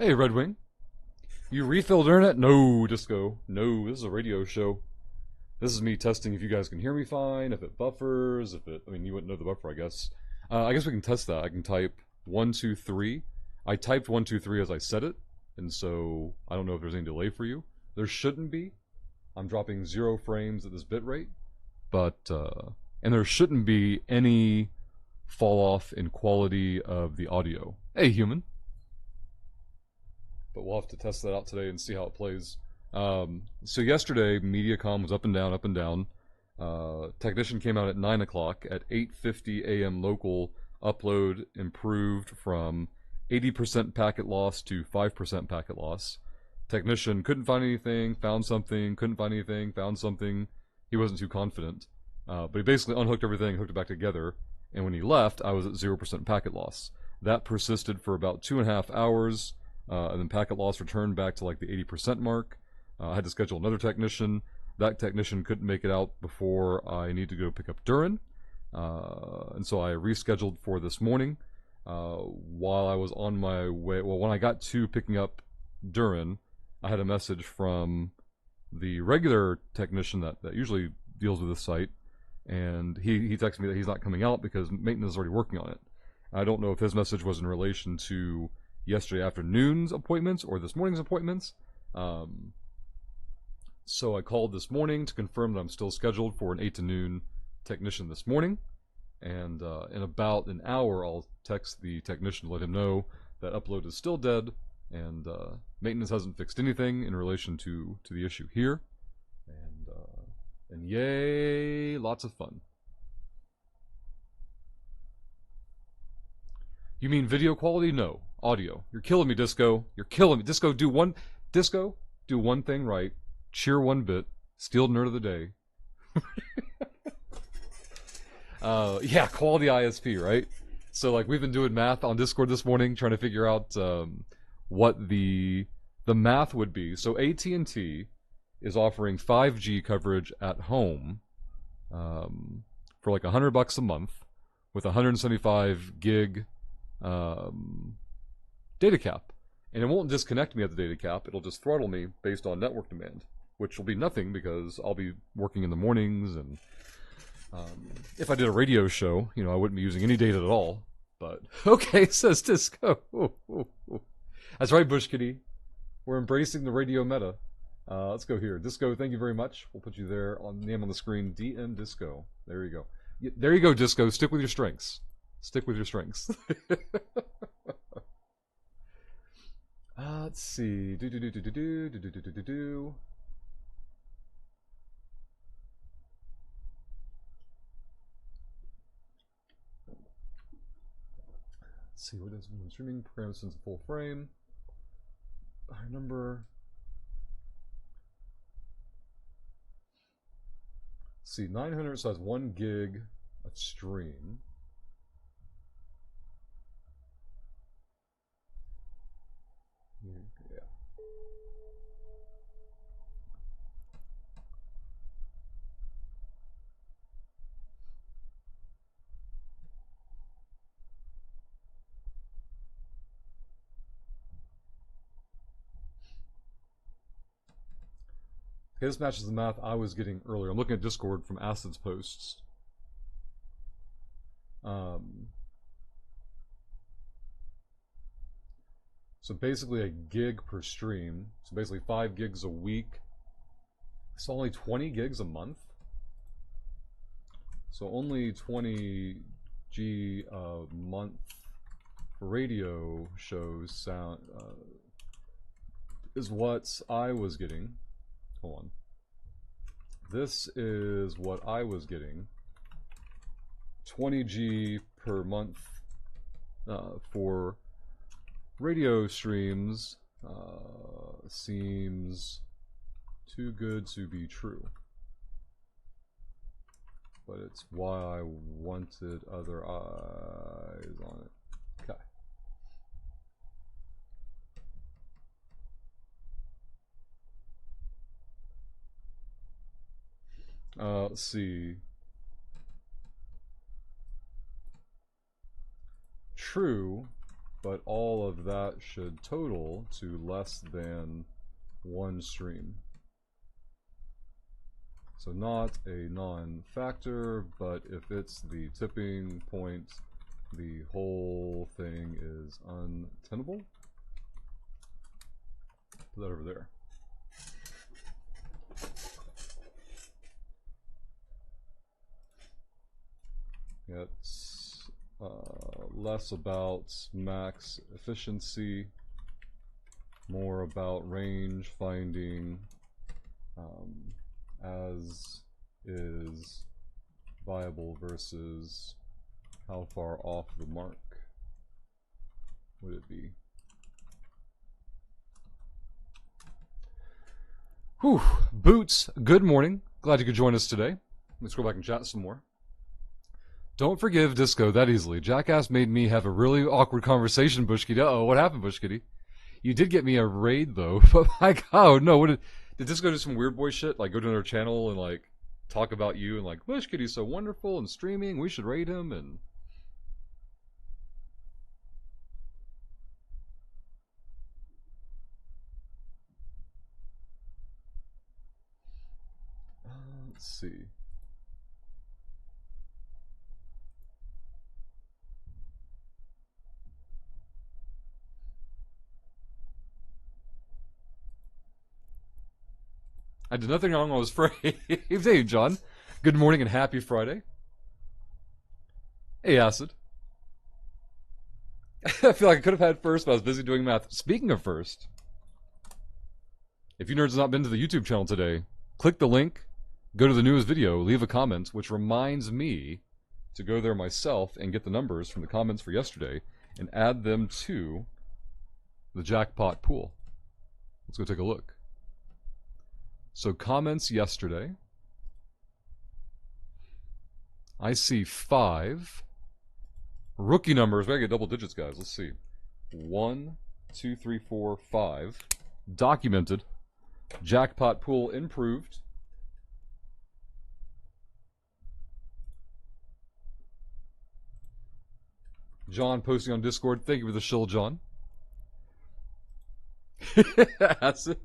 Hey, Red Wing. You refilled internet? No, Disco. No, this is a radio show. This is me testing if you guys can hear me fine, if it buffers, if it... I mean, you wouldn't know the buffer, I guess. I guess we can test that. I can type 123. I typed 123 as I said it, and so I don't know if there's any delay for you. There shouldn't be. I'm dropping 0 frames at this bit rate, but... and there shouldn't be any fall off in quality of the audio. Hey, human. But we'll have to test that out today and see how it plays. So yesterday, Mediacom was up and down, up and down. Technician came out at 9 o'clock. At 8:50 a.m. local, upload improved from 80% packet loss to 5% packet loss. Technician couldn't find anything, found something, couldn't find anything, found something. He wasn't too confident. But he basically unhooked everything, hooked it back together. And when he left, I was at 0% packet loss. That persisted for about 2.5 hours. And then packet loss returned back to like the 80% mark. I had to schedule another technician. That technician couldn't make it out before I need to go pick up Durin. And so I rescheduled for this morning. While I was on my way, well, when I got to picking up Durin, I had a message from the regular technician that usually deals with this site. And he texted me that he's not coming out because maintenance is already working on it. I don't know if his message was in relation to yesterday afternoon's appointments or this morning's appointments. So I called this morning to confirm that I'm still scheduled for an 8 to noon technician this morning. And in about an hour, I'll text the technician to let him know that upload is still dead and maintenance hasn't fixed anything in relation to the issue here. And yay, lots of fun. You mean video quality? No. Audio. You're killing me, Disco. You're killing me. Disco, do one thing right. Cheer 1 bit. Steal nerd of the day. Yeah, quality ISP, right? So like we've been doing math on Discord this morning, trying to figure out what the math would be. So AT&T is offering 5G coverage at home for like $100 a month with 175 gig data cap. And it won't disconnect me at the data cap. It'll just throttle me based on network demand, which will be nothing because I'll be working in the mornings. And if I did a radio show, you know, I wouldn't be using any data at all. But okay, says Disco. That's right, Bush Kitty. We're embracing the radio meta. Let's go here. Disco, thank you very much. We'll put you there on name on the screen. DM Disco. There you go. There you go, Disco. Stick with your strengths. Stick with your strengths. Let's see. Let's see what is when streaming program since full frame. Our number. Let's see, 900 so that's 1 gig of stream. Yeah. Okay, this matches the math I was getting earlier. I'm looking at Discord from Acid's posts. So basically a gig per stream. So basically 5 gigs a week. So only 20 gigs a month. So only 20 G a month for radio shows sound is what I was getting. Hold on. This is what I was getting. 20 G per month for radio streams seems too good to be true. But it's why I wanted other eyes on it. Okay. Let's see. True. but all of that should total to less than 1 stream. So not a non-factor, but if it's the tipping point, the whole thing is untenable. Put that over there. It's less about max efficiency, more about range finding, as is viable versus how far off the mark would it be. Whew. Boots, good morning. Glad you could join us today. Let's go back and chat some more. Don't forgive Disco that easily. Jackass made me have a really awkward conversation, Bush Kitty. Uh-oh, what happened, Bush Kitty? You did get me a raid, though. But like, oh, no, what did Disco do some weird boy shit? Like, go to another channel and, like, talk about you and, like, Bush Kitty's so wonderful and streaming, we should raid him, and... let's see. I did nothing wrong, I was afraid. Hey, John. Good morning and happy Friday. Hey, Acid. I feel like I could have had first, but I was busy doing math. Speaking of first, if you nerds have not been to the YouTube channel today, click the link, go to the newest video, leave a comment, which reminds me to go there myself and get the numbers from the comments for yesterday and add them to the jackpot pool. Let's go take a look. So comments yesterday. I see 5. Rookie numbers. We gotta get double digits, guys. Let's see. 1, 2, 3, 4, 5. Documented. Jackpot pool improved. John posting on Discord. Thank you for the shill, John. That's it.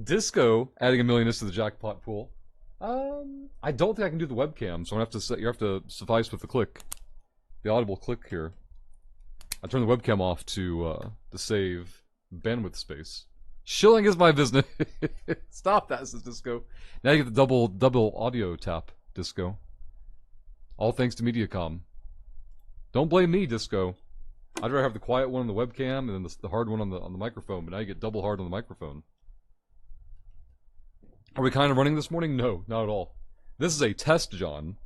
Disco adding $1 million to the jackpot pool. I don't think I can do the webcam, so I'm gonna have to set. You have to suffice with the click, the audible click here. I turn the webcam off to save bandwidth space. Shilling is my business. Stop that, says Disco. Now you get the double audio tap, Disco. All thanks to Mediacom. Don't blame me, Disco. I'd rather have the quiet one on the webcam and then the hard one on the microphone, but now you get double hard on the microphone. Are we kind of running this morning? No, not at all. This is a test, John,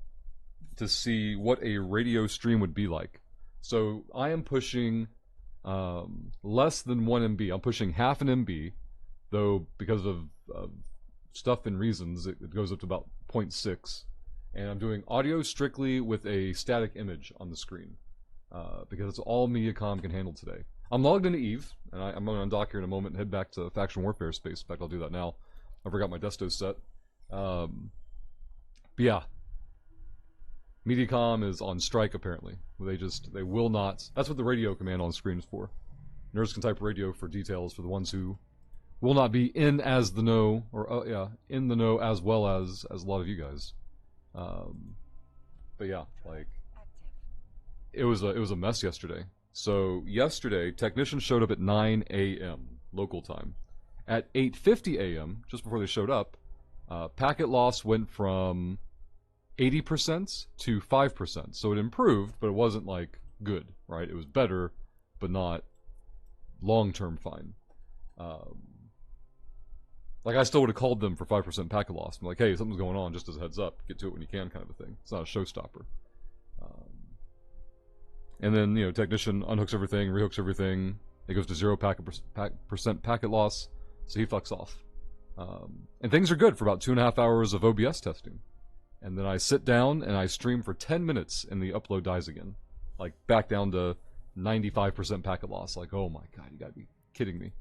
to see what a radio stream would be like. So I am pushing less than 1 MB. I'm pushing half an MB, though because of stuff and reasons, it goes up to about 0.6. And I'm doing audio strictly with a static image on the screen because it's all Mediacom can handle today. I'm logged into Eve, and I'm going to undock here in a moment and head back to Faction Warfare space. In fact, I'll do that now. I forgot my Desto set. But yeah. Mediacom is on strike, apparently. They will not... That's what the radio command on screen is for. Nerds can type radio for details for the ones who will not be in as the know, or yeah, in the know as well as a lot of you guys. But yeah, like... It was a mess yesterday. So yesterday, technicians showed up at 9 a.m. local time. At 8:50 a.m., just before they showed up, packet loss went from 80% to 5%. So it improved, but it wasn't like good, right? It was better, but not long-term fine. Like I still would have called them for 5% packet loss. I'm like, hey, something's going on, just as a heads up. Get to it when you can, kind of a thing. It's not a showstopper. And then, you know, technician unhooks everything, rehooks everything. It goes to 0% packet loss. So he fucks off. And things are good for about 2.5 hours of OBS testing. And then I sit down and I stream for 10 minutes and the upload dies again. Like, back down to 95% packet loss. Like, oh my god, you gotta be kidding me.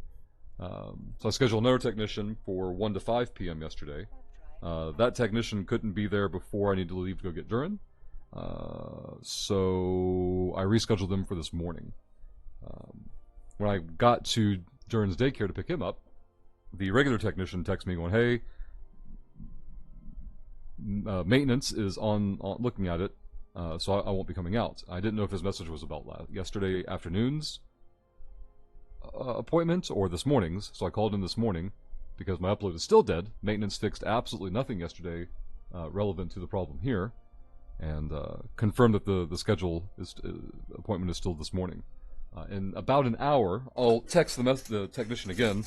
So I scheduled another technician for 1 to 5 p.m. yesterday. That technician couldn't be there before I needed to leave to go get Durin. So I rescheduled them for this morning. When I got to Duran's daycare to pick him up, the regular technician texted me going, "Hey, maintenance is on looking at it, so I won't be coming out." I didn't know if his message was about yesterday afternoon's appointment or this morning's, so I called in this morning because my upload is still dead. Maintenance fixed absolutely nothing yesterday relevant to the problem here, and confirmed that the schedule is appointment is still this morning. In about an hour, I'll text the technician again,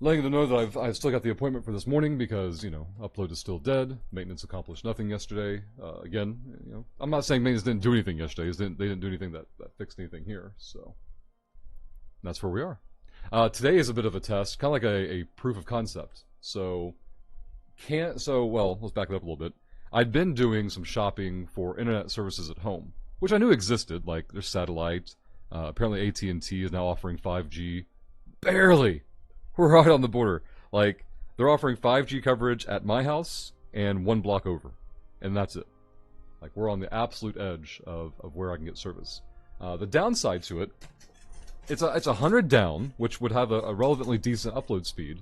letting them know that I've still got the appointment for this morning because, upload is still dead. Maintenance accomplished nothing yesterday. Again, I'm not saying maintenance didn't do anything yesterday. They didn't do anything that fixed anything here. So that's where we are. Today is a bit of a test, kind of like a proof of concept. Well, let's back it up a little bit. I'd been doing some shopping for internet services at home, which I knew existed. Like there's satellite. Apparently AT&T is now offering 5G. Barely. We're right on the border. Like, they're offering 5G coverage at my house and one block over. And that's it. Like, we're on the absolute edge of where I can get service. The downside to it, it's 100 down, which would have a relevantly decent upload speed.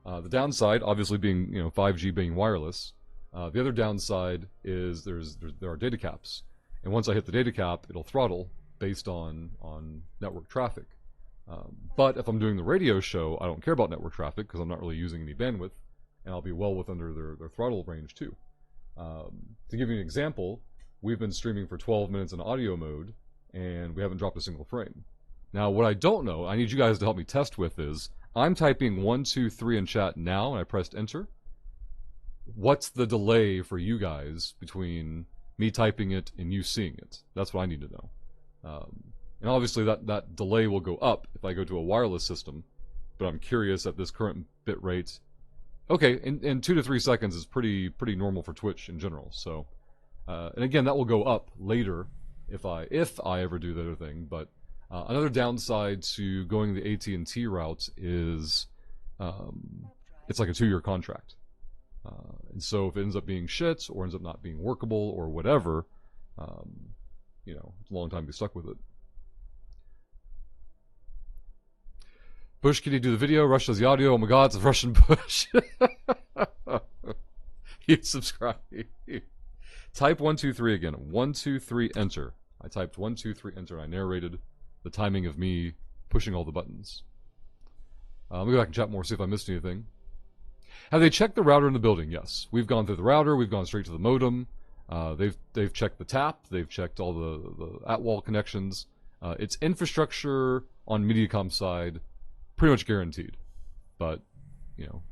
The downside, obviously being, 5G being wireless. The other downside is there are data caps. And once I hit the data cap, it'll throttle based on network traffic. But if I'm doing the radio show, I don't care about network traffic because I'm not really using any bandwidth, and I'll be well within their throttle range too. To give you an example, we've been streaming for 12 minutes in audio mode, and we haven't dropped a single frame. Now, what I don't know, I need you guys to help me test with is, I'm typing 1, 2, 3 in chat now, and I pressed enter. What's the delay for you guys between me typing it and you seeing it? That's what I need to know. And obviously that delay will go up if I go to a wireless system, but I'm curious at this current bit rate. Okay, in 2 to 3 seconds is pretty normal for Twitch in general. So, and again, that will go up later if I ever do the other thing. But another downside to going the AT&T route is it's like a 2-year contract, and so if it ends up being shit or ends up not being workable or whatever, it's a long time to be stuck with it. Bush, can you do the video? Rush does the audio. Oh my god, it's a Russian Bush. You subscribe. Type 1, 2, 3 again. 1, 2, 3, enter. I typed 1, 2, 3, enter, and I narrated the timing of me pushing all the buttons. Let me go back and chat more, see if I missed anything. Have they checked the router in the building? Yes. We've gone through the router. We've gone straight to the modem. They've checked the tap. They've checked all the at-wall connections. It's infrastructure on Mediacom's side, pretty much guaranteed. But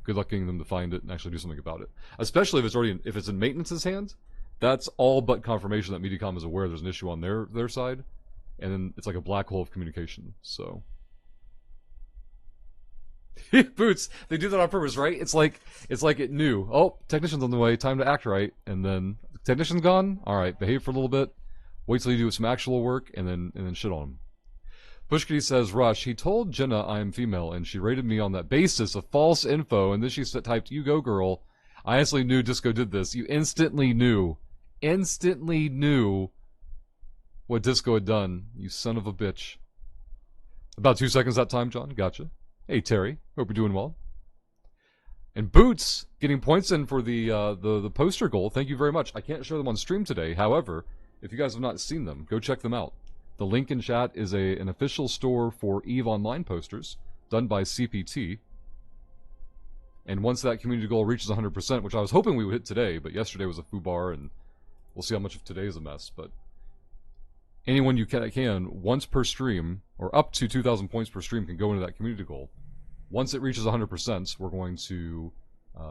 good luck getting them to find it and actually do something about it. Especially if it's in maintenance's hands, that's all but confirmation that Mediacom is aware there's an issue on their side, and then it's like a black hole of communication. So. Boots, they do that on purpose, right? It's like it knew. Oh, technician's on the way. Time to act right. And then technician's gone. All right, behave for a little bit. Wait till you do some actual work, and then shit on him. Bushkitty says, Rush, he told Jenna I am female, and she rated me on that basis of false info, and then she typed, "You go, girl." I instantly knew Disco did this. You instantly knew what Disco had done. You son of a bitch. About 2 seconds that time, John. Gotcha. Hey, Terry. Hope you're doing well. And Boots getting points in for the poster goal. Thank you very much. I can't show them on stream today. However, if you guys have not seen them, go check them out. The link in chat is an official store for EVE Online posters done by CPT. And once that community goal reaches 100%, which I was hoping we would hit today, but yesterday was a foobar, and we'll see how much of today is a mess. But anyone you can once per stream, or up to 2,000 points per stream, can go into that community goal. Once it reaches 100%, we're going to... what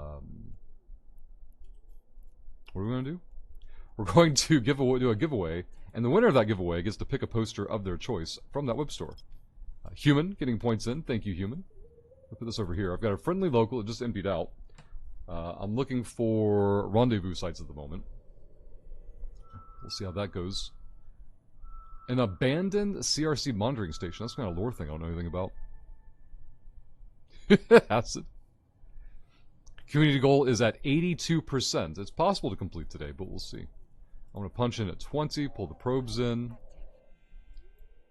are we going to do? We're going to do a giveaway, and the winner of that giveaway gets to pick a poster of their choice from that web store. Human getting points in. Thank you, Human. I'll put this over here. I've got a friendly local. It just emptied out. I'm looking for rendezvous sites at the moment. We'll see how that goes. An abandoned CRC monitoring station. That's kind of a lore thing I don't know anything about. Acid. Community goal is at 82%. It's possible to complete today, but we'll see. I'm going to punch in at 20, pull the probes in, and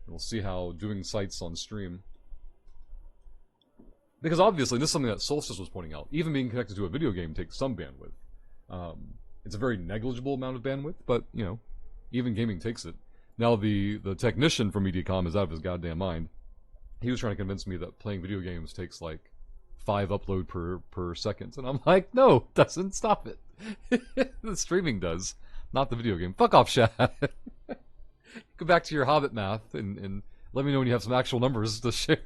we'll see how doing sites on stream. Because obviously, this is something that Solstice was pointing out. Even being connected to a video game takes some bandwidth. It's a very negligible amount of bandwidth, but, you know, even gaming takes it. Now, the technician from Mediacom is out of his goddamn mind. He was trying to convince me that playing video games takes, like, 5 upload per second. And I'm like, no, it doesn't. Stop it. The streaming does, not the video game. Fuck off, Shad. Go back to your Hobbit math and let me know when you have some actual numbers to share.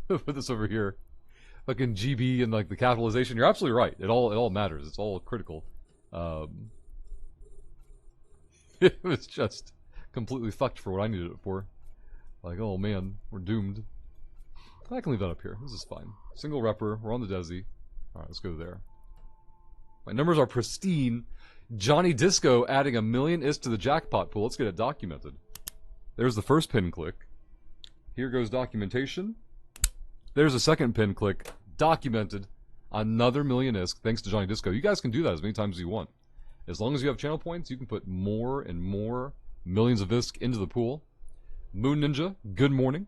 Put this over here. Fucking GB and like the capitalization. You're absolutely right. It all matters. It's all critical. It was just completely fucked for what I needed it for. Like, oh man, we're doomed. I can leave that up here. This is fine. Single repper. We're on the Desi. Alright, let's go there. My numbers are pristine. Johnny Disco adding 1 million is to the jackpot pool. Let's get it documented. There's the first pin click. Here goes documentation. There's a second pin click. Documented. Another 1 million ISK thanks to Johnny Disco. You guys can do that as many times as you want. As long as you have channel points, you can put more and more millions of ISK into the pool. Moon Ninja, good morning.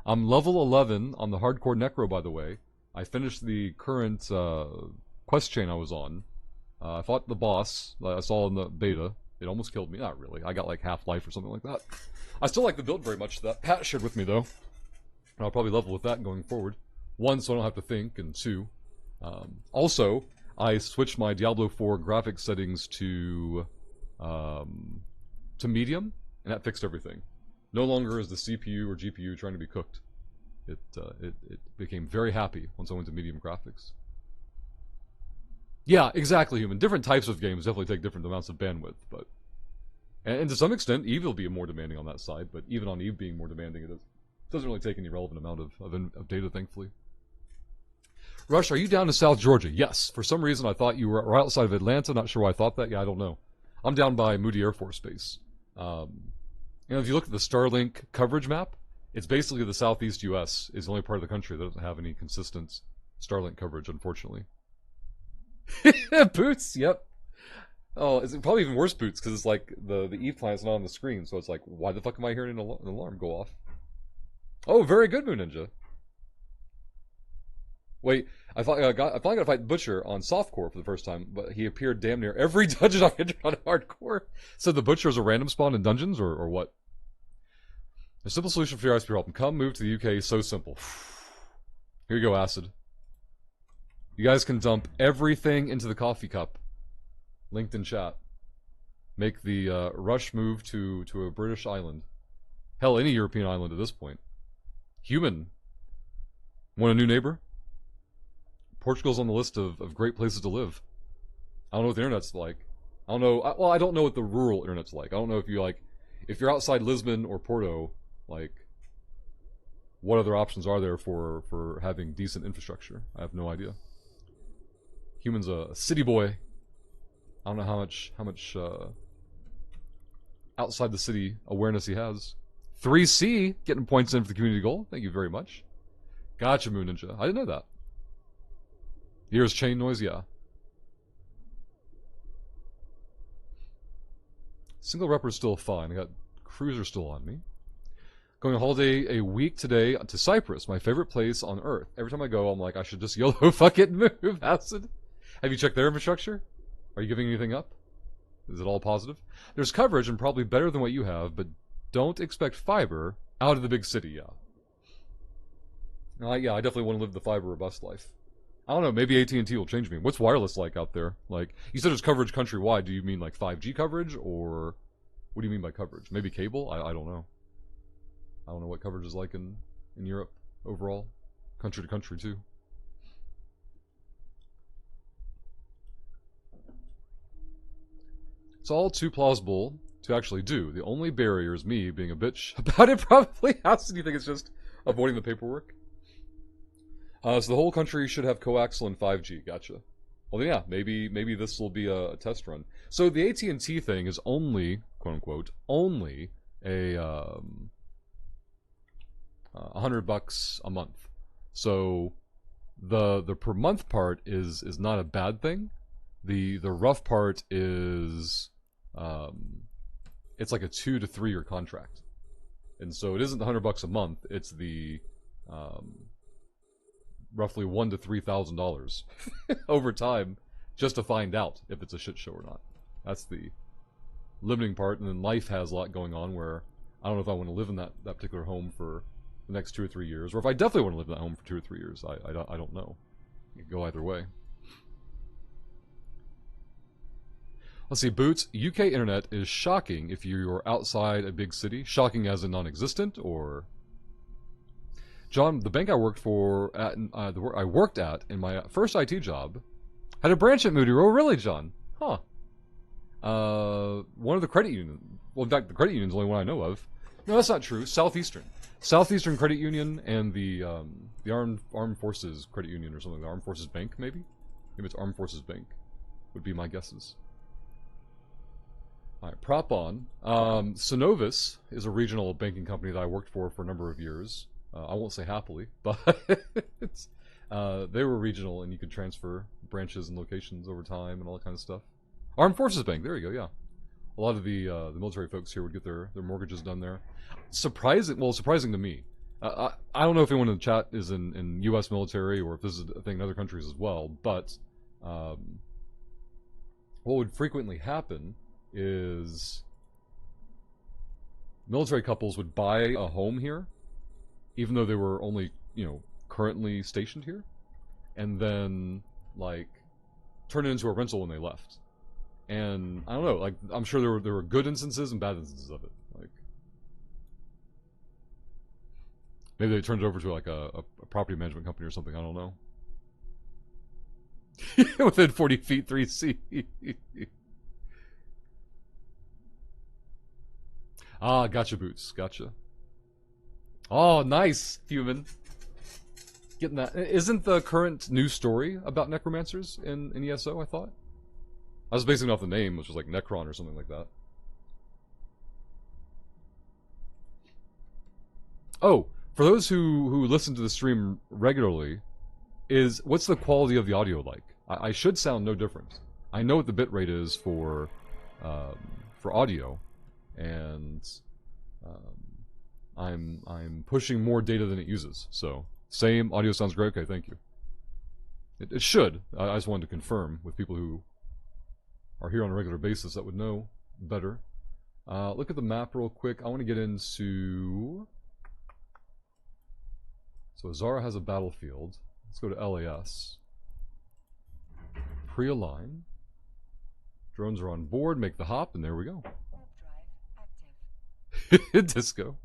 I'm level 11 on the hardcore necro, by the way. I finished the current quest chain I was on. I fought the boss. I saw in the beta. It almost killed me. Not really. I got like half life or something like that. I still like the build very much that Pat shared with me, though. And I'll probably level with that going forward. 1, so I don't have to think, and 2. Also, I switched my Diablo 4 graphics settings to medium, and that fixed everything. No longer is the CPU or GPU trying to be cooked. It became very happy once I went to medium graphics. Yeah, exactly, human. Different types of games definitely take different amounts of bandwidth, but... And to some extent, Eve will be more demanding on that side, but even on Eve being more demanding, it doesn't really take any relevant amount of data, thankfully. Rush, are you down in South Georgia? Yes. For some reason, I thought you were right outside of Atlanta. Not sure why I thought that. Yeah, I don't know. I'm down by Moody Air Force Base. If you look at the Starlink coverage map, it's basically the southeast U.S. is the only part of the country that doesn't have any consistent Starlink coverage, unfortunately. Boots, yep. Oh, it's probably even worse Boots, because it's like the Eve planet's not on the screen, so it's like, why the fuck am I hearing an alarm go off? Oh, very good, Moon Ninja. Wait, I finally got to fight Butcher on softcore for the first time, but he appeared damn near every dungeon I entered on hardcore. So the Butcher is a random spawn in dungeons, or what? A simple solution for your ISP problem. Come move to the UK, so simple. Here you go, Acid. You guys can dump everything into the coffee cup. Linked in chat. Make the rush move to a British island. Hell, any European island at this point. Human. Want a new neighbor? Portugal's on the list of great places to live. I don't know what the internet's like. I don't know. Well, I don't know what the rural internet's like. I don't know if you're outside Lisbon or Porto, like, what other options are there for having decent infrastructure? I have no idea. Human's a city boy. I don't know how much outside the city awareness he has. 3C getting points in for the community goal. Thank you very much. Gotcha, Moon Ninja. I didn't know that. Here's chain noise, yeah. Single repper's still fine. I got cruiser still on me. Going on holiday a week today to Cyprus, my favorite place on Earth. Every time I go, I'm like, I should just YOLO fuck it and move, Acid. Have you checked their infrastructure? Are you giving anything up? Is it all positive? There's coverage and probably better than what you have, but don't expect fiber out of the big city, yeah. Yeah, I definitely want to live the fiber robust life. I don't know, maybe AT&T will change me. What's wireless like out there? Like, you said there's coverage countrywide. Do you mean like 5G coverage, or what do you mean by coverage? Maybe cable? I don't know. I don't know what coverage is like in Europe overall. Country to country, too. It's all too plausible to actually do. The only barrier is me being a bitch about it, probably. How do you think it's just avoiding the paperwork? So the whole country should have coaxial and 5G. Gotcha. Well, then, yeah, maybe this will be a test run. So the AT&T thing is only, quote unquote, only a $100 a month. So the per month part is not a bad thing, The rough part is, it's like a 2 to 3 year contract, and so it isn't the $100 a month. It's the roughly $1,000 to $3,000 over time, just to find out if it's a shit show or not. That's the limiting part. And then life has a lot going on where I don't know if I want to live in that particular home for the next 2 or 3 years, or if I definitely want to live in that home for 2 or 3 years. I don't know. It could go either way. Let's see, Boots. UK internet is shocking if you're outside a big city. Shocking as in non-existent, or... John, the bank I worked for I worked at in my first IT job had a branch at Moody. Oh, really, John? Huh. One of the credit unions. Well, in fact, the credit union's the only one I know of. No, that's not true. Southeastern Credit Union, and the Armed Forces Credit Union, or something. The Armed Forces Bank, maybe. Maybe it's Armed Forces Bank. Would be my guesses. All right, prop on. Synovus is a regional banking company that I worked for a number of years. I won't say happily, but they were regional, and you could transfer branches and locations over time and all that kind of stuff. Armed Forces Bank, there you go, yeah. A lot of the military folks here would get their mortgages done there. Surprising to me. I don't know if anyone in the chat is in U.S. military, or if this is a thing in other countries as well, but what would frequently happen is military couples would buy a home here, even though they were only, currently stationed here, and then, like, turn it into a rental when they left. And I don't know, like, I'm sure there were good instances and bad instances of it. Like, maybe they turned it over to like a property management company or something. I don't know. Within 40 feet, 3C. Ah, gotcha, Boots. Gotcha. Oh, nice, human. Getting that. Isn't the current news story about necromancers in ESO, I thought? I was basing it off the name, which was like Necron or something like that. Oh, for those who listen to the stream regularly, what's the quality of the audio like? I should sound no different. I know what the bitrate is for audio, and I'm pushing more data than it uses. So same audio sounds great. Okay, thank you. It should. I just wanted to confirm with people who are here on a regular basis that would know better. Look at the map real quick. I want to get into... So Azara has a battlefield. Let's go to LAS. Pre-align. Drones are on board. Make the hop, and there we go. Disco.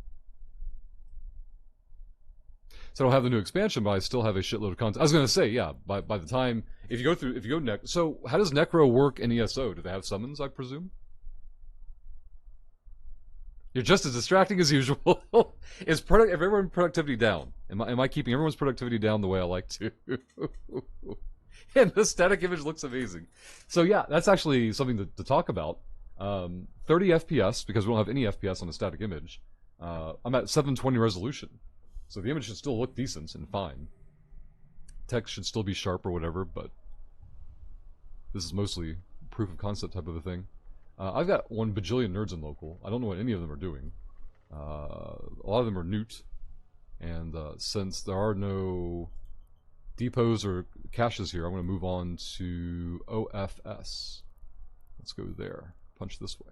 So I don't have the new expansion, but I still have a shitload of content. I was going to say, yeah, by the time... If you go so how does Necro work in ESO? Do they have summons, I presume? You're just as distracting as usual. Is everyone's productivity down? Am I keeping everyone's productivity down the way I like to? And the static image looks amazing. So yeah, that's actually something to talk about. 30 FPS, because we don't have any FPS on a static image. I'm at 720 resolution. So the image should still look decent and fine. Text should still be sharp or whatever, but this is mostly proof of concept type of a thing. I've got 1 bajillion nerds in local. I don't know what any of them are doing. A lot of them are newt, and since there are no depots or caches here, I'm going to move on to OFS. Let's go there. Punch this way.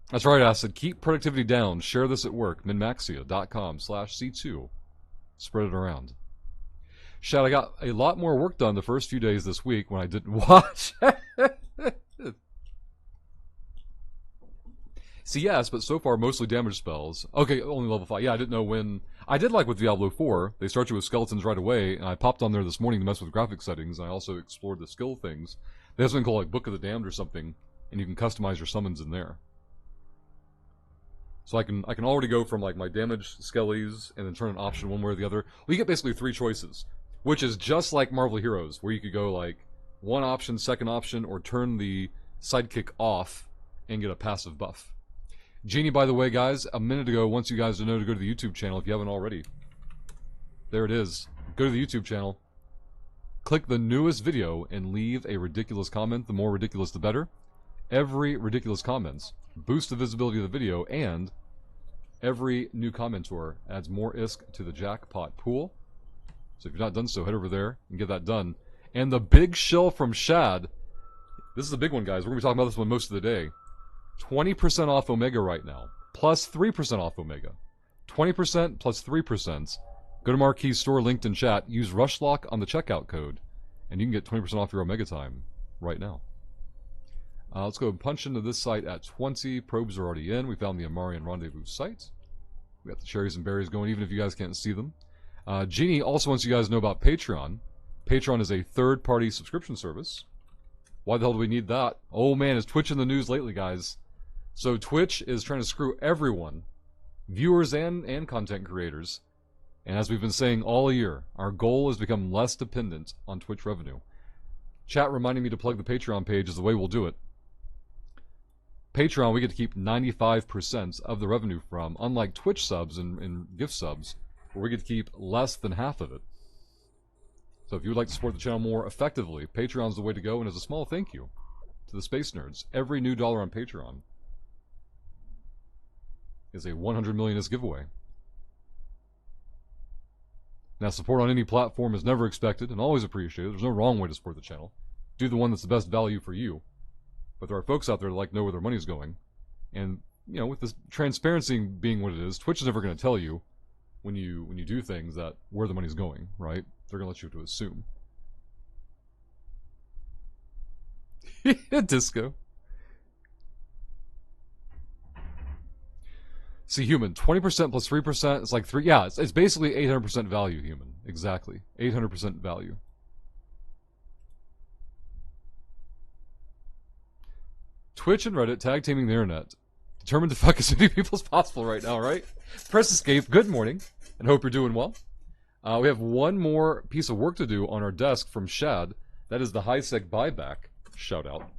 That's right, Acid. Keep productivity down. Share this at work. minmaxia.com/C2. Spread it around. Shad, I got a lot more work done the first few days this week when I didn't watch. See, yes, but so far mostly damage spells. Okay, only level 5. Yeah, I didn't know when... I did like with Diablo 4. They start you with skeletons right away, and I popped on there this morning to mess with graphic settings, and I also explored the skill things. They have something called like Book of the Damned or something, and you can customize your summons in there. So I can already go from like my damage skellies and then turn an option one way or the other. Well, you get basically 3 choices, which is just like Marvel Heroes, where you could go like one option, second option, or turn the sidekick off and get a passive buff. Genie, by the way, guys, a minute ago, wants you guys to know to go to the YouTube channel if you haven't already. There it is. Go to the YouTube channel. Click the newest video and leave a ridiculous comment. The more ridiculous, the better. Every ridiculous comments boosts the visibility of the video, and every new commenter adds more ISK to the jackpot pool. So if you've not done so, head over there and get that done. And the big shill from Shad. This is a big one, guys. We're going to be talking about this one most of the day. 20% off Omega right now. Plus 3% off Omega. 20% plus 3%. Go to Marquee's store, linked in chat. Use Rushlock on the checkout code. And you can get 20% off your Omega time right now. Let's go punch into this site at 20. Probes are already in. We found the Amarian Rendezvous site. We got the cherries and berries going, even if you guys can't see them. Jeannie also wants you guys to know about Patreon. Patreon is a third-party subscription service. Why the hell do we need that? Oh man, is Twitch in the news lately, guys? So Twitch is trying to screw everyone, viewers and content creators. And as we've been saying all year, our goal is to become less dependent on Twitch revenue. Chat reminding me to plug the Patreon page is the way we'll do it. Patreon, we get to keep 95% of the revenue from, unlike Twitch subs and gift subs, where we get to keep less than half of it. So if you would like to support the channel more effectively, Patreon's the way to go, and as a small thank you to the Space Nerds, every new dollar on Patreon is a 100 millionist giveaway. Now, support on any platform is never expected and always appreciated. There's no wrong way to support the channel. Do the one that's the best value for you. But there are folks out there that like know where their money's going. And, you know, with this transparency being what it is, Twitch is never going to tell you when you do things that where the money's going, right? They're going to let you to assume. Disco. See, human, 20% plus 3%, it's like 3, yeah, it's basically 800% value, human. Exactly. 800% value. Twitch and Reddit tag teaming the internet. Determined to fuck as many people as possible right now, right? Press escape. Good morning, and hope you're doing well. We have one more piece of work to do on our desk from Shad. That is the HiSec buyback. Shout out.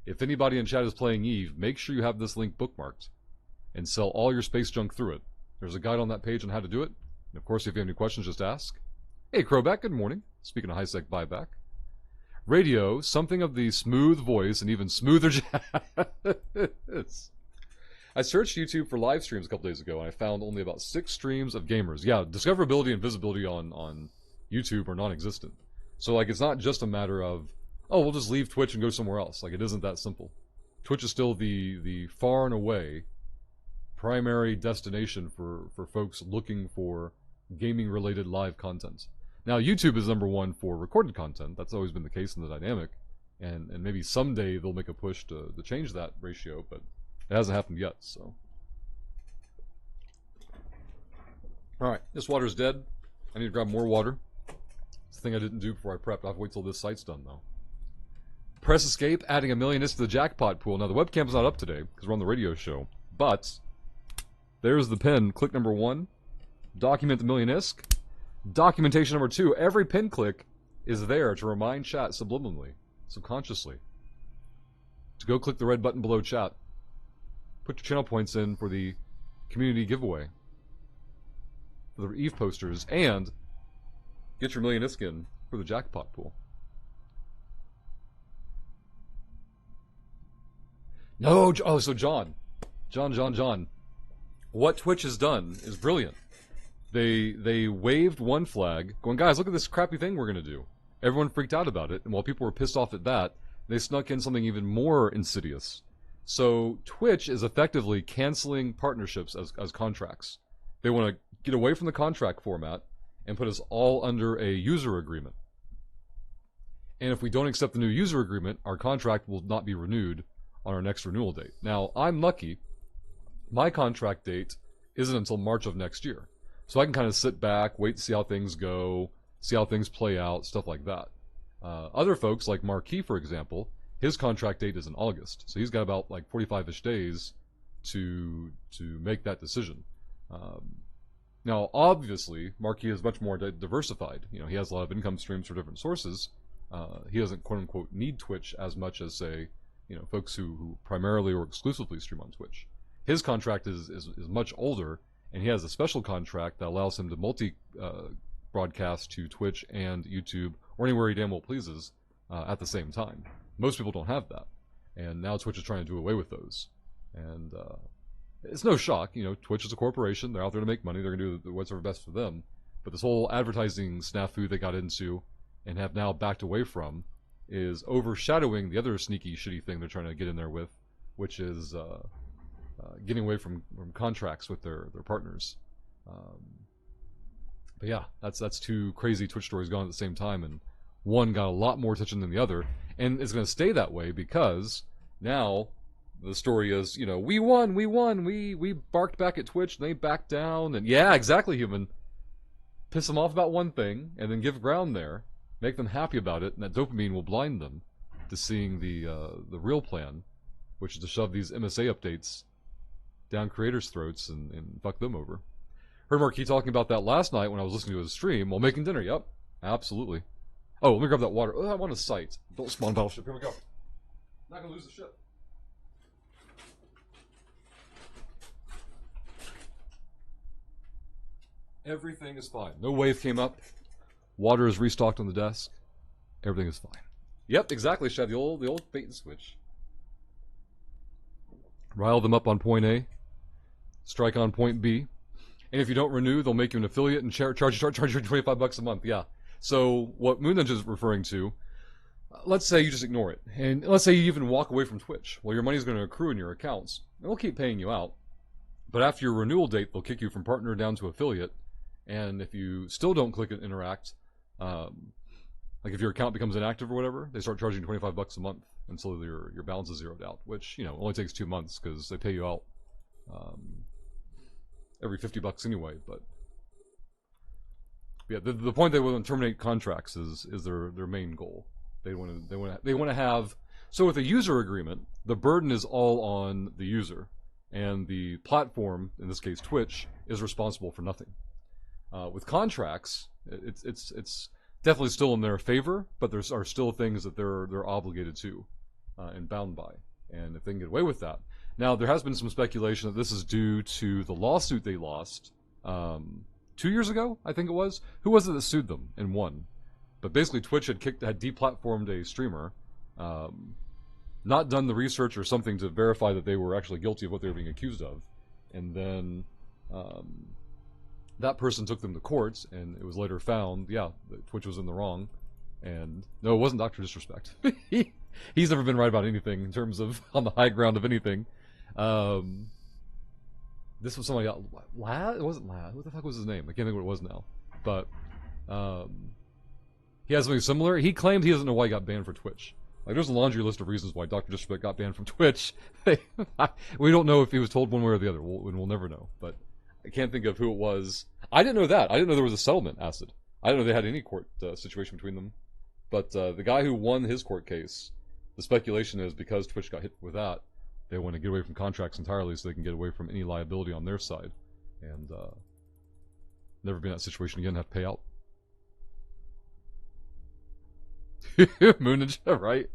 If anybody in chat is playing Eve, make sure you have this link bookmarked and sell all your space junk through it. There's a guide on that page on how to do it. And of course, if you have any questions, just ask. Hey, Crowback, good morning. Speaking of HiSec buyback. Radio, something of the smooth voice and even smoother I searched YouTube for live streams a couple days ago, and I found only about 6 streams of gamers. Yeah, discoverability and visibility on YouTube are non-existent. So, like, it's not just a matter of, oh, we'll just leave Twitch and go somewhere else. Like, it isn't that simple. Twitch is still the far and away primary destination for folks looking for gaming-related live content. Now, YouTube is number one for recorded content. That's always been the case in the dynamic. And maybe someday they'll make a push to change that ratio, but it hasn't happened yet, so. Alright, this water's dead. I need to grab more water. It's the thing I didn't do before I prepped. I have to wait till this site's done, though. Press escape, adding $1 million to the jackpot pool. Now, the webcam's not up today, because we're on the radio show. But, there's the pin. Click number 1. Document the $1 million ISK. Documentation number 2, every pin click is there to remind chat subliminally, subconsciously, to go click the red button below chat. Put your channel points in for the community giveaway, for the Eve posters, and get your $1 million ISK in for the jackpot pool. No, oh, so John. What Twitch has done is brilliant. They waved one flag, going, guys, look at this crappy thing we're going to do. Everyone freaked out about it, and while people were pissed off at that, they snuck in something even more insidious. So Twitch is effectively canceling partnerships as contracts. They want to get away from the contract format and put us all under a user agreement. And if we don't accept the new user agreement, our contract will not be renewed on our next renewal date. Now, I'm lucky. My contract date isn't until March of next year. So I can kind of sit back, wait to see how things go, see how things play out, stuff like that. Other folks, like Marquee, for example, his contract date is in August. So he's got about like 45-ish days to make that decision. Now, obviously, Marquee is much more diversified. You know, he has a lot of income streams from different sources. He doesn't, quote-unquote, need Twitch as much as, say, you know, folks who primarily or exclusively stream on Twitch. His contract is much older, and he has a special contract that allows him to multi-broadcast to Twitch and YouTube or anywhere he damn well pleases at the same time. Most people don't have that, and now Twitch is trying to do away with those. And it's no shock, you know, Twitch is a corporation. They're out there to make money. They're going to do whatever best for them. But this whole advertising snafu they got into and have now backed away from is overshadowing the other sneaky, shitty thing they're trying to get in there with, which is getting away from contracts with their partners. But yeah, that's two crazy Twitch stories going at the same time, and one got a lot more attention than the other, and it's going to stay that way because now the story is, you know, we won, we barked back at Twitch, and they backed down, and yeah, exactly, human. Piss them off about one thing, and then give ground there, make them happy about it, and that dopamine will blind them to seeing the real plan, which is to shove these MSA updates down creators' throats and fuck them over. Heard Marquis talking about that last night when I was listening to his stream while making dinner. Yep, absolutely. Oh, let me grab that water. Oh, I want a sight. Don't spawn battleship. Here we go. Not gonna lose the ship. Everything is fine. No wave came up. Water is restocked on the desk. Everything is fine. Yep, exactly, Shad. The old bait and switch. Rile them up on point A. Strike on point B. And if you don't renew, they'll make you an affiliate and charge you $25 a month. Yeah. So what Moon Ninja is referring to, let's say you just ignore it. And let's say you even walk away from Twitch. Well, your money's going to accrue in your accounts. And they'll keep paying you out. But after your renewal date, they'll kick you from partner down to affiliate. And if you still don't click and interact, like if your account becomes inactive or whatever, they start charging you $25 a month until your balance is zeroed out, which, you know, only takes 2 months because they pay you out every $50 anyway. But yeah, the point they want to terminate contracts is their main goal. They want to have, so with a user agreement, the burden is all on the user, and the platform, in this case Twitch, is responsible for nothing. With contracts, it's definitely still in their favor, but there are still things that they're obligated to and bound by. And if they can get away with that. Now, there has been some speculation that this is due to the lawsuit they lost 2 years ago, I think it was. Who was it that sued them and won? But basically, Twitch had deplatformed a streamer, not done the research or something to verify that they were actually guilty of what they were being accused of, and then that person took them to court, and it was later found, yeah, that Twitch was in the wrong. And no, it wasn't Dr. Disrespect. He's never been right about anything in terms of on the high ground of anything. This was somebody else. Lad? It wasn't Lad. What the fuck was his name? I can't think what it was now. But he has something similar. He claimed he doesn't know why he got banned for Twitch. Like, there's a laundry list of reasons why Dr. Disrespect got banned from Twitch. We don't know if he was told one way or the other. We'll never know. But I can't think of who it was. I didn't know that. I didn't know there was a settlement, Acid. I didn't know they had any court situation between them. But the guy who won his court case, the speculation is because Twitch got hit with that, they want to get away from contracts entirely so they can get away from any liability on their side. And never be in that situation again and have to pay out. Moon Ninja, right?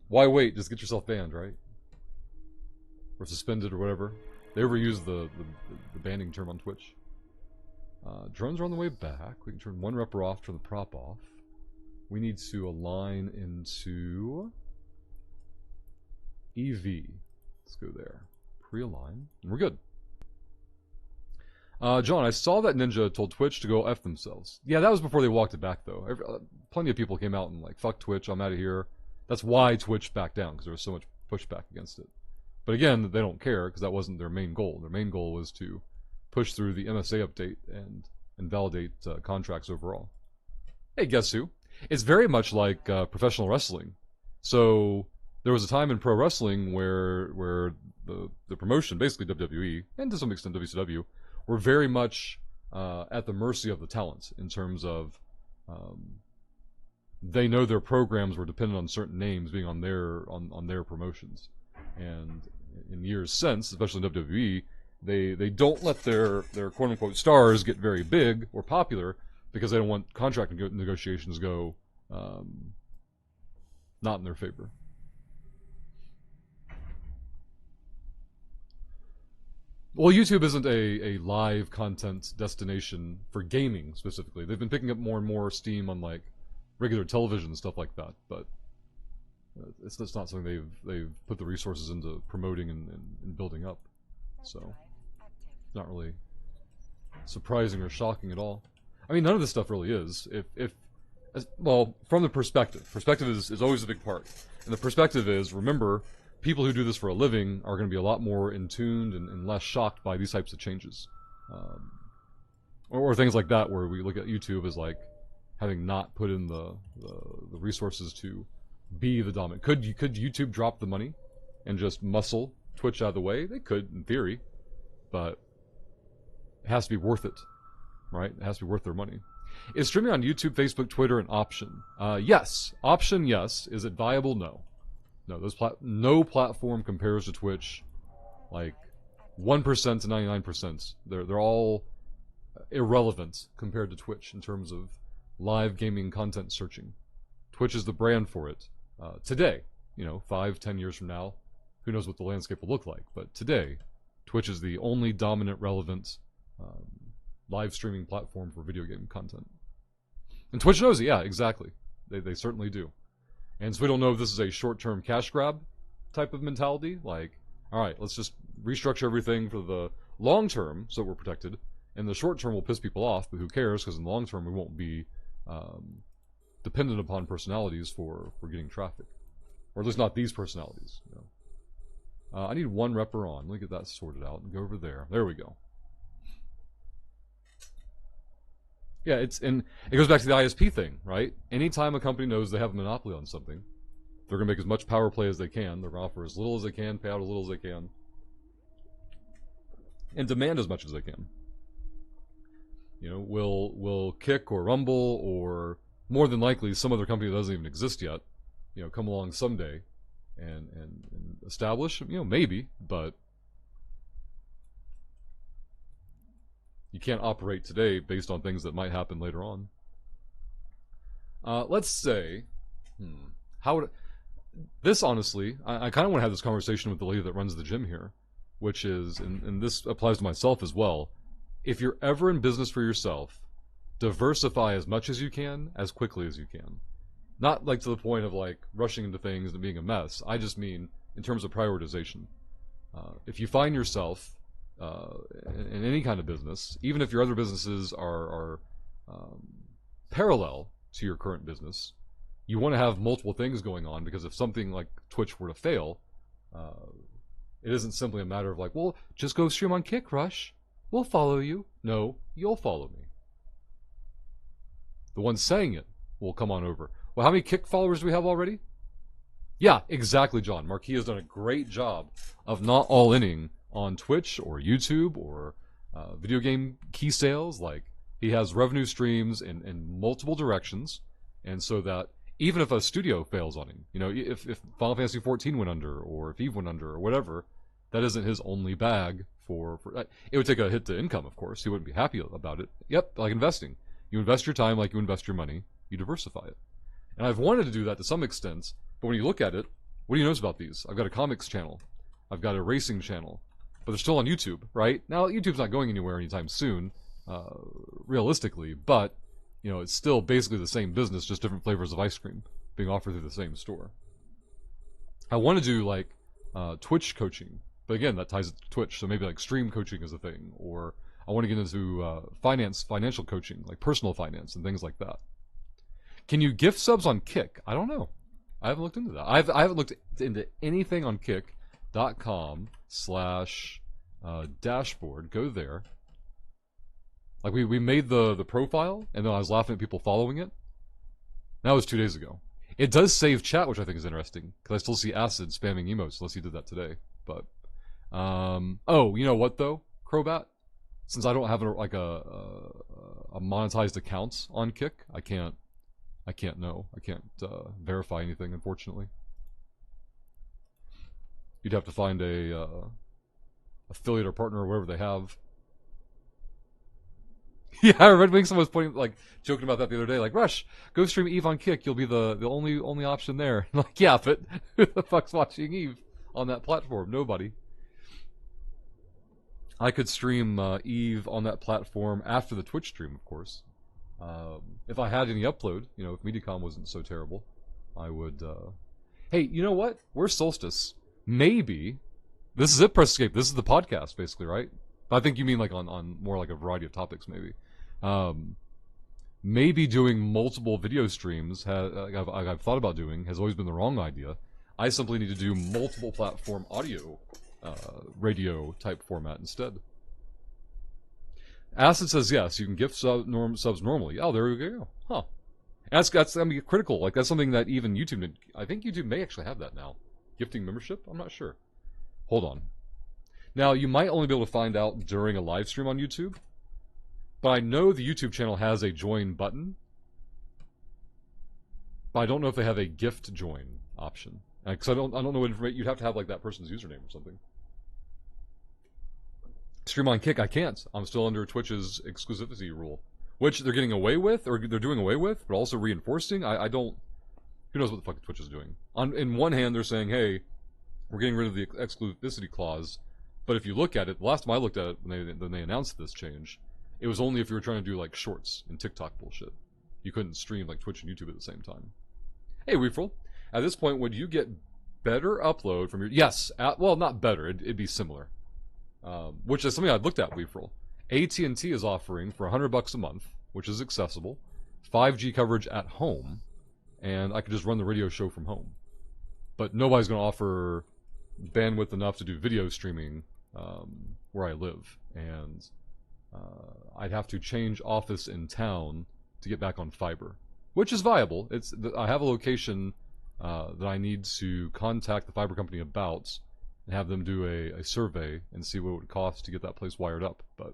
Why wait? Just get yourself banned, right? Or suspended or whatever. They overuse the banning term on Twitch. Drones are on the way back. We can turn one repper off, turn the prop off. We need to align into EV. Let's go there. Pre-align. And we're good. John, I saw that Ninja told Twitch to go F themselves. Yeah, that was before they walked it back, though. Plenty of people came out and like, fuck Twitch, I'm out of here. That's why Twitch backed down, because there was so much pushback against it. But again, they don't care, because that wasn't their main goal. Their main goal was to push through the MSA update and validate contracts overall. Hey, guess who? It's very much like professional wrestling. So there was a time in pro wrestling where the promotion, basically WWE, and to some extent WCW, were very much at the mercy of the talent in terms of they know their programs were dependent on certain names being on their promotions. And in years since, especially in WWE, they don't let their quote unquote stars get very big or popular because they don't want contract negotiations go not in their favor. Well, YouTube isn't a live content destination for gaming specifically. They've been picking up more and more steam on like regular television and stuff like that. But it's just not something they've put the resources into promoting and building up. So not really surprising or shocking at all. I mean, none of this stuff really is. Well, from the perspective is always a big part. And the perspective is, remember, people who do this for a living are going to be a lot more in tuned and less shocked by these types of changes. Or things like that, where we look at YouTube as like having not put in the resources to be the dominant. Could YouTube drop the money and just muscle Twitch out of the way? They could, in theory, but it has to be worth it, right? It has to be worth their money. Is streaming on YouTube, Facebook, Twitter an option? Yes. Option, yes. Is it viable? No. No, no platform compares to Twitch. Like 1% to 99%. They're all irrelevant compared to Twitch in terms of live gaming content searching. Twitch is the brand for it. Today, 5-10 years from now, who knows what the landscape will look like. But today, Twitch is the only dominant, relevant live streaming platform for video game content. And Twitch knows it, yeah, exactly. They certainly do. And so we don't know if this is a short-term cash grab type of mentality. Like, all right, let's just restructure everything for the long term so that we're protected. And the short term will piss people off, but who cares? Because in the long term, we won't be dependent upon personalities for getting traffic. Or at least not these personalities. I need one repper on. Let me get that sorted out and go over there. There we go. Yeah, it goes back to the ISP thing, right? Anytime a company knows they have a monopoly on something, they're going to make as much power play as they can. They're going to offer as little as they can, pay out as little as they can, and demand as much as they can. Will Kick or Rumble or more than likely some other company that doesn't even exist yet, come along someday and establish, maybe, but you can't operate today based on things that might happen later on. Let's say, this honestly, I kind of want to have this conversation with the lady that runs the gym here, which is, and this applies to myself as well, if you're ever in business for yourself, diversify as much as you can, as quickly as you can. Not like to the point of like rushing into things and being a mess. I just mean in terms of prioritization. If you find yourself in any kind of business, even if your other businesses are parallel to your current business, you want to have multiple things going on, because if something like Twitch were to fail, it isn't simply a matter of like, well, just go stream on Kick, Rush. We'll follow you. No, you'll follow me. The one saying it will come on over. Well, how many Kick followers do we have already? Yeah, exactly, John. Marquis has done a great job of not all-inning on Twitch or YouTube or video game key sales. Like, he has revenue streams in multiple directions, and so that even if a studio fails on him, if Final Fantasy XIV went under, or if Eve went under, or whatever, that isn't his only bag for it would take a hit to income, of course. He wouldn't be happy about it. Yep, like investing. You invest your time like you invest your money. You diversify it. And I've wanted to do that to some extent, but when you look at it, what do you notice about these? I've got a comics channel. I've got a racing channel. But they're still on YouTube, right? Now, YouTube's not going anywhere anytime soon, realistically, but, it's still basically the same business, just different flavors of ice cream being offered through the same store. I want to do, like, Twitch coaching, but again, that ties it to Twitch, so maybe, like, stream coaching is a thing, or I want to get into financial coaching, like personal finance and things like that. Can you gift subs on Kick? I don't know. I haven't looked into that. I haven't looked into anything on kick.com/dashboard. Go there. Like, we made the profile, and then I was laughing at people following it. That was 2 days ago. It does save chat, which I think is interesting, because I still see Acid spamming emotes, unless he did that today. But, oh, you know what, though, Crobat? Since I don't have a monetized account on Kick, I can't know. I can't verify anything, unfortunately. You'd have to find a affiliate or partner or whatever they have. Yeah, I read Wingson was joking about that the other day. Like, Rush, go stream Eve on Kick. You'll be the only option there. I'm like, yeah, but who the fuck's watching Eve on that platform? Nobody. I could stream Eve on that platform after the Twitch stream, of course. If I had any upload, if MediaCom wasn't so terrible, I would. Hey, you know what? We're Solstice. Maybe this is it. Press escape. This is the podcast, basically, right? But I think you mean like on more like a variety of topics, maybe. Maybe doing multiple video streams, I've thought about doing, has always been the wrong idea. I simply need to do multiple platform audio, radio type format instead. Acid says yes, you can gift subs normally. Oh, there we go. Huh. That's gonna be critical. Like that's something that even YouTube did. I think YouTube may actually have that now. Gifting membership? I'm not sure. Hold on. Now you might only be able to find out during a live stream on YouTube. But I know the YouTube channel has a join button. But I don't know if they have a gift join option. Because I don't know what information. You'd have to have like that person's username or something. Stream on Kick, I can't. I'm still under Twitch's exclusivity rule. Which they're getting away with, or they're doing away with, but also reinforcing. I don't... Who knows what the fuck Twitch is doing? In one hand, they're saying, hey, we're getting rid of the exclusivity clause. But if you look at it, the last time I looked at it when they announced this change, it was only if you were trying to do like shorts and TikTok bullshit. You couldn't stream like Twitch and YouTube at the same time. Hey, Weefrel. At this point, would you get better upload from your... Yes. Well, not better. It'd be similar. Which is something I'd looked at, Weefrel. AT&T is offering for $100 a month, which is accessible, 5G coverage at home, and I could just run the radio show from home. But nobody's going to offer bandwidth enough to do video streaming where I live. And I'd have to change office in town to get back on fiber, which is viable. I have a location that I need to contact the fiber company about and have them do a survey and see what it would cost to get that place wired up. But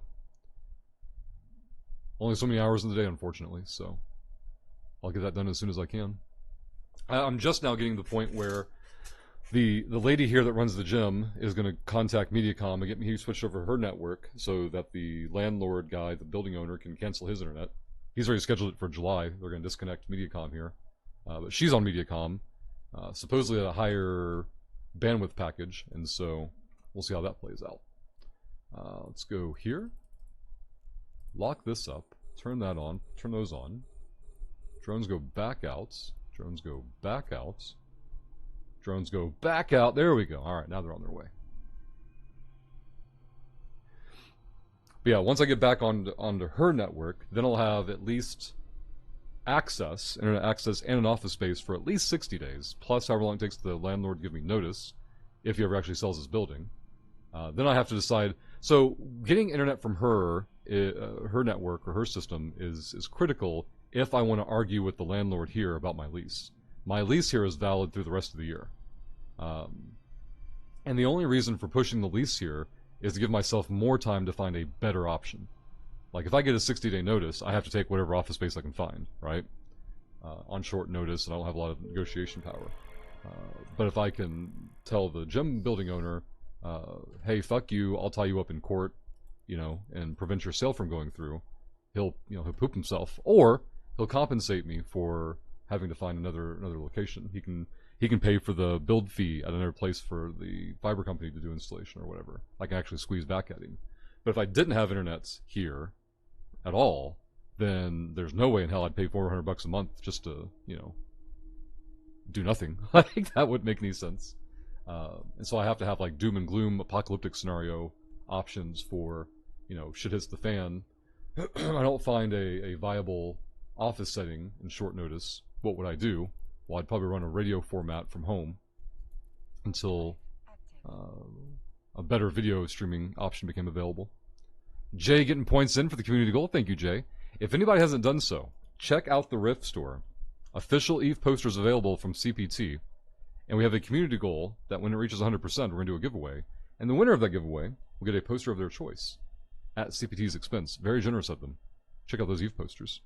only so many hours in the day, unfortunately, so I'll get that done as soon as I can. I'm just now getting to the point where the lady here that runs the gym is going to contact Mediacom and get me switched over her network so that the landlord guy, the building owner, can cancel his internet. He's already scheduled it for July. They're going to disconnect Mediacom here. But she's on Mediacom, supposedly at a higher bandwidth package, and so we'll see how that plays out. Let's go here. Lock this up. Turn that on. Turn those on. Drones go back out. Drones go back out. Drones go back out. There we go. Alright, now they're on their way. But yeah, once I get back onto her network, then I'll have at least access, internet access, and an office space for at least 60 days, plus however long it takes the landlord to give me notice, if he ever actually sells his building. Then I have to decide. So getting internet from her network or her system is critical if I want to argue with the landlord here about my lease. My lease here is valid through the rest of the year. And the only reason for pushing the lease here is to give myself more time to find a better option. Like, if I get a 60-day notice, I have to take whatever office space I can find, right? On short notice, and I don't have a lot of negotiation power. But if I can tell the gym building owner, hey, fuck you, I'll tie you up in court, and prevent your sale from going through, he'll poop himself. Or he'll compensate me for having to find another location. He can pay for the build fee at another place for the fiber company to do installation or whatever. I can actually squeeze back at him. But if I didn't have internet here at all, then there's no way in hell I'd pay $400 a month just to, do nothing. I think that wouldn't make any sense. And so I have to have like doom and gloom apocalyptic scenario options for, shit hits the fan. I don't find a viable office setting in short notice. What would I do? Well, I'd probably run a radio format from home until a better video streaming option became available. Jay getting points in for the community goal. Thank you, Jay. If anybody hasn't done so, check out the Rift store. Official EVE posters available from CPT. And we have a community goal that when it reaches 100%, we're going to do a giveaway. And the winner of that giveaway will get a poster of their choice at CPT's expense. Very generous of them. Check out those EVE posters.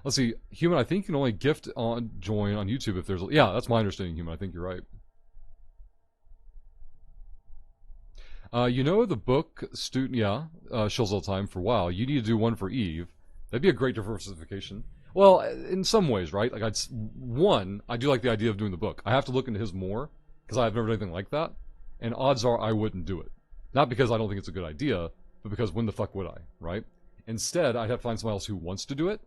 Let's see. Human, I think you can only gift on join on YouTube if there's... Yeah, that's my understanding, Human. I think you're right. The book student... Yeah, Shills All Time for WoW. You need to do one for EVE. That'd be a great diversification. Well, in some ways, right? Like, I do like the idea of doing the book. I have to look into his more, because I've never done anything like that. And odds are I wouldn't do it. Not because I don't think it's a good idea, but because when the fuck would I, right? Instead, I'd have to find someone else who wants to do it,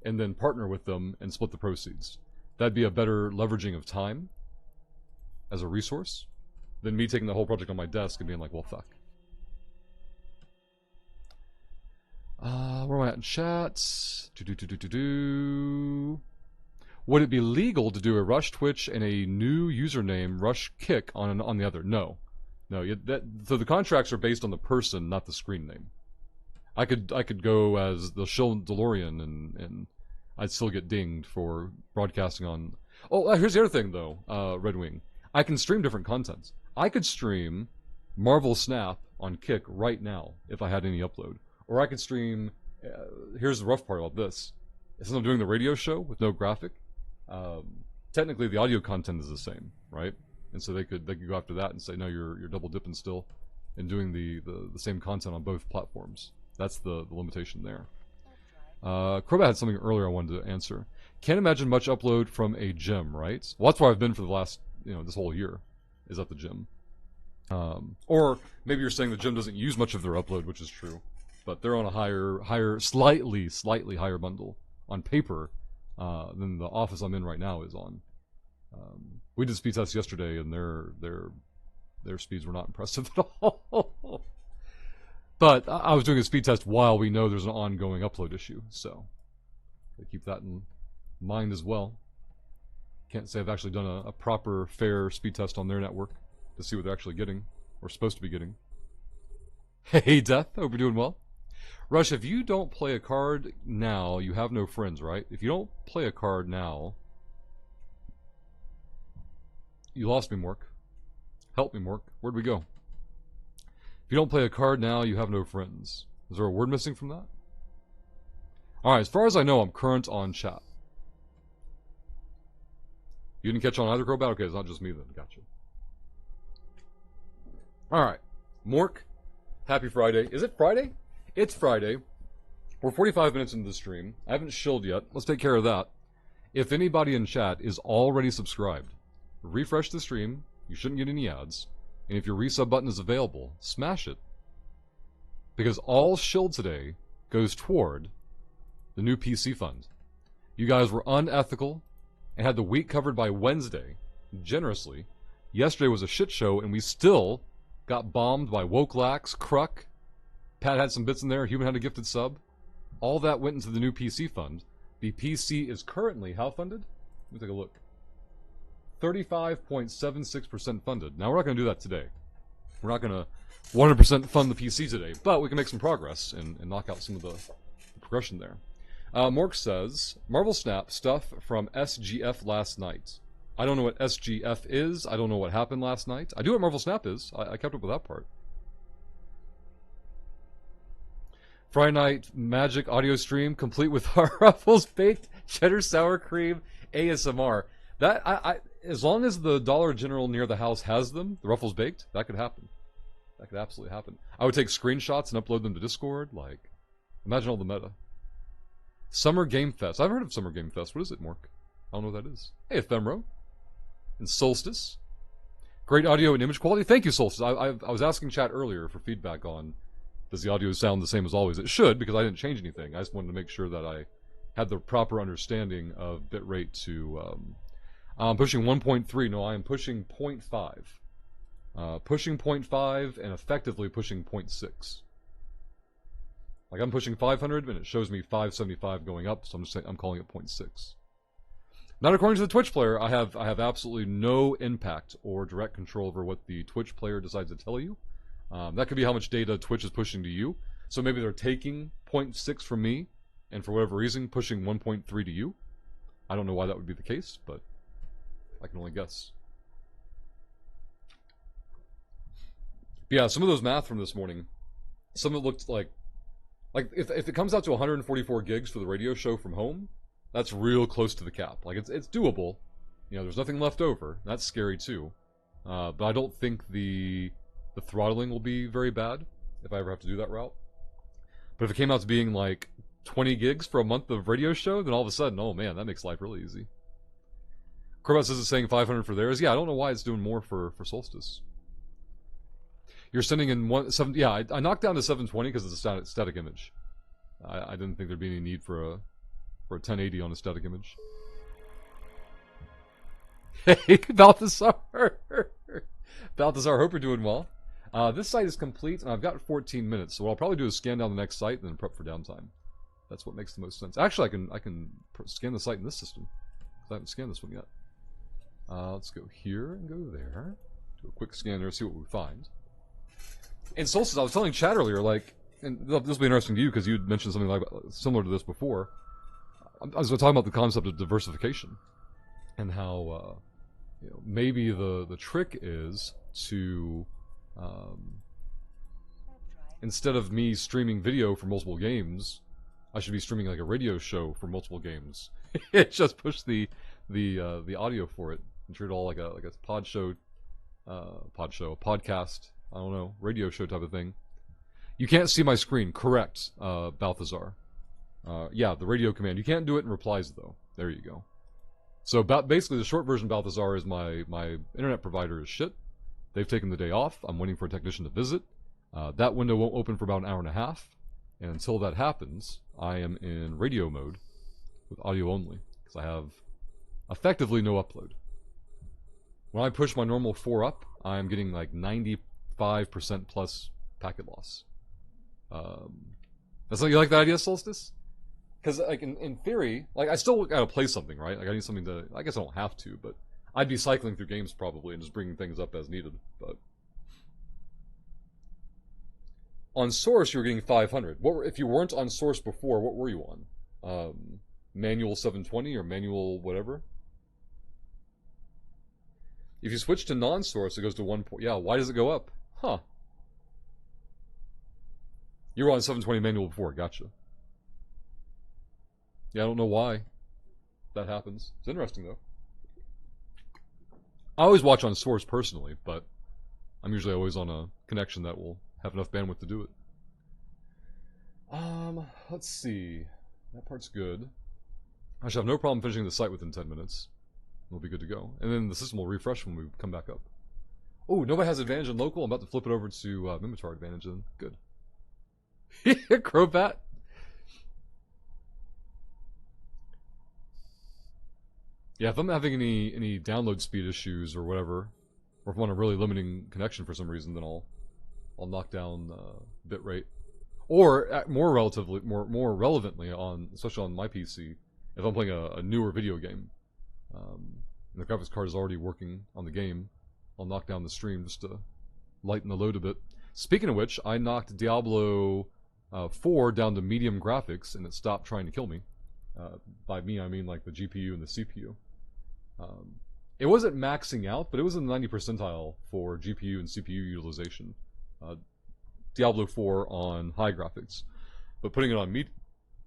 and then partner with them and split the proceeds. That'd be a better leveraging of time as a resource than me taking the whole project on my desk and being like, well, fuck. Where am I at in chats? Would it be legal to do a Rush Twitch and a new username Rush Kick on the other? No. So the contracts are based on the person, not the screen name. I could go as the Shill DeLorean and I'd still get dinged for broadcasting on. Oh, here's the other thing though, Red Wing. I can stream different content. I could stream Marvel Snap on Kick right now if I had any upload, or I could stream. Here's the rough part about this: since I'm doing the radio show with no graphic, technically the audio content is the same, right? And so they could go after that and say, no, you're double dipping still, and doing the same content on both platforms. That's the limitation there. Crobat had something earlier I wanted to answer. Can't imagine much upload from a gym, right? Well, that's where I've been for the last, this whole year, is at the gym. Or maybe you're saying the gym doesn't use much of their upload, which is true, but they're on a slightly higher bundle on paper than the office I'm in right now is on. We did speed tests yesterday, and their speeds were not impressive at all. But I was doing a speed test while we know there's an ongoing upload issue, so keep that in mind as well. Can't say I've actually done a proper, fair speed test on their network to see what they're actually getting, or supposed to be getting. Hey, Death, hope you're doing well. Rush, if you don't play a card now, you have no friends, right? If you don't play a card now... You lost me, Mork. Help me, Mork. Where'd we go? If you don't play a card now, you have no friends. Is there a word missing from that? Alright, as far as I know, I'm current on chat. You didn't catch on either, Crobat? Okay, it's not just me then. Gotcha. Alright. Mork, happy Friday. Is it Friday? It's Friday. We're 45 minutes into the stream. I haven't shilled yet. Let's take care of that. If anybody in chat is already subscribed, refresh the stream. You shouldn't get any ads. And if your resub button is available, smash it. Because all shield today goes toward the new PC fund. You guys were unethical and had the week covered by Wednesday, generously. Yesterday was a shit show, and we still got bombed by Wokelax, Kruk. Pat had some bits in there. Human had a gifted sub. All that went into the new PC fund. The PC is currently how funded? Let me take a look. 35.76% funded. Now, we're not going to do that today. We're not going to 100% fund the PC today, but we can make some progress and knock out some of the progression there. Mork says, Marvel Snap stuff from SGF last night. I don't know what SGF is. I don't know what happened last night. I do know what Marvel Snap is. I kept up with that part. Friday night magic audio stream complete with our Ruffles baked cheddar sour cream ASMR. That as long as the Dollar General near the house has them, the Ruffles baked, that could happen. That could absolutely happen. I would take screenshots and upload them to Discord. Like, imagine all the meta. Summer Game Fest. I've heard of Summer Game Fest. What is it, Mork? I don't know what that is. Hey, Ephemero. And Solstice. Great audio and image quality. Thank you, Solstice. I was asking chat earlier for feedback on, does the audio sound the same as always? It should, because I didn't change anything. I just wanted to make sure that I had the proper understanding of bitrate to... I'm pushing 1.3. No, I am pushing 0.5. Pushing 0.5 and effectively pushing 0.6. Like, I'm pushing 500 and it shows me 575 going up, so I'm calling it 0.6. Not according to the Twitch player. I have absolutely no impact or direct control over what the Twitch player decides to tell you. That could be how much data Twitch is pushing to you. So maybe they're taking 0.6 from me and for whatever reason pushing 1.3 to you. I don't know why that would be the case, but I can only guess. But yeah, some of those math from this morning, some of it looked like if it comes out to 144 gigs for the radio show from home, that's real close to the cap. Like, it's doable. There's nothing left over. That's scary too. But I don't think the throttling will be very bad if I ever have to do that route. But if it came out to being like 20 gigs for a month of radio show, then all of a sudden, oh man, that makes life really easy. Corbett says it's saying 500 for theirs. Yeah, I don't know why it's doing more for Solstice. You're sending in 7. Yeah, I knocked down to 720 because it's a static image. I didn't think there'd be any need for a 1080 on a static image. Hey, Balthazar! Balthazar, hope you're doing well. This site is complete, and I've got 14 minutes, so what I'll probably do is scan down the next site and then prep for downtime. That's what makes the most sense. Actually, I can scan the site in this system, because I haven't scanned this one yet. Let's go here and go there. Do a quick scan there, see what we find. And Solstice, I was telling Chad earlier, like, and this will be interesting to you because you had mentioned something like similar to this before. I was talking about the concept of diversification and how you know, maybe the trick is to instead of me streaming video for multiple games, I should be streaming like a radio show for multiple games. It just push the audio for it and treat it all like a podcast. I don't know, radio show type of thing. You can't see my screen, correct, Balthazar. Yeah, the radio command. You can't do it in replies though. There you go. So basically, the short version, Balthazar, is my internet provider is shit. They've taken the day off. I'm waiting for a technician to visit. That window won't open for about an hour and a half. And until that happens, I am in radio mode with audio only because I have effectively no upload. When I push my normal 4 up, I'm getting like 95% plus packet loss. That's like, you like that idea, Solstice? Because like in theory, like I still gotta play something, right? Like I need something to. I guess I don't have to, but I'd be cycling through games probably and just bringing things up as needed. But on Source, you were getting 500. If you weren't on Source before? What were you on? Manual 720 or manual whatever. If you switch to non-Source, it goes to 1. Yeah, why does it go up? Huh. You were on 720 manual before, gotcha. Yeah, I don't know why that happens. It's interesting, though. I always watch on Source personally, but I'm usually always on a connection that will have enough bandwidth to do it. Let's see. That part's good. I should have no problem finishing the site within 10 minutes. We'll be good to go. And then the system will refresh when we come back up. Oh, nobody has advantage in local. I'm about to flip it over to Minmatar advantage then. Good. Crobat. Yeah, if I'm having any download speed issues or whatever, or if I'm on a really limiting connection for some reason, then I'll knock down bitrate. Or more relevantly, especially on my PC, if I'm playing a newer video game, and the graphics card is already working on the game, I'll knock down the stream just to lighten the load a bit. Speaking of which, I knocked Diablo 4 down to medium graphics, and it stopped trying to kill me. By me, I mean like the GPU and the CPU. It wasn't maxing out, but it was in the 90 percentile for GPU and CPU utilization. Diablo 4 on high graphics. But putting it on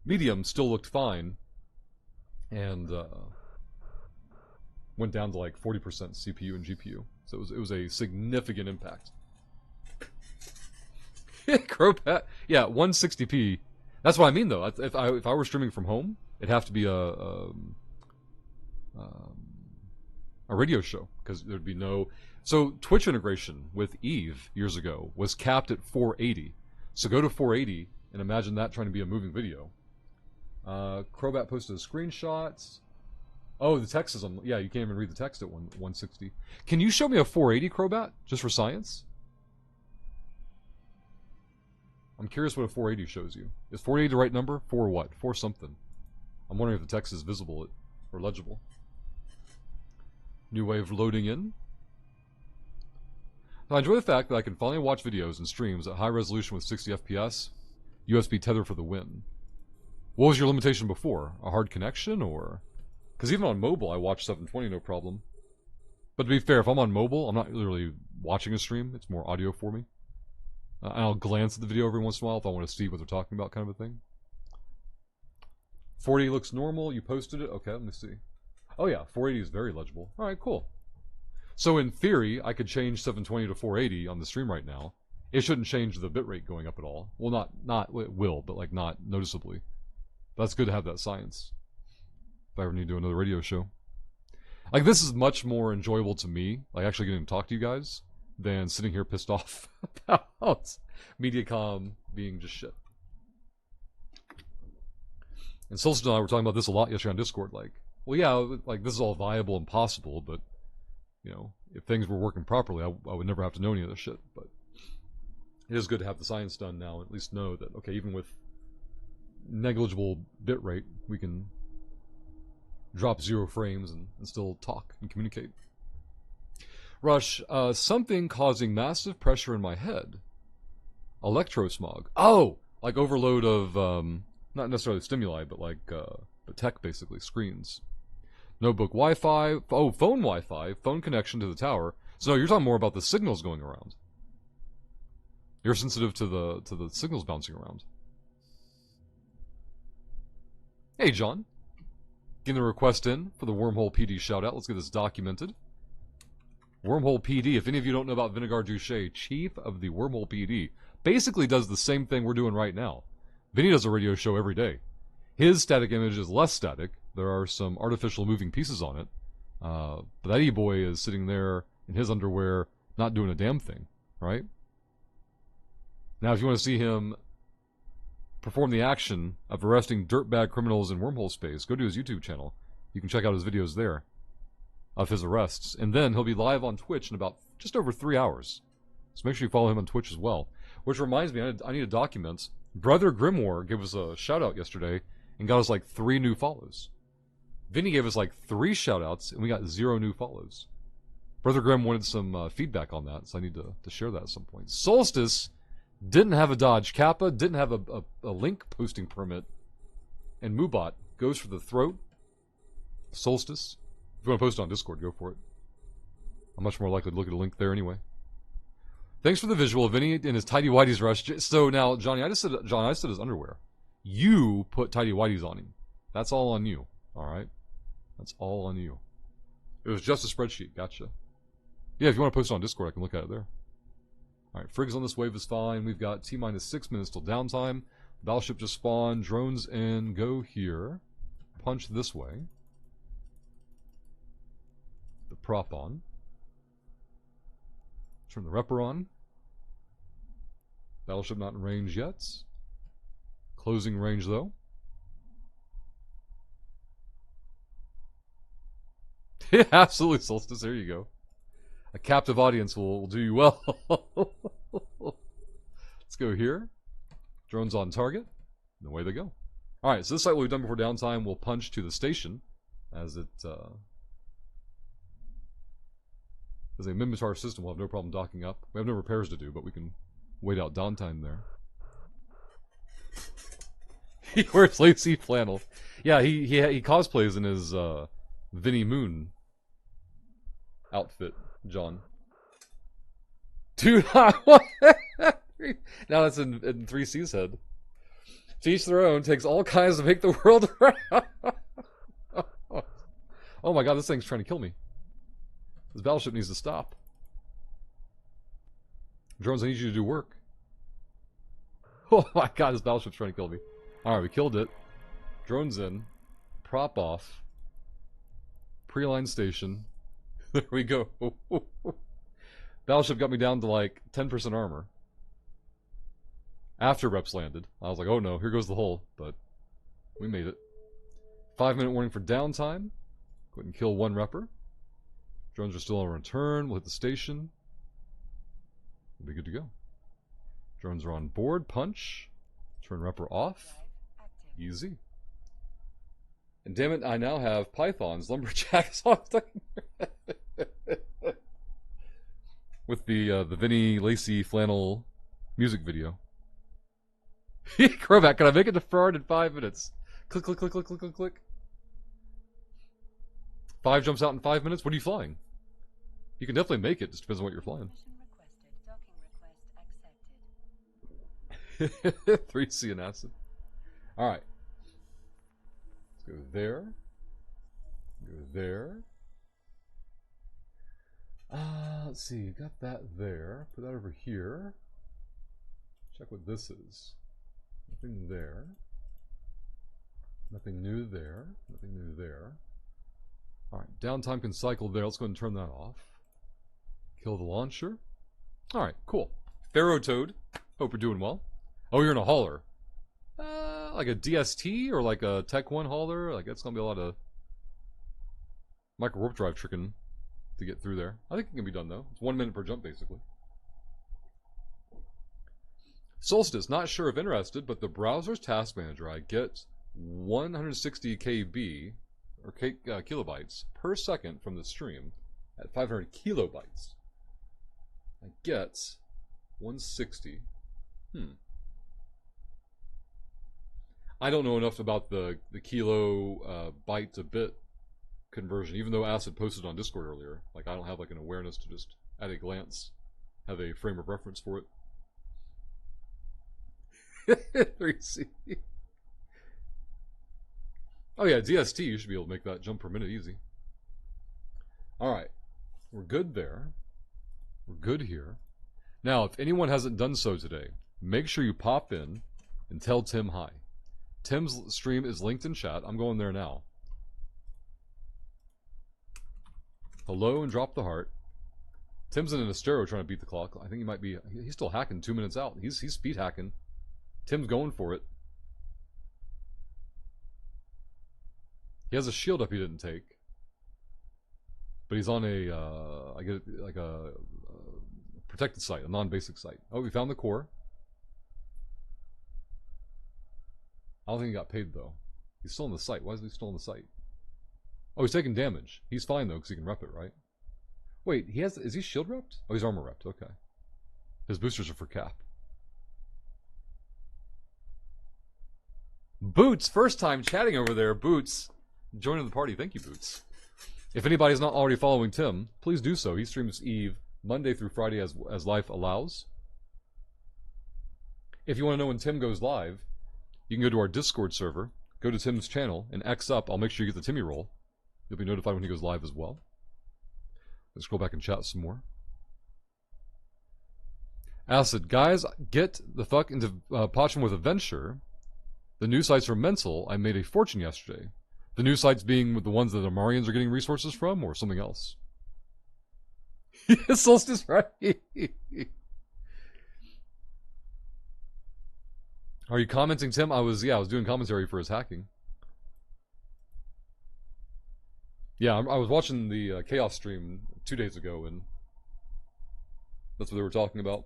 medium still looked fine, and went down to like 40% CPU and GPU. So it was a significant impact. Crobat, yeah, 160p. That's what I mean, though. If I were streaming from home, it'd have to be a radio show, because there'd be no. So Twitch integration with Eve years ago was capped at 480. So go to 480 and imagine that trying to be a moving video. Crobat posted a screenshot. Oh, the text is on. Yeah, you can't even read the text at 160. Can you show me a 480, Crobat, just for science? I'm curious what a 480 shows you. Is 480 the right number? For what? For something. I'm wondering if the text is visible or legible. New way of loading in. I enjoy the fact that I can finally watch videos and streams at high resolution with 60 FPS. USB tether for the win. What was your limitation before? A hard connection, or? Because even on mobile, I watch 720 no problem. But to be fair, if I'm on mobile, I'm not literally watching a stream. It's more audio for me. I'll glance at the video every once in a while if I want to see what they're talking about, kind of a thing. 480 looks normal. You posted it? Okay, let me see. Oh yeah, 480 is very legible. Alright, cool. So in theory, I could change 720 to 480 on the stream right now. It shouldn't change the bitrate going up at all. Well, it will, but like not noticeably. That's good to have that science. If I ever need to do another radio show. Like, this is much more enjoyable to me, like actually getting to talk to you guys, than sitting here pissed off about Mediacom being just shit. And Solstice and I were talking about this a lot yesterday on Discord. Like, well, yeah, like this is all viable and possible, but you know, if things were working properly, I would never have to know any of this shit. But it is good to have the science done now, at least know that, okay, even with negligible bit rate, we can drop 0 frames and still talk and communicate. Rush, something causing massive pressure in my head. Electrosmog. Oh! Like overload of, not necessarily stimuli, but like, but tech basically, screens. Notebook Wi-Fi, oh, phone Wi-Fi, phone connection to the tower. So no, you're talking more about the signals going around. You're sensitive to the signals bouncing around. Hey, John. Getting the request in for the Wormhole PD shoutout. Let's get this documented. Wormhole PD, if any of you don't know about Vinegar Duché, chief of the Wormhole PD, basically does the same thing we're doing right now. Vinny does a radio show every day. His static image is less static. There are some artificial moving pieces on it. But that E-boy is sitting there in his underwear, not doing a damn thing, right? Now, if you want to see him perform the action of arresting dirtbag criminals in wormhole space, go to his YouTube channel. You can check out his videos there of his arrests. And then he'll be live on Twitch in about just over 3 hours. So make sure you follow him on Twitch as well. Which reminds me, I need to document. Brother Grimoire gave us a shout-out yesterday and got us like 3 new follows. Vinny gave us like 3 shout-outs and we got 0 new follows. Brother Grim wanted some feedback on that, so I need to share that at some point. Solstice didn't have a Dodge Kappa, didn't have a link posting permit, and Moobot goes for the throat. Solstice. If you want to post it on Discord, go for it. I'm much more likely to look at a link there anyway. Thanks for the visual of Vinny in his tidy whities rush. So now, Johnny, I just said his underwear. You put tidy whities on him. That's all on you. All right, that's all on you. It was just a spreadsheet. Gotcha. Yeah, if you want to post it on Discord, I can look at it there. All right, Frigs on this wave is fine. We've got T-minus 6 minutes till downtime. Battleship just spawned. Drones in. Go here. Punch this way. The prop on. Turn the repper on. Battleship not in range yet. Closing range though. Yeah, absolutely, Solstice. There you go. A captive audience will do you well. Let's go here. Drones on target. And away they go. Alright, so this site we've done before downtime. We'll punch to the station as it as a Minmatar system. We'll have no problem docking up. We have no repairs to do, but we can wait out downtime there. He wears lacy flannel. Yeah, he cosplays in his Vinny Moon outfit, John. Dude, what? Now that's in 3C's head. To each their own, takes all kinds to make the world around. Oh my god, this thing's trying to kill me. This battleship needs to stop. Drones, I need you to do work. Oh my god, this battleship's trying to kill me. Alright, we killed it. Drones in. Prop off. Pre-line station. There we go. Battleship got me down to like 10% armor. After reps landed. I was like, oh no, here goes the hole. But we made it. 5-minute warning for downtime. Go ahead and kill 1 repper. Drones are still on return. We'll hit the station. We'll be good to go. Drones are on board. Punch. Turn repper off. Easy. And damn it, I now have pythons, lumberjacks, with the Vinny Lacy flannel music video. Crobat, can I make it to Ferrard in 5 minutes? Click, click, click, click, click, click, click. 5 jumps out in 5 minutes? What are you flying? You can definitely make it, just depends on what you're flying. 3C and acid. Alright. Let's go there. Go there. Let's see, got that there. Put that over here. Check what this is. Nothing there. Nothing new there. Nothing new there. Alright, downtime can cycle there. Let's go ahead and turn that off. Kill the launcher. Alright, cool. Pharaoh Toad. Hope you're doing well. Oh, you're in a hauler. like a DST or like a Tech 1 hauler. Like, that's going to be a lot of micro warp drive tricking to get through there. I think it can be done, though. It's 1 minute per jump, basically. Solstice, not sure if interested, but the browser's task manager, I get 160 KB, or kilobytes, per second from the stream at 500 kilobytes. I get 160. I don't know enough about the kilo byte to bit conversion, even though Acid posted on Discord earlier. Like, I don't have like an awareness to just, at a glance, have a frame of reference for it. 3C. Oh yeah, DST, you should be able to make that jump per minute easy. Alright, we're good there. We're good here. Now, if anyone hasn't done so today, make sure you pop in and tell Tim hi. Tim's stream is linked in chat. I'm going there now. Hello and drop the heart. Tim's in an Astero trying to beat the clock. I think he might be... He's still hacking 2 minutes out. He's speed hacking. Tim's going for it. He has a shield up he didn't take. But he's on a... I get it, like a protected site, a non-basic site. Oh, we found the core. I don't think he got paid, though. He's still on the site. Why is he still on the site? Oh, he's taking damage. He's fine, though, because he can rep it, right? Wait, he has... Is he shield repped? Oh, he's armor repped. Okay. His boosters are for cap. Boots! First time chatting over there. Boots. Joining the party. Thank you, Boots. If anybody's not already following Tim, please do so. He streams Eve Monday through Friday as life allows. If you want to know when Tim goes live, you can go to our Discord server, go to Tim's channel, and X up. I'll make sure you get the Timmy roll. You'll be notified when he goes live as well. Let's scroll back and chat some more. Acid, guys, get the fuck into Pacham with a venture. The news sites are mental. I made a fortune yesterday. The news sites being the ones that the Amarians are getting resources from, or something else? Solstice, right? Are you commenting, Tim? I was doing commentary for his hacking. Yeah, I was watching the Chaos stream 2 days ago, and that's what they were talking about.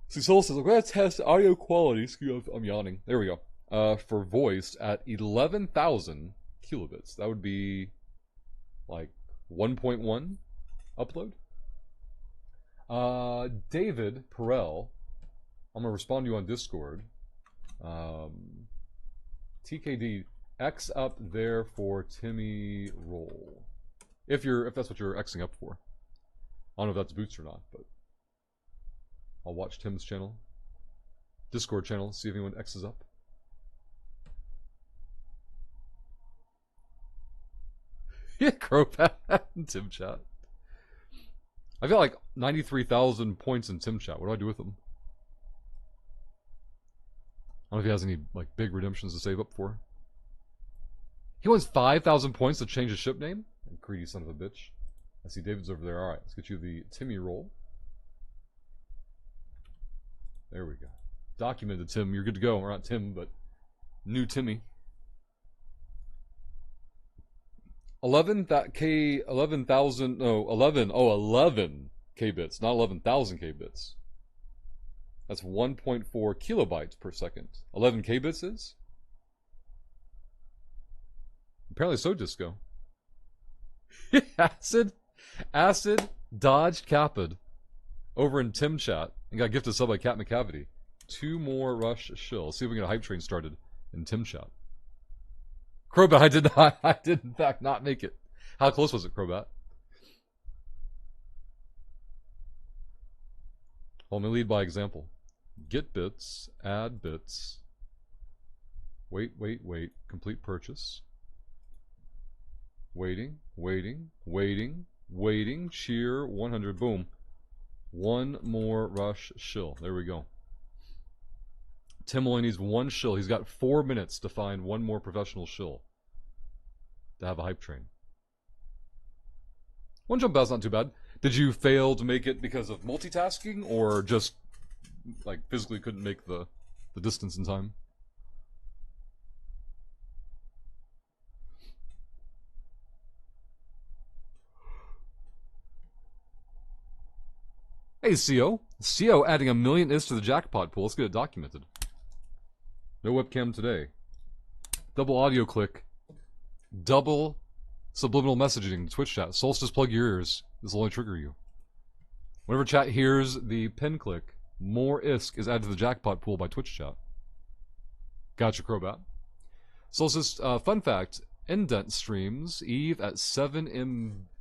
See, Soul says, I'm going to test audio quality. I'm yawning. There we go. For voice at 11,000 kilobits. That would be like 1.1 upload. David Perel, I'm going to respond to you on Discord. TKD, X up there for Timmy roll. If that's what you're Xing up for. I don't know if that's boots or not, but I'll watch Tim's channel, Discord channel, see if anyone X's up. Yeah, Crowpat in Tim chat. I've got like 93,000 points in Tim chat. What do I do with them? I don't know if he has any like big redemptions to save up for. He wants 5,000 points to change his ship name? Greedy son of a bitch. I see David's over there. Alright, let's get you the Timmy roll. There we go. Documented, Tim. You're good to go. Or not Tim, but new Timmy. 11 K bits, not 11,000 K bits. That's 1.4 kilobytes per second. 11 K bits is? Apparently so, Disco. Acid dodged Capid over in Tim chat and got gifted sub by Cat McCavity. 2 more rush shill. See if we can get a hype train started in Tim chat. Crobat, I did in fact not make it. How close was it, Crobat? Well, let me lead by example. Get bits, add bits. Wait. Complete purchase. Waiting. Cheer 100. Boom. 1 more rush shill. There we go. Tim only needs 1 shill. He's got 4 minutes to find 1 more professional shill to have a hype train. 1 jump out's not too bad. Did you fail to make it because of multitasking, or just like physically couldn't make the distance in time? Hey, CO. CO adding 1 million is to the jackpot pool. Let's get it documented. No webcam today. Double audio click. Double subliminal messaging. Twitch chat. Solstice, plug your ears. This will only trigger you. Whenever chat hears the pin click, more ISK is added to the jackpot pool by Twitch chat. Gotcha, Crobat. Solstice, fun fact, Indent streams Eve at 7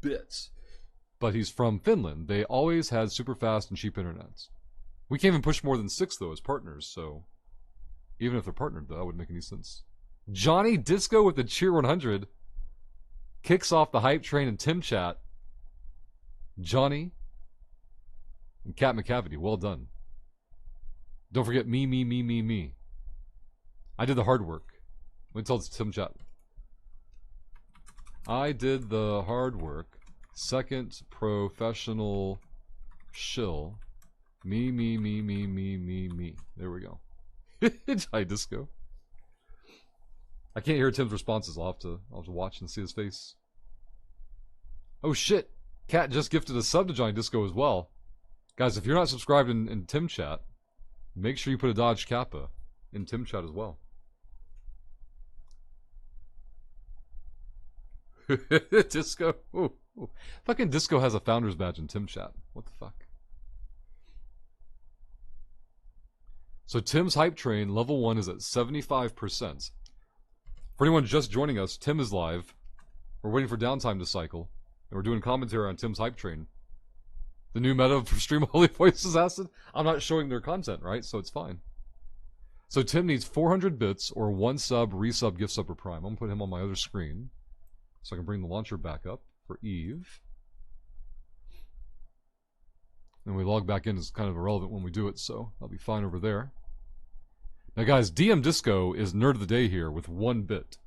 Mbits. But he's from Finland. They always had super fast and cheap internet. We can't even push more than 6, though, as partners, so... Even if they're partnered, though, that wouldn't make any sense. Johnny Disco with the Cheer 100 kicks off the hype train in Tim chat. Johnny and Cat McCavity, well done. Don't forget me. I did the hard work. Let me tell Tim chat. I did the hard work. Second professional shill. Me. There we go. Hi, Disco. I can't hear Tim's responses. I'll have to watch and see his face. Oh shit! Cat just gifted a sub to Johnny Disco as well. Guys, if you're not subscribed in Tim chat, make sure you put a Dodge Kappa in Tim chat as well. Disco. Ooh. Fucking Disco has a founder's badge in Tim chat. What the fuck? So Tim's hype train, level 1 is at 75%. For anyone just joining us, Tim is live. We're waiting for downtime to cycle. And we're doing commentary on Tim's hype train. The new meta for Stream Holy Voices Acid. I'm not showing their content, right? So it's fine. So Tim needs 400 bits or 1 sub, resub, gift sub, or prime. I'm going to put him on my other screen so I can bring the launcher back up for Eve. And we log back in is kind of irrelevant when we do it, so I'll be fine over there. Now guys, DM Disco is nerd of the day here with 1 bit.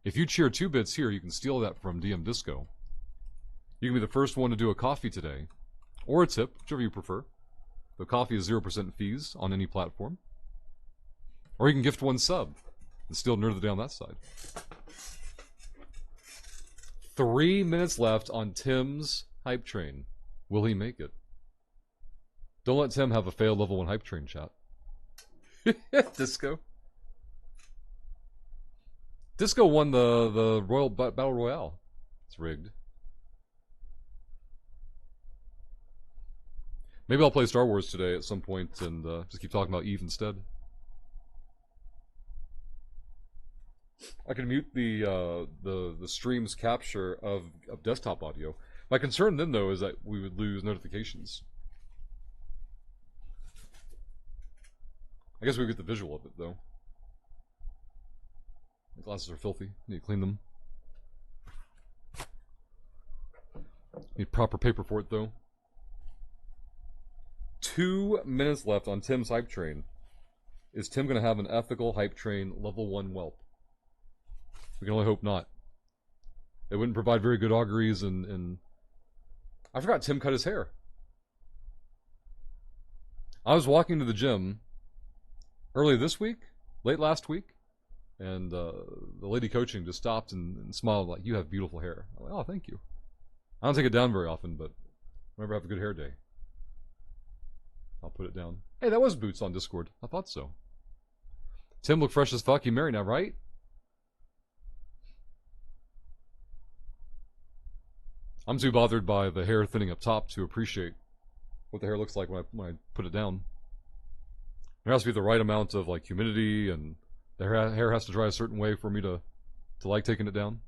If you cheer 2 bits here, you can steal that from DM Disco. You can be the first one to do a coffee today. Or a tip, whichever you prefer. The coffee is 0% fees on any platform. Or you can gift 1 sub and steal nerd of the day on that side. 3 minutes left on Tim's hype train. Will he make it? Don't let Tim have a failed level 1 hype train, chat. Disco. Disco won the Royal Battle Royale. It's rigged. Maybe I'll play Star Wars today at some point and just keep talking about Eve instead. I can mute the stream's capture of desktop audio. My concern then, though, is that we would lose notifications. I guess we get the visual of it, though. The glasses are filthy. Need to clean them. Need proper paper for it, though. 2 minutes left on Tim's hype train. Is Tim going to have an ethical hype train level 1 whelp? We can only hope not. It wouldn't provide very good auguries and... I forgot Tim cut his hair. I was walking to the gym early this week, late last week, and the lady coaching just stopped and smiled like, "You have beautiful hair." I'm like, "Oh, thank you." I don't take it down very often, but whenever I have a good hair day, I'll put it down. Hey, that was Boots on Discord. I thought so. Tim look fresh as fuck. You married now, right? I'm too bothered by the hair thinning up top to appreciate what the hair looks like when I put it down. There has to be the right amount of like humidity, and the hair has to dry a certain way for me to like taking it down.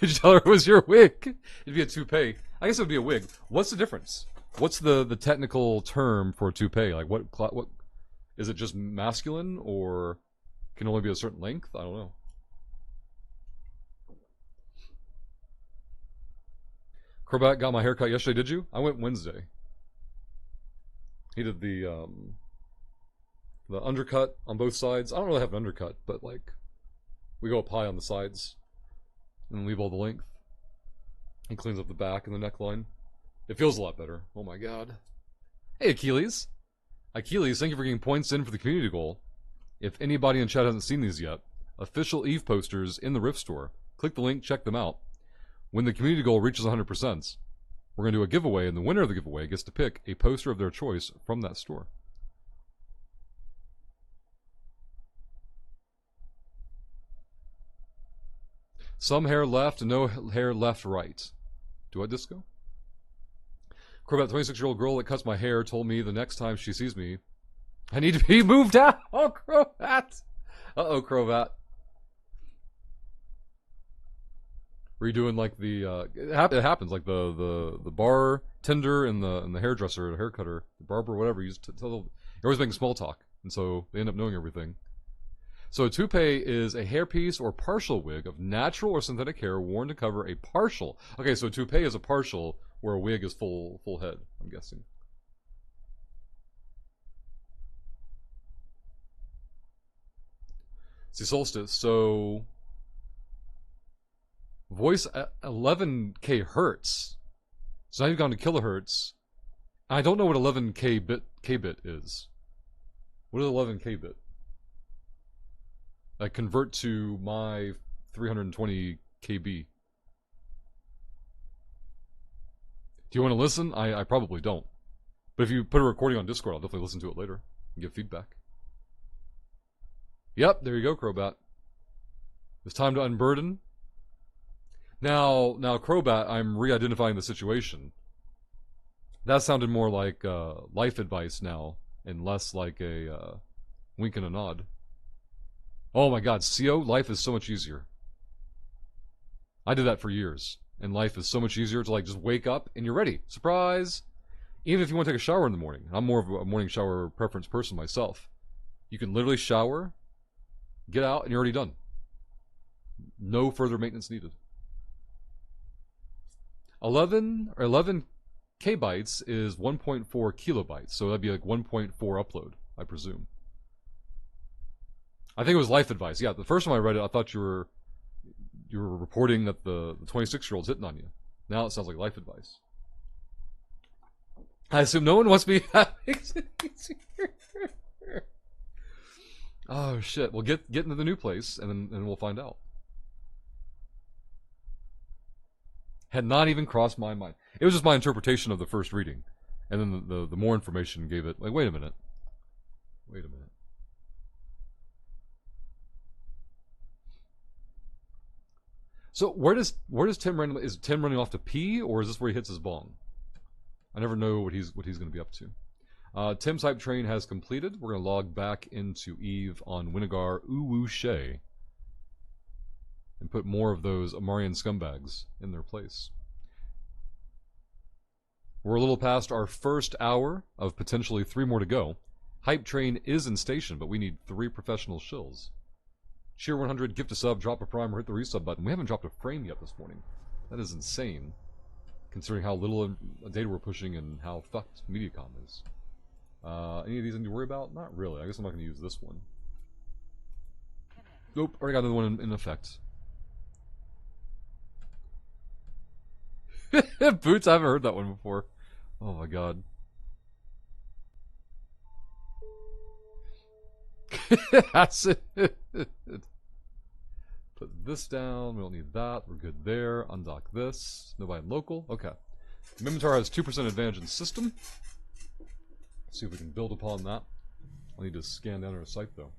Did you tell her it was your wig? It'd be a toupee. I guess it would be a wig. What's the difference? What's the technical term for toupee? Like what is it? Just masculine, or can it only be a certain length? I don't know. Crobat got my haircut yesterday, did you? I went Wednesday. He did the undercut on both sides. I don't really have an undercut, but like we go up high on the sides and leave all the length. He cleans up the back and the neckline. It feels a lot better. Oh my god. Hey, Achilles. Achilles, thank you for getting points in for the community goal. If anybody in chat hasn't seen these yet, official Eve posters in the Rift store. Click the link, check them out. When the community goal reaches 100%, we're going to do a giveaway, and the winner of the giveaway gets to pick a poster of their choice from that store. Some hair left and no hair left right. Do I disco? Crobat, 26-year-old girl that cuts my hair, told me the next time she sees me, I need to be moved out. Oh, Crobat. Uh-oh, Crobat. Were you doing like the it happens like the bartender and the hairdresser, the haircutter, the barber, whatever. You're always making small talk, and so they end up knowing everything. So a toupee is a hairpiece or partial wig of natural or synthetic hair worn to cover a partial. Okay, so a toupee is a partial, where a wig is full head, I'm guessing. See, Solstice, so voice 11k hertz. So now you've gone to kilohertz. I don't know what 11k bit is. What is 11k bit? I convert to my 320 KB. Do you want to listen? I probably don't. But if you put a recording on Discord, I'll definitely listen to it later and give feedback. Yep, there you go, Crobat. It's time to unburden. Now, Crobat, I'm re-identifying the situation. That sounded more like life advice now, and less like a wink and a nod. Oh my god, CO, life is so much easier. I did that for years, and life is so much easier to like just wake up and you're ready. Surprise! Even if you want to take a shower in the morning. I'm more of a morning shower preference person myself. You can literally shower, get out, and you're already done. No further maintenance needed. 11 kbytes is 1.4 kilobytes, so that'd be like 1.4 upload, I presume. I think it was life advice. Yeah, the first time I read it, I thought you were reporting that the 26-year-old's hitting on you. Now it sounds like life advice. I assume no one wants me. Oh shit! Well, get into the new place, and then we'll find out. Had not even crossed my mind. It was just my interpretation of the first reading, and then the more information gave it. Like, wait a minute. So where does Tim run? Is Tim running off to pee, or is this where he hits his bong? I never know what he's going to be up to. Tim's hype train has completed. We're going to log back into Eve on Winnegar Uwu Shay and put more of those Amarian scumbags in their place. We're a little past our first hour of potentially 3 more to go. Hype train is in station, but we need 3 professional shills. Cheer 100, gift a sub, drop a prime, or hit the resub button. We haven't dropped a frame yet this morning. That is insane, considering how little data we're pushing and how fucked Mediacom is. Any of these I need to worry about? Not really. I guess I'm not going to use this one. Nope, already got another one in effect. Boots, I haven't heard that one before. Oh my god. That's it. Put this down. We don't need that. We're good there. Undock this. Nobody in local. Okay. Minmatar has 2% advantage in system. Let's see if we can build upon that. I need to scan down our site though.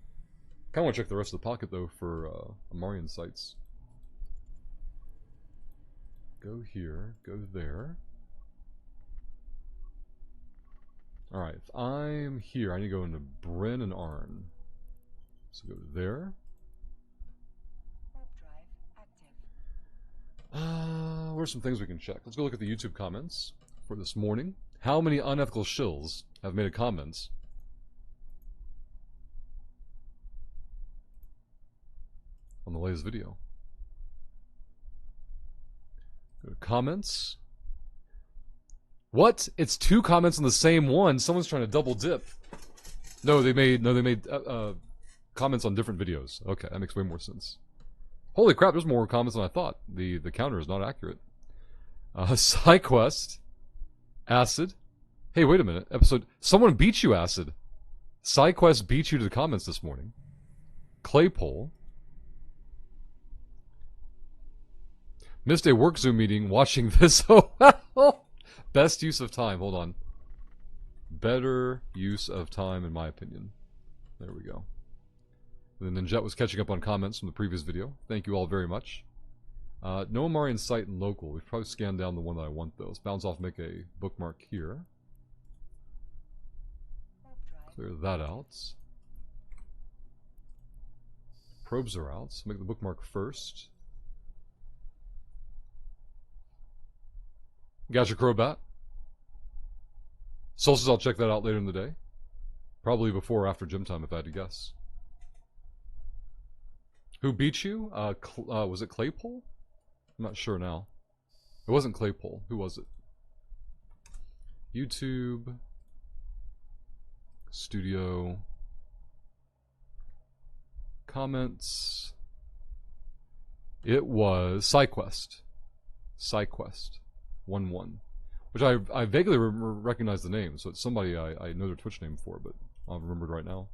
Kind of want to check the rest of the pocket though for Amarian sites. Go here. Go there. Alright, if I'm here, I need to go into Bryn and Arn. So go there. What are some things we can check? Let's go look at the YouTube comments for this morning. How many unethical shills have made a comment on the latest video? Go to comments. What? It's 2 comments on the same one. Someone's trying to double dip. No, they made comments on different videos. Okay, that makes way more sense. Holy crap, there's more comments than I thought. The counter is not accurate. SideQuest. Acid. Hey, wait a minute. Episode. Someone beat you, Acid. SideQuest beat you to the comments this morning. Claypole. Missed a work Zoom meeting watching this. Oh, best use of time. Hold on. Better use of time, in my opinion. There we go. And then Ninjet was catching up on comments from the previous video. Thank you all very much. No Amari in sight and local. We've probably scanned down the one that I want, though. Let's bounce off, make a bookmark here. Clear that out. Probes are out. So make the bookmark first. Got your Crobat. Solstice, I'll check that out later in the day. Probably before or after gym time, if I had to guess. Who beat you? Was it Claypole? I'm not sure now. It wasn't Claypole. Who was it? YouTube. Studio. Comments. It was SideQuest. SideQuest. 1-1. Which I vaguely recognize the name, so it's somebody I know their Twitch name for, but I don't remember it right now.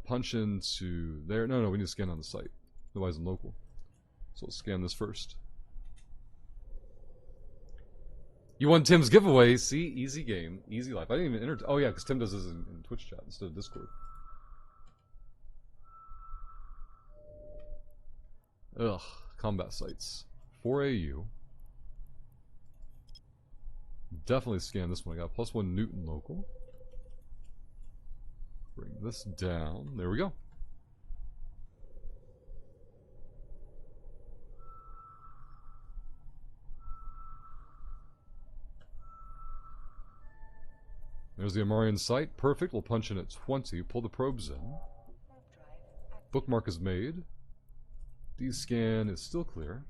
Punch into there. No, we need to scan on the site. Otherwise, in local. So let's scan this first. You won Tim's giveaway. See? Easy game. Easy life. I didn't even enter. Oh, yeah, because Tim does this in Twitch chat instead of Discord. Ugh. Combat sites. 4AU. Definitely scan this one. I got +1 Newton local. Bring this down. There we go. There's the Amarian site. Perfect. We'll punch in at 20. Pull the probes in. Bookmark is made. D-scan is still clear.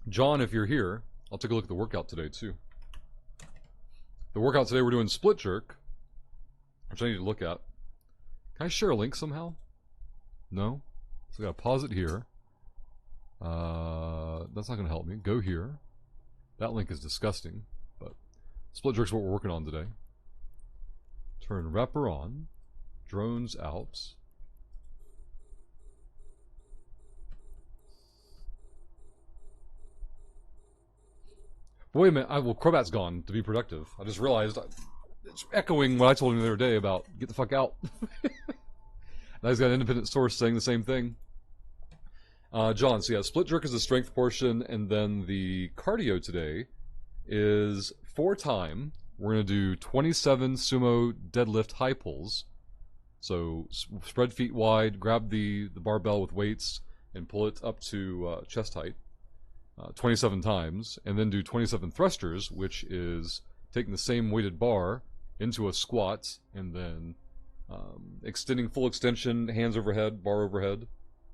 John, if you're here, I'll take a look at the workout today, too. The workout today, we're doing split jerk, which I need to look at. Can I share a link somehow? No? So I gotta pause it here. That's not gonna help me. Go here. That link is disgusting, but split jerk's what we're working on today. Turn repper on. Drones out. Wait a minute, well, Crobat's gone to be productive. I just realized it's echoing what I told him the other day about get the fuck out. Now he's got an independent source saying the same thing. John, so yeah, split jerk is the strength portion, and then the cardio today is 4 time. We're going to do 27 sumo deadlift high pulls. So spread feet wide, grab the barbell with weights, and pull it up to chest height. 27 times, and then do 27 thrusters, which is taking the same weighted bar into a squat, and then extending full extension, hands overhead, bar overhead,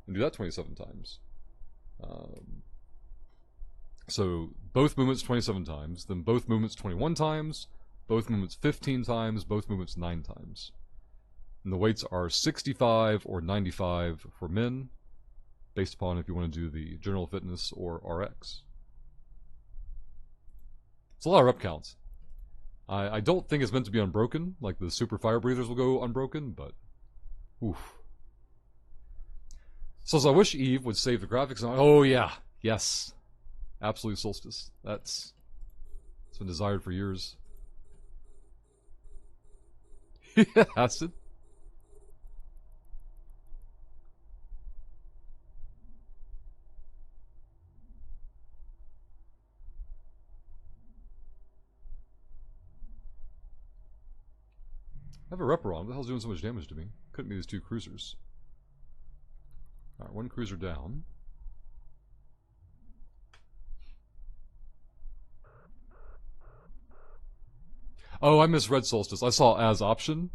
and do that 27 times. So both movements 27 times, then both movements 21 times, both movements 15 times, both movements 9 times. And the weights are 65 or 95 for men, based upon if you want to do the general fitness or RX. It's a lot of rep counts. I don't think it's meant to be unbroken, like the super fire breathers will go unbroken, but oof. So I wish Eve would save the graphics. Oh yeah, yes, absolute solstice. It's been desired for years. Acid. I have a repper on. What the hell's doing so much damage to me? Couldn't be these 2 cruisers. Alright, 1 cruiser down. Oh, I misread Solstice. I saw as option.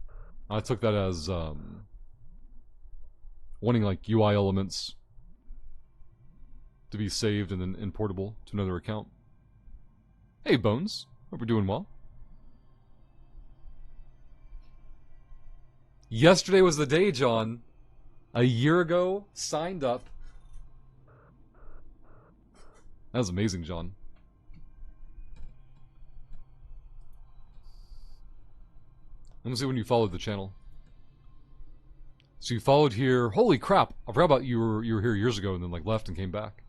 I took that as wanting like UI elements to be saved and then importable to another account. Hey Bones, hope we're doing well. Yesterday was the day, John. A year ago, signed up. That was amazing, John. Let me see when you followed the channel. So you followed here. Holy crap! I forgot about you were here years ago and then like left and came back.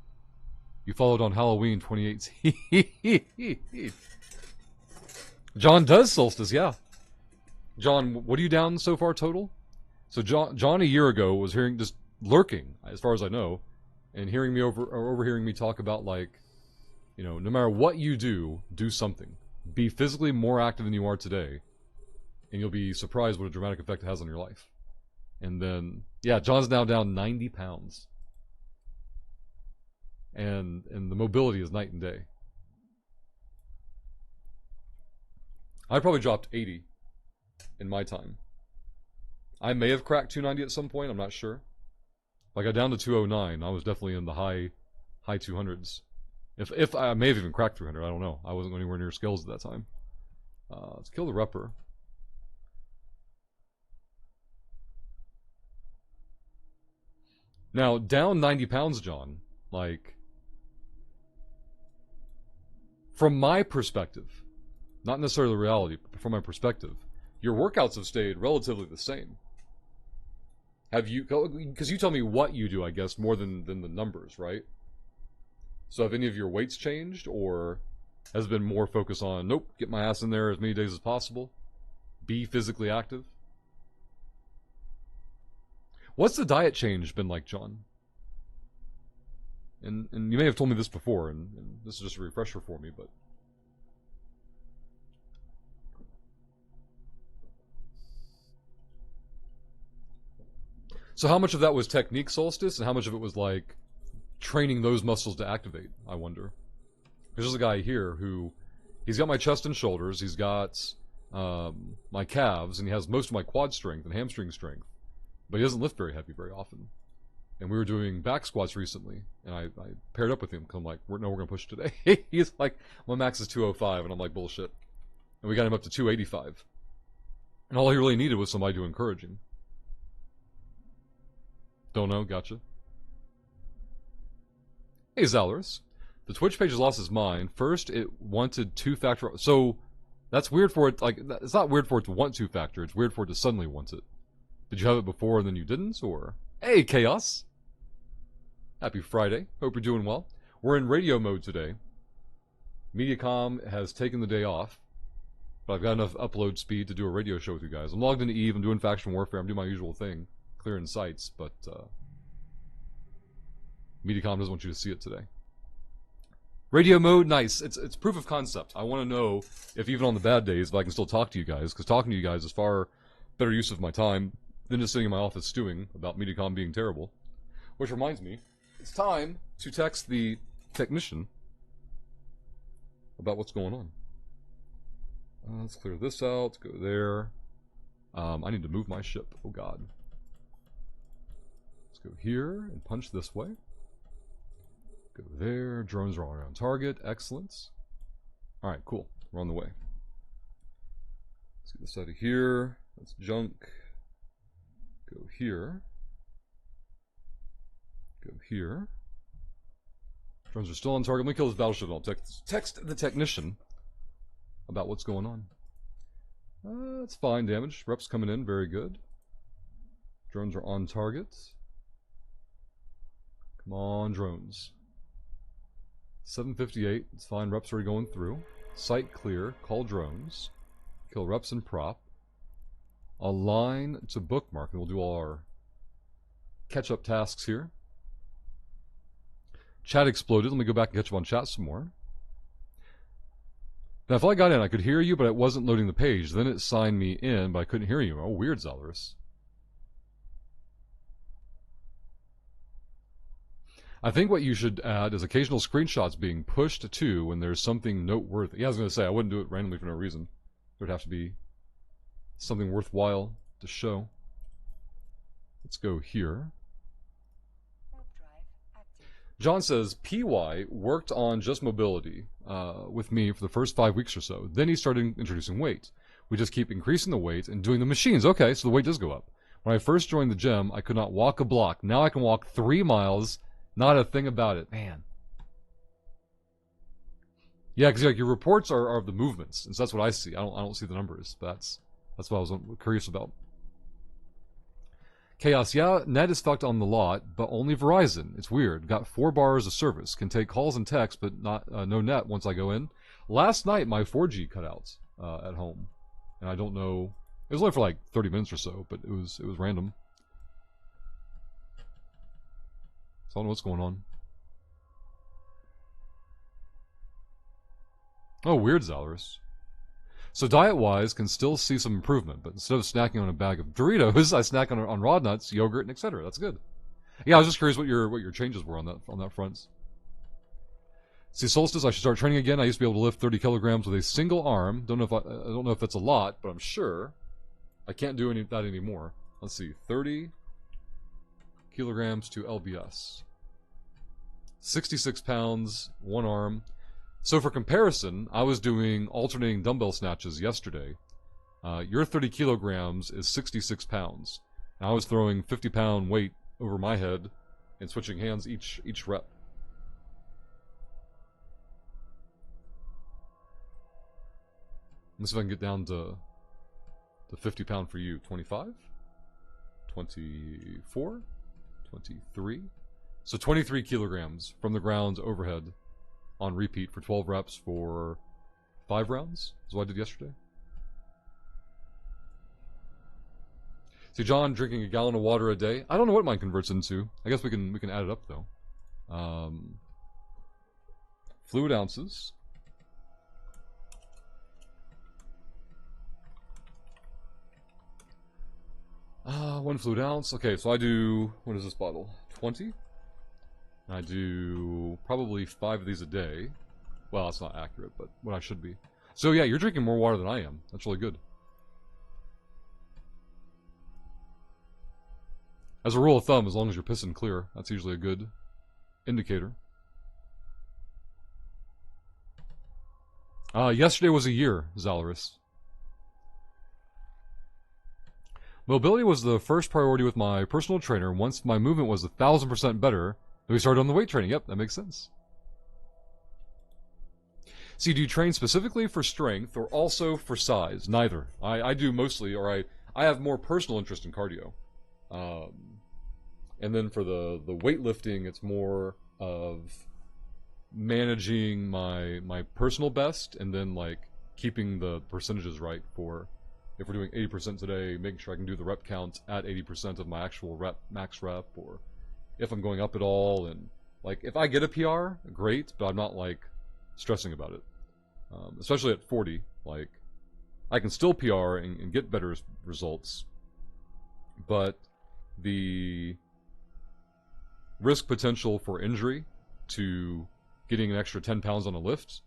You followed on Halloween 2018. John does solstice, yeah. John, what are you down so far total? So John a year ago was hearing, just lurking, as far as I know, and hearing me overhearing me talk about like, you know, no matter what you do, do something. Be physically more active than you are today, and you'll be surprised what a dramatic effect it has on your life. And then, yeah, John's now down 90 pounds. And the mobility is night and day. I probably dropped 80 in my time. I may have cracked 290 at some point, I'm not sure. I got down to 209, I was definitely in the high 200s. If I may have even cracked 300, I don't know. I wasn't anywhere near skills at that time. Let's kill the Repper. Now, down 90 pounds, John, like, from my perspective, not necessarily the reality, but from my perspective, your workouts have stayed relatively the same. Have you, because you tell me what you do, I guess, more than the numbers, right? So have any of your weights changed, or has it been more focus on, nope, get my ass in there as many days as possible, be physically active? What's the diet change been like, John? And you may have told me this before, and this is just a refresher for me, but... So how much of that was technique solstice, and how much of it was like training those muscles to activate, I wonder? There's a guy here who, he's got my chest and shoulders, he's got my calves, and he has most of my quad strength and hamstring strength, but he doesn't lift very heavy very often. And we were doing back squats recently, and I paired up with him, because I'm like, we're going to push today. He's like, my max is 205, and I'm like, bullshit. And we got him up to 285. And all he really needed was somebody to encourage him. Don't know, gotcha. Hey, Zalorus. The Twitch page has lost its mind. First, it wanted two-factor... So, that's weird for it, like, it's not weird for it to want two-factor, it's weird for it to suddenly want it. Did you have it before and then you didn't, or... Hey, Chaos! Happy Friday. Hope you're doing well. We're in radio mode today. Mediacom has taken the day off, but I've got enough upload speed to do a radio show with you guys. I'm logged into Eve, I'm doing Faction Warfare, I'm doing my usual thing, clearing sites, but Mediacom doesn't want you to see it today. Radio mode, nice. It's proof of concept. I want to know if even on the bad days, if I can still talk to you guys, because talking to you guys is far better use of my time than just sitting in my office stewing about Mediacom being terrible. Which reminds me, it's time to text the technician about what's going on. Let's clear this out, go there. I need to move my ship, oh god. Let's go here and punch this way. Go there, drones are all around target, excellent. Alright, cool, we're on the way. Let's get this out of here, that's junk. Go here. Go here. Drones are still on target. Let me kill this battleship and I'll text the technician about what's going on. That's fine damage. Reps coming in, very good. Drones are on target. Come on, drones. 758, it's fine. Reps are going through. Site clear, call drones. Kill reps and prop. Align to bookmark, and we'll do all our catch-up tasks here. Chat exploded. Let me go back and catch up on chat some more. Now, if I got in, I could hear you, but it wasn't loading the page. Then it signed me in, but I couldn't hear you. Oh, weird, Zalorus. I think what you should add is occasional screenshots being pushed to when there's something noteworthy. Yeah, I was going to say, I wouldn't do it randomly for no reason. There'd have to be something worthwhile to show. Let's go here. John says, PY worked on just mobility with me for the first 5 weeks or so. Then he started introducing weight. We just keep increasing the weight and doing the machines. Okay, so the weight does go up. When I first joined the gym, I could not walk a block. Now I can walk 3 miles. Not a thing about it. Man. Yeah, because like your reports are of the movements, and so that's what I see. I don't see the numbers. But that's what I was curious about. Chaos, yeah, net is fucked on the lot, but only Verizon. It's weird. Got 4 bars of service. Can take calls and texts, but not no net once I go in. Last night my 4G cut out at home, and I don't know. It was only for like 30 minutes or so, but it was random. So I don't know what's going on. Oh, weird, Zalrus. So diet-wise, can still see some improvement, but instead of snacking on a bag of Doritos, I snack on raw nuts, yogurt, and etc. That's good. Yeah, I was just curious what your changes were on that front. See, Solstice, I should start training again. I used to be able to lift 30 kilograms with a single arm. I don't know if that's a lot, but I'm sure I can't do that anymore. Let's see, 30 kilograms to LBS. 66 pounds, one arm. So for comparison, I was doing alternating dumbbell snatches yesterday. Your 30 kilograms is 66 pounds. And I was throwing 50-pound weight over my head and switching hands each rep. Let's see if I can get down to 50-pound for you. 25? 24? 23? So 23 kilograms from the ground overhead on repeat for 12 reps for 5 rounds. That's what I did yesterday. See, John drinking a gallon of water a day. I don't know what mine converts into. I guess we can add it up though. Fluid ounces. One fluid ounce. Okay, so I do, what is this bottle? 20? I do probably 5 of these a day. Well, that's not accurate, but what I should be. So yeah, you're drinking more water than I am. That's really good. As a rule of thumb, as long as you're pissing clear, that's usually a good indicator. Yesterday was a year, Zalrus. Mobility was the first priority with my personal trainer. Once my movement was 1,000% better, we started on the weight training. Yep, that makes sense. See, do you train specifically for strength or also for size? Neither. I do mostly, or I have more personal interest in cardio. And then for the weightlifting, it's more of managing my personal best and then like keeping the percentages right for if we're doing 80% today, making sure I can do the rep count at 80% of my actual max rep, or if I'm going up at all. And like if I get a PR, great, but I'm not like stressing about it. Especially at 40, like I can still PR and get better results, but the risk potential for injury to getting an extra 10 pounds on a lift,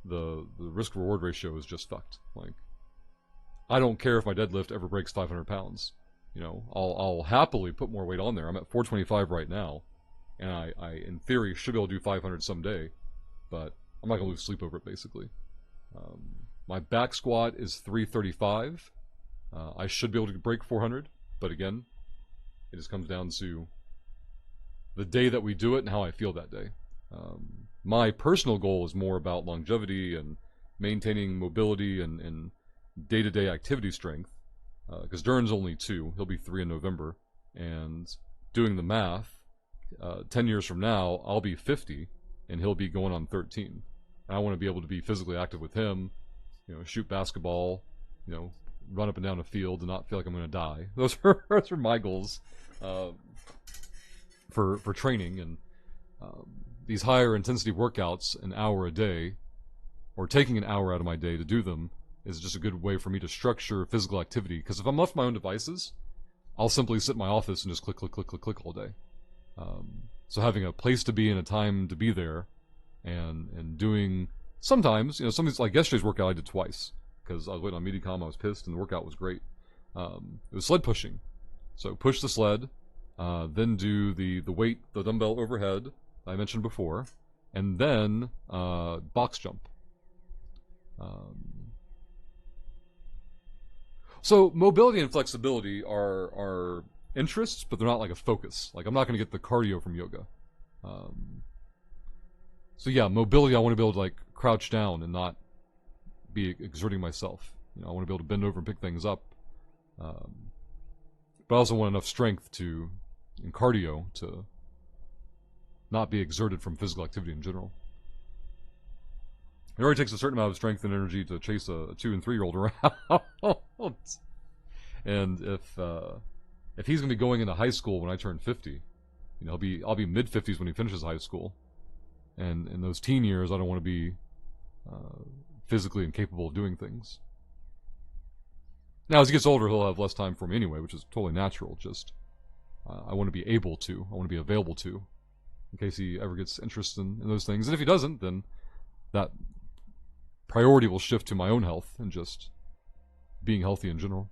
the risk reward ratio is just fucked. Like I don't care if my deadlift ever breaks 500 pounds. You know, I'll happily put more weight on there. I'm at 425 right now, and I in theory should be able to do 500 someday, but I'm not gonna lose sleep over it basically. My back squat is 335. I should be able to break 400, but again, it just comes down to the day that we do it and how I feel that day. My personal goal is more about longevity and maintaining mobility and day-to-day activity strength, because Dern's only 2. He'll be 3 in November, and doing the math, 10 years from now, I'll be 50, and he'll be going on 13. I want to be able to be physically active with him, you know, shoot basketball, you know, run up and down a field and not feel like I'm going to die. Those are my goals for training. And these higher intensity workouts, an hour a day, or taking an hour out of my day to do them, is just a good way for me to structure physical activity. Because if I'm left to my own devices, I'll simply sit in my office and just click, click, click, click, click all day. So having a place to be and a time to be there, and doing sometimes, you know, some of these, like yesterday's workout I did twice because I was waiting on Medicom. I was pissed, and the workout was great. It was sled pushing, so push the sled, then do the weight, the dumbbell overhead I mentioned before, and then box jump. So mobility and flexibility are interests, but they're not like a focus. Like I'm not going to get the cardio from yoga. So yeah, mobility, I want to be able to like crouch down and not be exerting myself. I want to be able to bend over and pick things up. But I also want enough strength and cardio to not be exerted from physical activity in general. It already takes a certain amount of strength and energy to chase a 2 and 3-year-old around. And if he's going to be going into high school when I turn 50, I'll be mid 50s when he finishes high school. And in those teen years, I don't want to be physically incapable of doing things. Now, as he gets older, he'll have less time for me anyway, which is totally natural. Just I want to be able to. I want to be available to, in case he ever gets interested in those things. And if he doesn't, then that priority will shift to my own health and just being healthy in general.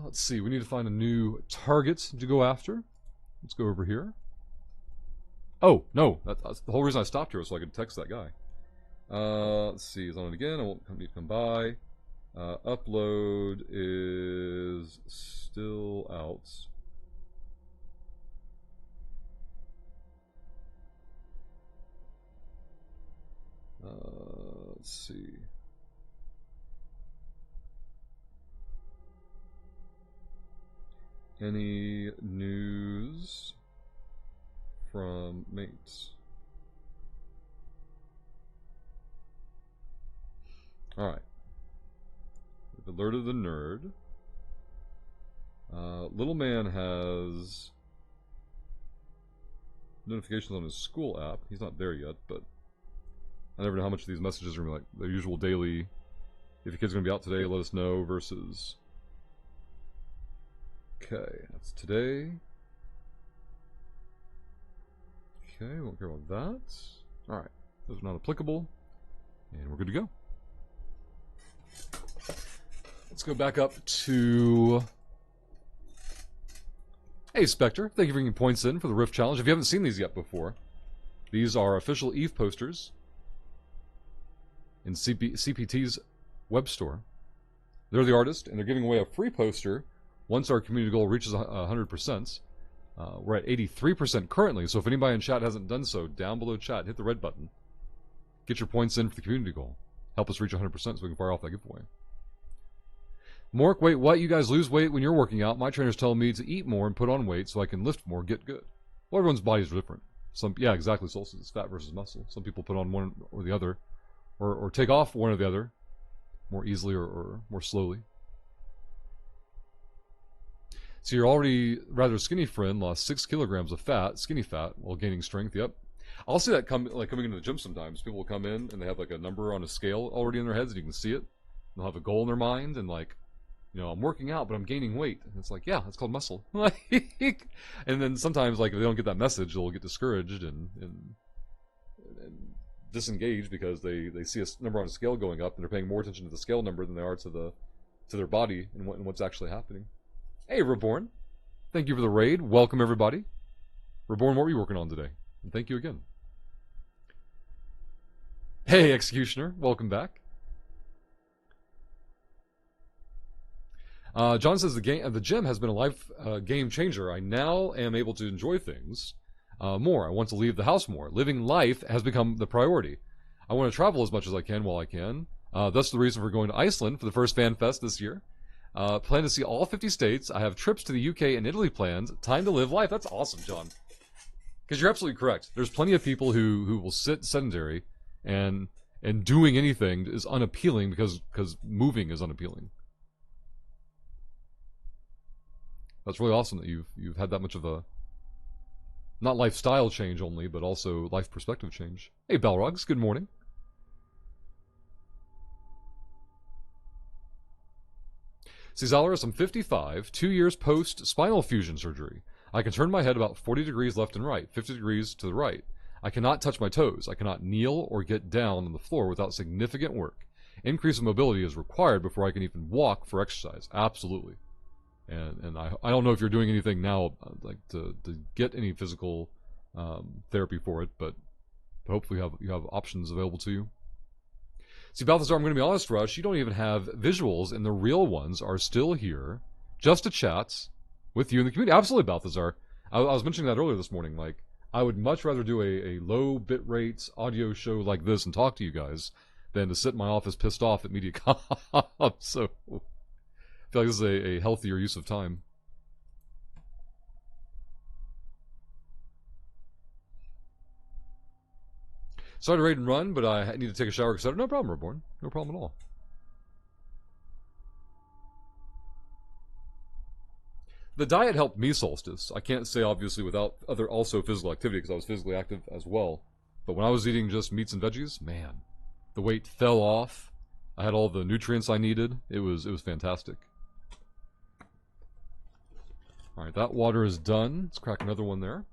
Let's see. We need to find a new target to go after. Let's go over here. Oh, no. That's the whole reason I stopped here was so I could text that guy. Let's see. It's on it again. I won't need to come by. Upload is still out. Let's see. Any news from mates? Alright. We've alerted the nerd. Little man has notifications on his school app. He's not there yet, but I never know how much of these messages are going to be like the usual daily, if your kid's going to be out today, let us know, versus... Okay, that's today. Okay, won't care about that. Alright, those are not applicable. And we're good to go. Let's go back up to... Hey, Spectre. Thank you for bringing points in for the Rift Challenge. If you haven't seen these yet before, these are official EVE posters in CPT's web store. They're the artist, and they're giving away a free poster once our community goal reaches 100%. We're at 83% currently, so if anybody in chat hasn't done so, down below chat, hit the red button. Get your points in for the community goal. Help us reach 100% so we can fire off that giveaway. Mork, wait, what? You guys lose weight when you're working out? My trainer's telling me to eat more and put on weight so I can lift more, get good. Well, everyone's bodies are different. Yeah, exactly, Solstice. It's fat versus muscle. Some people put on one or the other, or take off one or the other more easily or more slowly. So your already rather skinny friend lost 6 kilograms of fat, skinny fat, while gaining strength. Yep. I'll see that coming into the gym sometimes. People will come in and they have like a number on a scale already in their heads and you can see it. They'll have a goal in their mind and like, I'm working out, but I'm gaining weight. And it's like, yeah, that's called muscle. And then sometimes, like, if they don't get that message, they'll get discouraged and disengaged because they see a number on a scale going up and they're paying more attention to the scale number than they are to their body and what's actually happening. Hey, Reborn. Thank you for the raid. Welcome, everybody. Reborn, what were you working on today? And thank you again. Hey, Executioner. Welcome back. John says the gym has been a life game changer. I now am able to enjoy things more. I want to leave the house more. Living life has become the priority. I want to travel as much as I can while I can. That's the reason for going to Iceland for the first Fan Fest this year. Plan to see all 50 states. I have trips to the UK and Italy planned. Time to live life. That's awesome, John. Because you're absolutely correct. There's plenty of people who will sit sedentary and doing anything is unappealing because moving is unappealing. That's really awesome that you've had that much of a, not lifestyle change only, but also life perspective change. Hey, Balrogs, good morning. Cesalaris, I'm 55, 2 years post spinal fusion surgery. I can turn my head about 40 degrees left and right, 50 degrees to the right. I cannot touch my toes. I cannot kneel or get down on the floor without significant work. Increase of mobility is required before I can even walk for exercise. Absolutely. And I don't know if you're doing anything now like to get any physical therapy for it, but hopefully you have options available to you. See, Balthazar, I'm going to be honest, Rush, you don't even have visuals, and the real ones are still here just to chat with you in the community. Absolutely, Balthazar. I was mentioning that earlier this morning. Like, I would much rather do a low bitrate audio show like this and talk to you guys than to sit in my office pissed off at MediaCom. So I feel like this is a healthier use of time. Sorry to raid and run, but I need to take a shower, etc. No problem, Reborn. No problem at all. The diet helped me solstice. I can't say, obviously, without other also physical activity, because I was physically active as well. But when I was eating just meats and veggies, man, the weight fell off. I had all the nutrients I needed. It was fantastic. All right, that water is done. Let's crack another one there.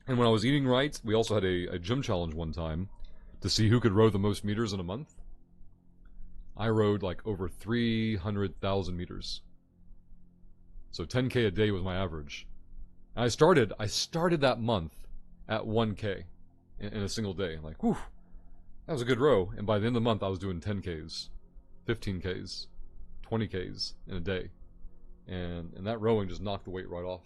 And when I was eating right, we also had a gym challenge one time to see who could row the most meters in a month. I rowed like over 300,000 meters. So 10K a day was my average. And I started that month at 1K in a single day. I'm like, whew, that was a good row. And by the end of the month, I was doing 10Ks, 15Ks, 20Ks in a day. And that rowing just knocked the weight right off.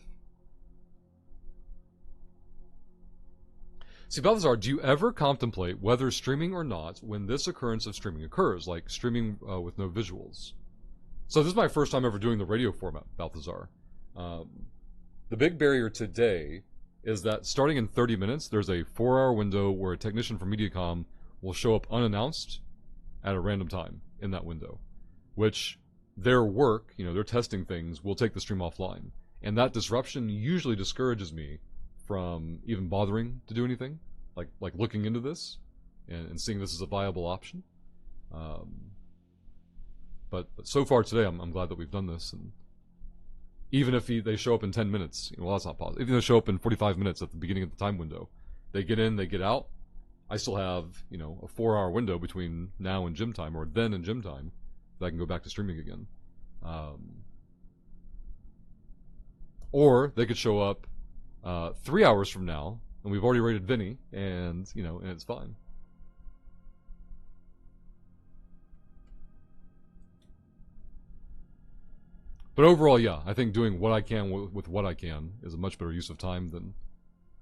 See, Balthazar, do you ever contemplate whether streaming or not when this occurrence of streaming occurs, like streaming with no visuals? So this is my first time ever doing the radio format, Balthazar. The big barrier today is that starting in 30 minutes, there's a 4-hour window where a technician from MediaCom will show up unannounced at a random time in that window, which their work, they're testing things, will take the stream offline. And that disruption usually discourages me from even bothering to do anything, like looking into this and seeing this as a viable option. But so far today, I'm glad that we've done this. And even if they show up in 10 minutes, well, that's not possible. Even if they show up in 45 minutes at the beginning of the time window, they get in, they get out. I still have, a 4-hour window between now and gym time, or then and gym time, that I can go back to streaming again. Or they could show up 3 hours from now, and we've already rated Vinny, and and it's fine. But overall, yeah, I think doing what I can with what I can is a much better use of time than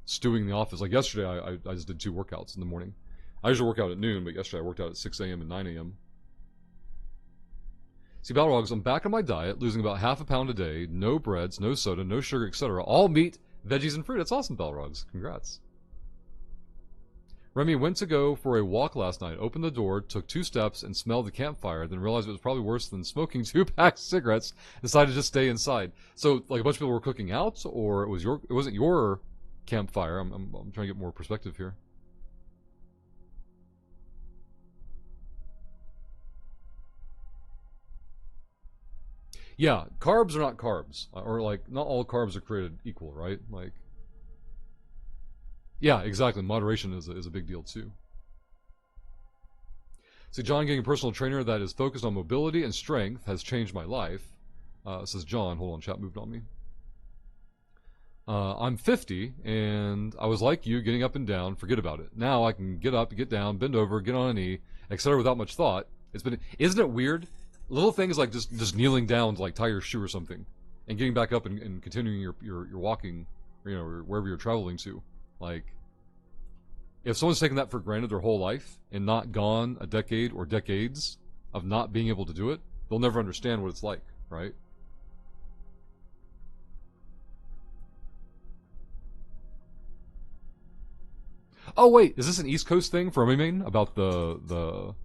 stewing in the office. Like yesterday, I just did 2 workouts in the morning. I usually work out at noon, but yesterday I worked out at 6 a.m. and 9 a.m. See, Balrogs, I'm back on my diet, losing about half a pound a day, no breads, no soda, no sugar, etc. All meat, veggies, and fruit. That's awesome, Balrogs. Congrats. Remy went to go for a walk last night, opened the door, took 2 steps, and smelled the campfire, then realized it was probably worse than smoking 2 packs of cigarettes, decided to just stay inside. So, like, a bunch of people were cooking out, or it wasn't your campfire? I'm trying to get more perspective here. Yeah, carbs are not carbs. Or, like, not all carbs are created equal, right? Like, yeah, exactly. Moderation is a big deal, too. See, John, getting a personal trainer that is focused on mobility and strength has changed my life. Says John. Hold on, chat moved on me. I'm 50, and I was like you, getting up and down, forget about it. Now I can get up, get down, bend over, get on a knee, etc. without much thought. Isn't it weird? Little things like just kneeling down to like tie your shoe or something, and getting back up and continuing your walking, or wherever you're traveling to. Like, if someone's taken that for granted their whole life and not gone a decade or decades of not being able to do it, they'll never understand what it's like, right? Oh wait, is this an East Coast thing for Maine about the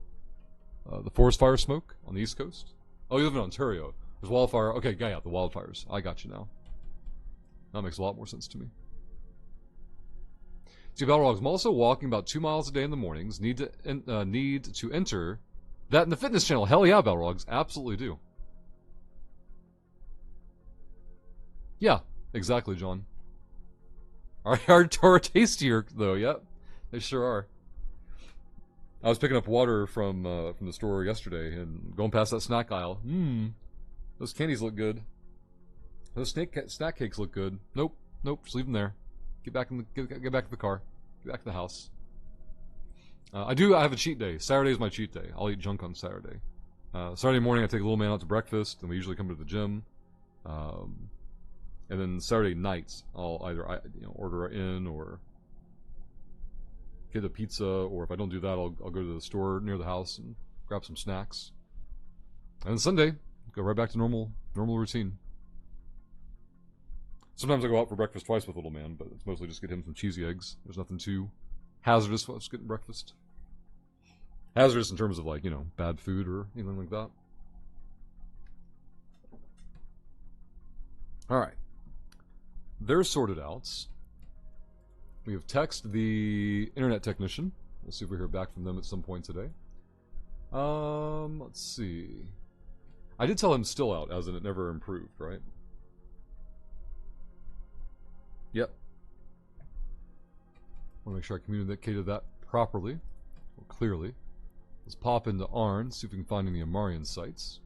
forest fire smoke on the East Coast? Oh, you live in Ontario. There's wildfire. Okay, yeah, the wildfires. I got you now. That makes a lot more sense to me. See, Balrogs, I'm also walking about 2 miles a day in the mornings. Need to enter that in the fitness channel. Hell yeah, Balrogs, absolutely do. Yeah, exactly, John. Are tastier though? Yep, they sure are. I was picking up water from the store yesterday and going past that snack aisle. Those candies look good. Those snack cakes look good. Nope, just leave them there. Get back to the car. Get back to the house. I have a cheat day. Saturday is my cheat day. I'll eat junk on Saturday. Saturday morning I take a little man out to breakfast, and we usually come to the gym. And then Saturday nights, I'll either order in or get a pizza, or if I don't do that, I'll go to the store near the house and grab some snacks. And then Sunday, go right back to normal routine. Sometimes I go out for breakfast twice with little man, but it's mostly just get him some cheesy eggs. There's nothing too hazardous about just getting breakfast. Hazardous in terms of bad food or anything like that. Alright. They're sorted out. We have texted the internet technician. We'll see if we hear back from them at some point today. Let's see. I did tell him still out, as in it never improved, right? Yep. Want to make sure I communicated that properly, or clearly. Let's pop into ARN, see if we can find any Amarian sites.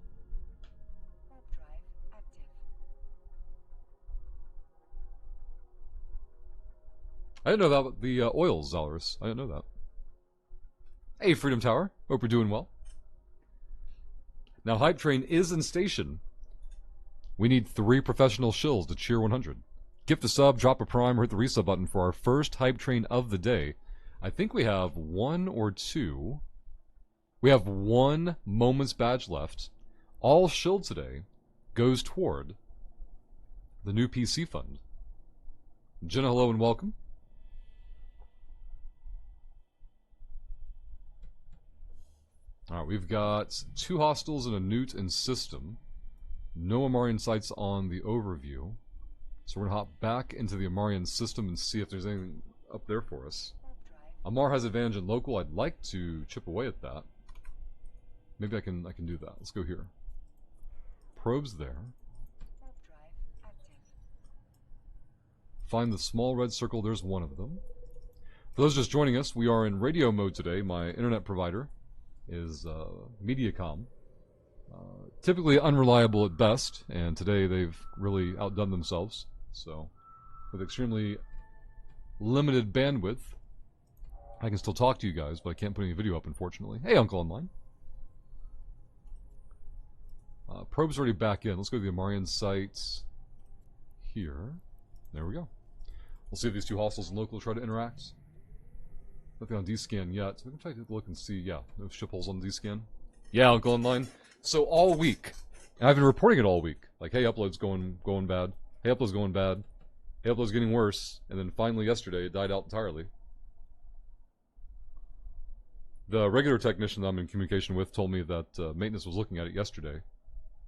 I didn't know that about the oils, Zalrus. I didn't know that. Hey, Freedom Tower. Hope you're doing well. Now, Hype Train is in station. We need 3 professional shills to cheer 100. Gift a sub, drop a prime, or hit the resub button for our first Hype Train of the day. I think we have 1 or 2. We have 1 Moments badge left. All shill today goes toward the new PC fund. Jenna, hello and welcome. Alright, we've got 2 hostiles and a Newt and system. No Amarian sites on the overview. So we're going to hop back into the Amarian system and see if there's anything up there for us. Amar has advantage in local. I'd like to chip away at that. Maybe I can do that. Let's go here. Probes there. Find the small red circle. There's one of them. For those just joining us, we are in radio mode today. My internet provider is Mediacom. Typically unreliable at best, and today they've really outdone themselves. So, with extremely limited bandwidth, I can still talk to you guys, but I can't put any video up, unfortunately. Hey, Uncle Online. Probe's already back in. Let's go to the Amarian sites here. There we go. We'll see if these 2 hostiles and local try to interact. Nothing on D-scan yet, so we can try to look and see. Yeah, no ship holes on D-scan. Yeah, Uncle Online. So all week, and I've been reporting it all week. Like, hey, upload's going bad. Hey, upload's going bad. Hey, upload's getting worse. And then finally yesterday, it died out entirely. The regular technician that I'm in communication with told me that maintenance was looking at it yesterday.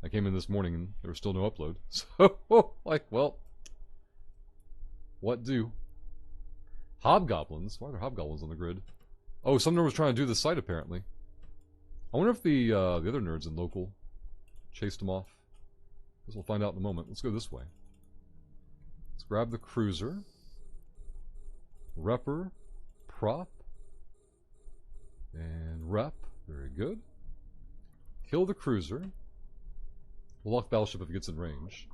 I came in this morning and there was still no upload. So, like, well, what do? Hobgoblins? Why are there hobgoblins on the grid? Oh, some nerd was trying to do this site, apparently. I wonder if the other nerds in local chased them off. Guess we'll find out in a moment. Let's go this way. Let's grab the cruiser. Repper. Prop. And rep. Very good. Kill the cruiser. We'll lock Battleship if it gets in range.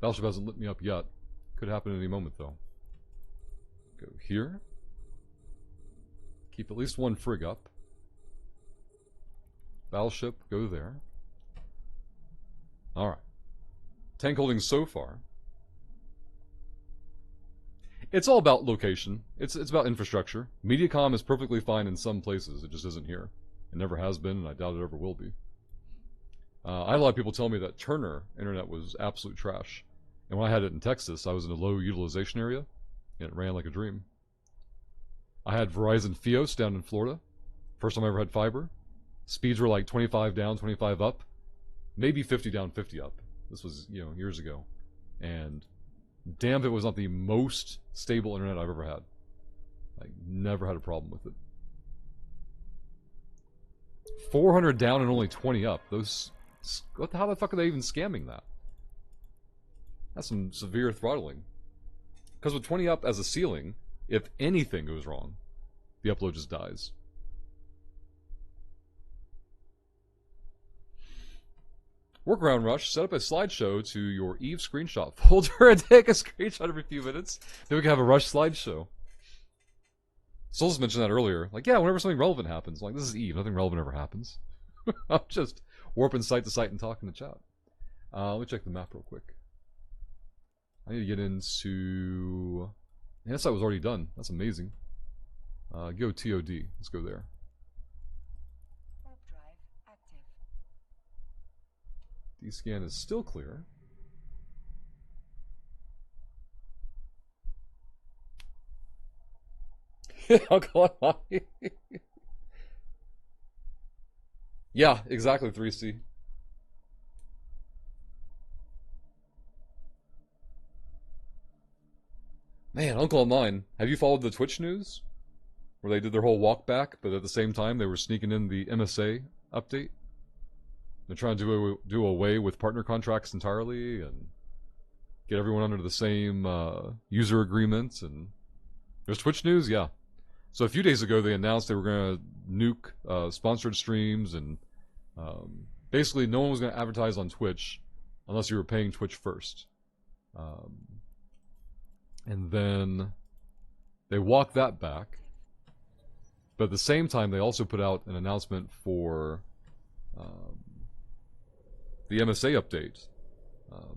Battleship hasn't lit me up yet. Could happen at any moment, though. Go here. Keep at least 1 frig up. Battleship, go there. Alright. Tank holding so far. It's all about location. It's about infrastructure. Mediacom is perfectly fine in some places. It just isn't here. It never has been, and I doubt it ever will be. I had a lot of people tell me that Turner internet was absolute trash. And when I had it in Texas, I was in a low utilization area, and it ran like a dream. I had Verizon Fios down in Florida. First time I ever had fiber. Speeds were like 25 down, 25 up. Maybe 50 down, 50 up. This was, years ago. And damn if it was not the most stable internet I've ever had. I never had a problem with it. 400 down and only 20 up. How the fuck are they even scamming that? That's some severe throttling. Because with 20 up as a ceiling, if anything goes wrong, the upload just dies. Workaround Rush, set up a slideshow to your Eve screenshot folder and take a screenshot every few minutes. Then we can have a Rush slideshow. Souls mentioned that earlier. Like, yeah, whenever something relevant happens. Like, this is Eve. Nothing relevant ever happens. I'm just warping site to site and talking to chat. Let me check the map real quick. I need to get into... Yes, I was already done. That's amazing. Go TOD. Let's go there. Warp drive active. D-scan is still clear. Uncle Lonnie. Yeah, exactly, 3C. Man, Uncle and mine, have you followed the Twitch news? Where they did their whole walk back, but at the same time they were sneaking in the MSA update. They're trying to do away with partner contracts entirely and get everyone under the same user agreements. And there's Twitch news, yeah. So a few days ago they announced they were going to nuke sponsored streams, and basically no one was going to advertise on Twitch unless you were paying Twitch first. And then they walked that back. But at the same time, they also put out an announcement for the MSA update,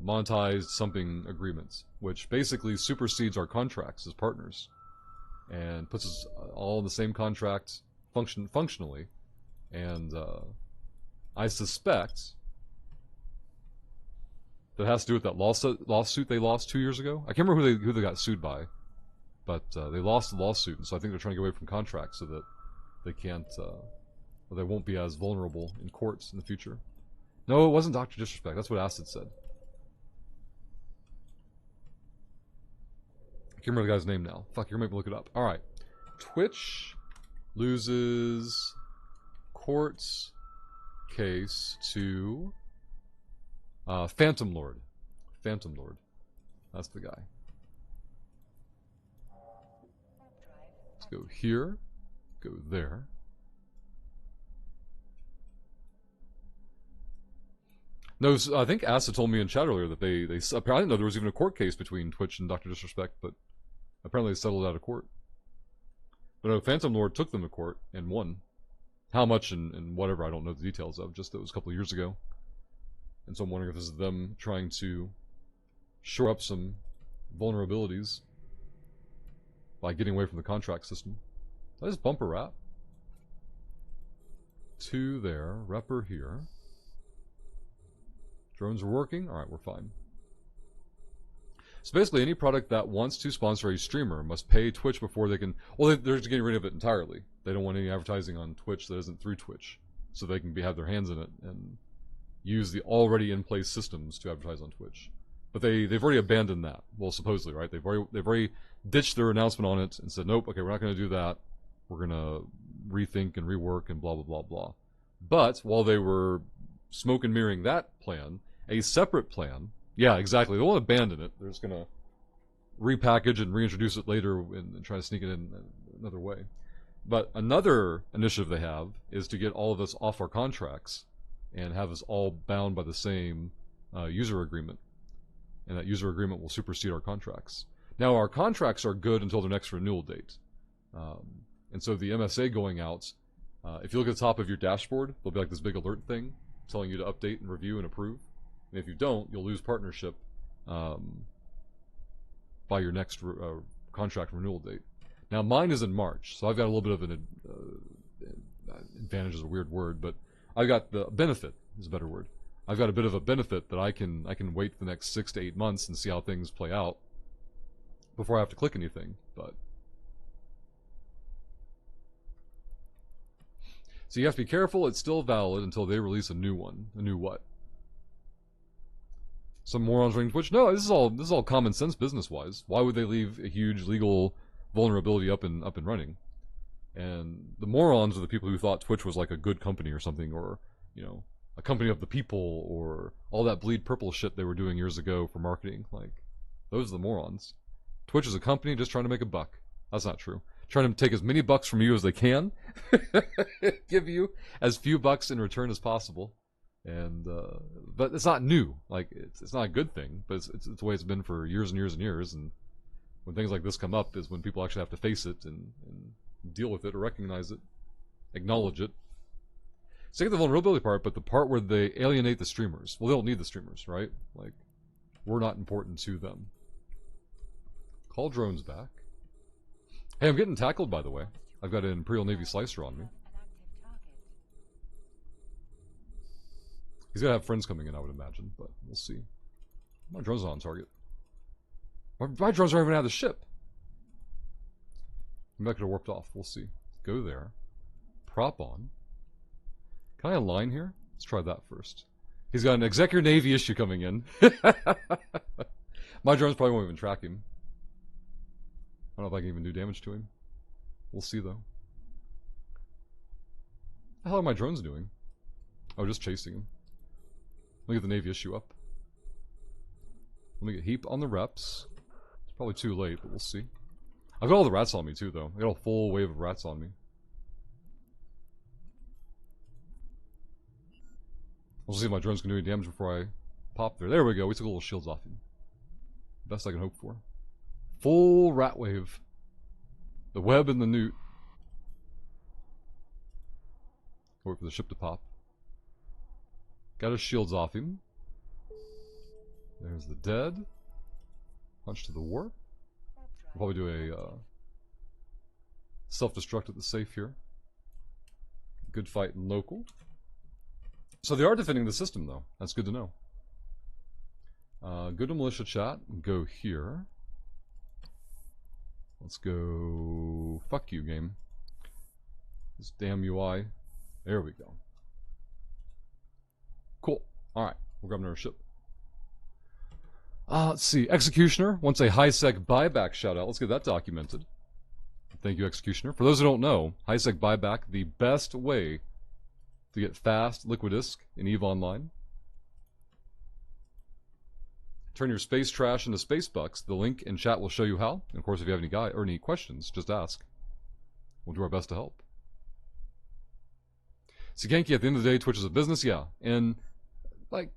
monetized something agreements, which basically supersedes our contracts as partners and puts us all in the same contract functionally. And I suspect that has to do with that lawsuit they lost 2 years ago. I can't remember who they got sued by, but they lost the lawsuit, and so I think they're trying to get away from contracts so that they can't, or they won't be as vulnerable in courts in the future. No, it wasn't Dr. Disrespect. That's what Acid said. I can't remember the guy's name now. Fuck, you're gonna make me look it up. All right, Twitch loses courts case to Phantom Lord. Phantom Lord. That's the guy. Let's go here. Go there. No, I think Asa told me in chat earlier that they apparently, I didn't know there was even a court case between Twitch and Dr. Disrespect, but apparently they settled out of court. But no, Phantom Lord took them to court and won. How much and whatever, I don't know the details of, just that it was a couple of years ago. And so I'm wondering if this is them trying to shore up some vulnerabilities by getting away from the contract system. Did I just bump a rep? 2 there, repper here. Drones are working? Alright, we're fine. So basically, any product that wants to sponsor a streamer must pay Twitch before they can... Well, they're just getting rid of it entirely. They don't want any advertising on Twitch that isn't through Twitch. So they can have their hands in it and use the already in-place systems to advertise on Twitch. But they've already abandoned that. Well, supposedly, right? They've already ditched their announcement on it and said, nope, okay, we're not going to do that. We're going to rethink and rework and blah, blah, blah, blah. But while they were smoke and mirroring that plan, a separate plan... Yeah, exactly. They won't abandon it. They're just going to repackage and reintroduce it later and try to sneak it in another way. But another initiative they have is to get all of us off our contracts and have us all bound by the same user agreement. And that user agreement will supersede our contracts. Now, our contracts are good until their next renewal date. And so the MSA going out, if you look at the top of your dashboard, there'll be like this big alert thing telling you to update and review and approve. And if you don't, you'll lose partnership by your next contract renewal date. Now, mine is in March, so I've got a little bit of an advantage is a weird word, but I've got the benefit is a better word. I've got a bit of a benefit that I can wait the next 6 to 8 months and see how things play out before I have to click anything. But so you have to be careful. It's still valid until they release a new one. A new what? Some morons running Twitch. No, this is all common sense business wise. Why would they leave a huge legal vulnerability up and running? And the morons are the people who thought Twitch was like a good company or something, or a company of the people, or all that bleed purple shit they were doing years ago for marketing. Like, those are the morons. Twitch is a company just trying to make a buck. That's not true. Trying to take as many bucks from you as they can, give you as few bucks in return as possible. And but it's not new. Like, it's not a good thing, but it's the way it's been for years and years and years. And when things like this come up is when people actually have to face it and deal with it or recognize it, acknowledge it. So get the vulnerability part, but the part where they alienate the streamers. Well, they don't need the streamers, right? Like, we're not important to them. Call drones back. Hey, I'm getting tackled, by the way. I've got an Imperial Navy slicer on me. An active target. He's gonna have friends coming in, I would imagine, but we'll see. My drone's not on target. My drones aren't even out of the ship. Maybe I could have warped off. We'll see. Go there. Prop on. Can I align here? Let's try that first. He's got an Executive Navy issue coming in. My drones probably won't even track him. I don't know if I can even do damage to him. We'll see, though. What the hell are my drones doing? Oh, just chasing him. Let me get the Navy issue up. Let me get heap on the reps. It's probably too late, but we'll see. I've got all the rats on me, too, though. I got a full wave of rats on me. We'll see if my drones can do any damage before I pop there. There we go. We took a little shields off him. Best I can hope for. Full rat wave. The web and the newt. Wait for the ship to pop. Got his shields off him. There's the dead. Punch to the warp. We'll probably do a self-destruct at the safe here. Good fight in local. So they are defending the system, though. That's good to know. Go to militia chat and go here. Let's go... Fuck you, game. This damn UI. There we go. Cool. Alright. We'll grab another ship. Let's see. Executioner wants a high-sec buyback shout-out. Let's get that documented. Thank you, Executioner. For those who don't know, high-sec buyback, the best way to get fast Liquidisk in EVE Online. Turn your space trash into space bucks. The link in chat will show you how. And of course, if you have any questions, just ask. We'll do our best to help. Sigenki, at the end of the day, Twitch is a business, yeah. And, like,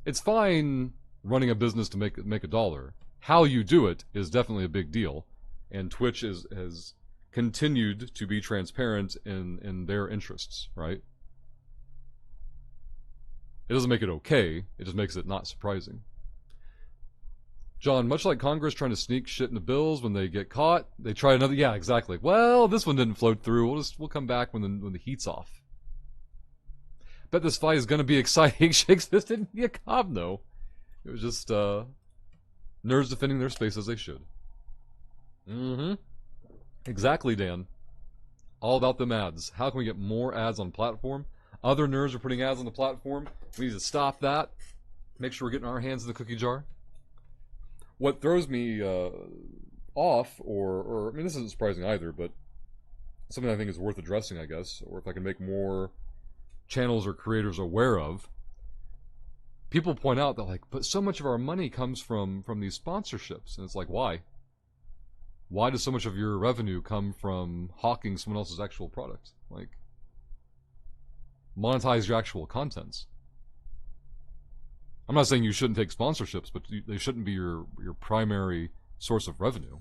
it's fine running a business to make a dollar. How you do it is definitely a big deal. And Twitch has continued to be transparent in their interests, right? It doesn't make it okay, it just makes it not surprising. John, much like Congress trying to sneak shit into bills when they get caught, they try another. Yeah, exactly. Well, this one didn't float through. We'll come back when the heat's off. Bet this fight is going to be exciting. Shakes, this didn't be a cob, no. It was just nerds defending their space as they should. Mm-hmm. Exactly, Dan. All about them ads. How can we get more ads on platform? Other nerds are putting ads on the platform. We need to stop that. Make sure we're getting our hands in the cookie jar. What throws me off, or I mean, this isn't surprising either, but something I think is worth addressing, I guess, or if I can make more channels or creators aware of. People point out that, like, but so much of our money comes from these sponsorships, and it's like, why? Why does so much of your revenue come from hawking someone else's actual product? Like, monetize your actual contents. I'm not saying you shouldn't take sponsorships, but they shouldn't be your primary source of revenue.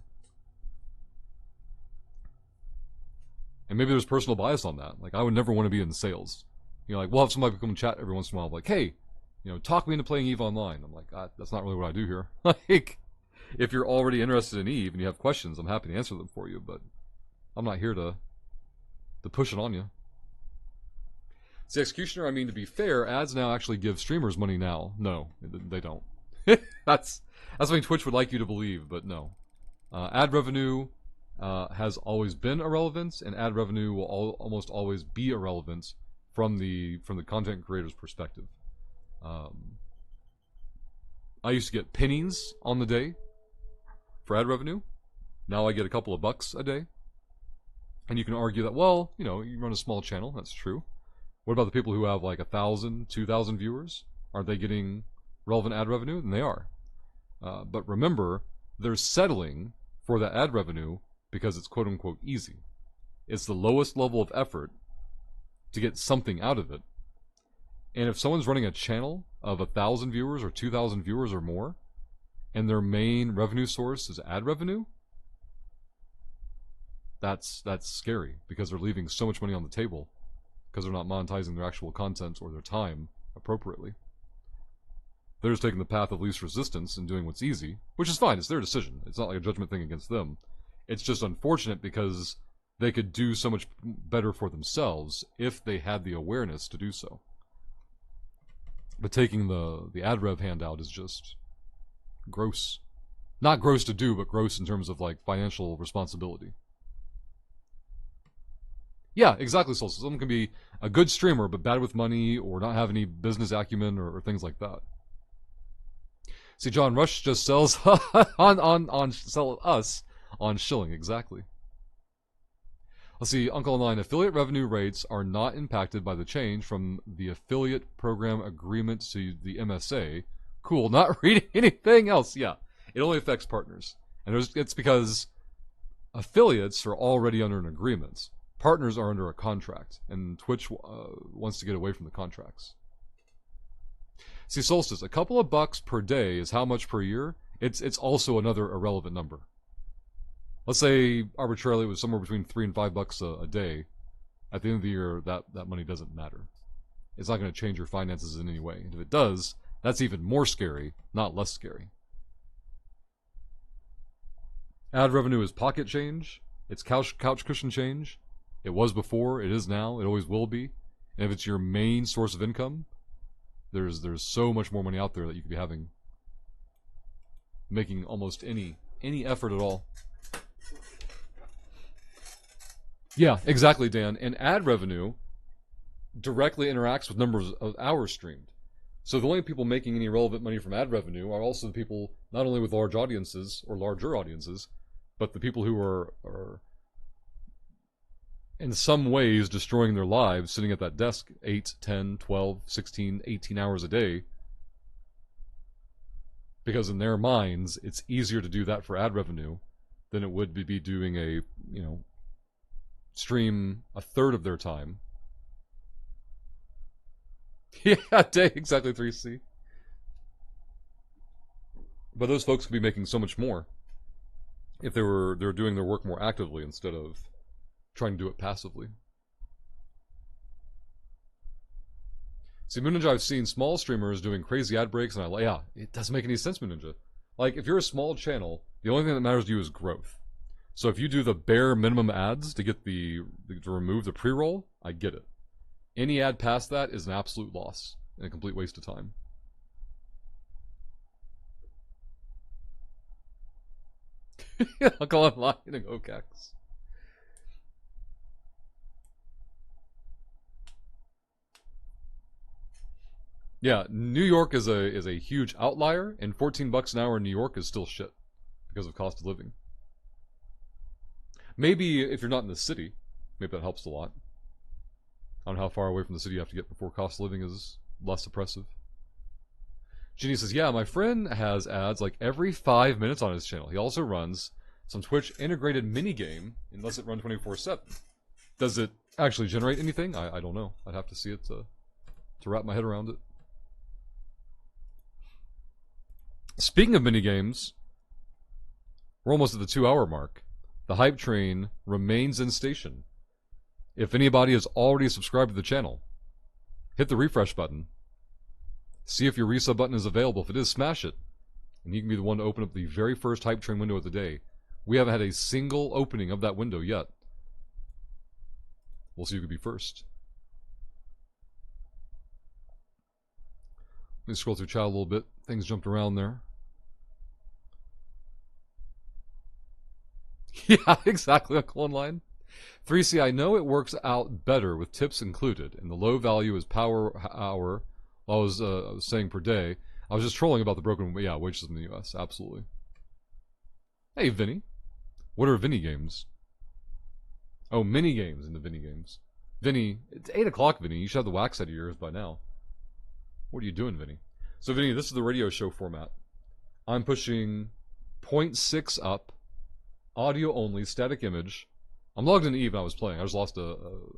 And maybe there's personal bias on that. Like, I would never want to be in sales. You know, like, we'll have somebody come and chat every once in a while, like, hey, you know, talk me into playing EVE Online. I'm like, that's not really what I do here. Like, if you're already interested in EVE and you have questions, I'm happy to answer them for you, but I'm not here to push it on you. It's the Executioner, I mean, to be fair, ads now actually give streamers money now. No, they don't. That's something Twitch would like you to believe, but no. Ad revenue has always been irrelevant, and ad revenue will almost always be irrelevant from the content creator's perspective. I used to get pennies on the day for ad revenue. Now I get a couple of bucks a day. And you can argue that, well, you know, you run a small channel, that's true. What about the people who have like 1,000, 2,000 viewers? Aren't they getting relevant ad revenue? And they are. But remember, they're settling for that ad revenue because it's quote-unquote easy. It's the lowest level of effort to get something out of it. And if someone's running a channel of 1,000 viewers or 2,000 viewers or more, and their main revenue source is ad revenue, that's scary because they're leaving so much money on the table because they're not monetizing their actual content or their time appropriately. They're just taking the path of least resistance and doing what's easy, which is fine. It's their decision. It's not like a judgment thing against them. It's just unfortunate because they could do so much better for themselves if they had the awareness to do so. But taking the ad rev handout is just gross. Not gross to do, but gross in terms of like financial responsibility. Yeah, exactly, Solstice. Someone can be a good streamer, but bad with money or not have any business acumen or things like that. See, John Rush just sells sell us on shilling, exactly. Let's see, Uncle Online, affiliate revenue rates are not impacted by the change from the affiliate program agreement to the MSA. Cool, not reading anything else. Yeah, it only affects partners. And it's because affiliates are already under an agreement. Partners are under a contract, and Twitch wants to get away from the contracts. See, Solstice, a couple of bucks per day is how much per year? It's also another irrelevant number. Let's say arbitrarily it was somewhere between $3 and $5 a day. At the end of the year, that money doesn't matter. It's not going to change your finances in any way. And if it does, that's even more scary, not less scary. Ad revenue is pocket change. It's couch cushion change. It was before, it is now, it always will be. And if it's your main source of income, there's so much more money out there that you could be having, making almost any effort at all. Yeah, exactly, Dan. And ad revenue directly interacts with numbers of hours streamed. So the only people making any relevant money from ad revenue are also the people not only with large audiences or larger audiences, but the people who are in some ways destroying their lives sitting at that desk 8, 10, 12, 16, 18 hours a day. Because in their minds, it's easier to do that for ad revenue than it would be doing a, stream a third of their time. Yeah, day, exactly, 3C. But those folks could be making so much more if they're doing their work more actively instead of trying to do it passively. See, Moon Ninja, I've seen small streamers doing crazy ad breaks, and it doesn't make any sense, Moon Ninja. Like, if you're a small channel, the only thing that matters to you is growth. So if you do the bare minimum ads to get to remove the pre-roll, I get it. Any ad past that is an absolute loss and a complete waste of time. I'll call online and OCAX. Yeah, New York is a huge outlier, and $14 an hour in New York is still shit because of cost of living. Maybe if you're not in the city, maybe that helps a lot. I don't know how far away from the city you have to get before cost of living is less oppressive. Ginny says, yeah, my friend has ads like every 5 minutes on his channel. He also runs some Twitch integrated minigame and lets it run 24/7. Does it actually generate anything? I don't know. I'd have to see it to wrap my head around it. Speaking of minigames, we're almost at the 2-hour mark. The hype train remains in station. If anybody has already subscribed to the channel, hit the refresh button. See if your resub button is available. If it is, smash it. And you can be the one to open up the very first hype train window of the day. We haven't had a single opening of that window yet. We'll see who could be first. Let me scroll through chat a little bit. Things jumped around there. Yeah, exactly, Uncle Online. 3C, I know it works out better with tips included, and the low value is power hour. I was saying per day. I was just trolling about the broken wages in the U.S. Absolutely. Hey, Vinny. What are Vinny games? Oh, mini games in the Vinny games. Vinny, it's 8 o'clock, Vinny. You should have the wax out of your ears by now. What are you doing, Vinny? So, Vinny, this is the radio show format. I'm pushing 0.6 up, audio only, static image. I'm logged into Eve and I was playing. I just lost a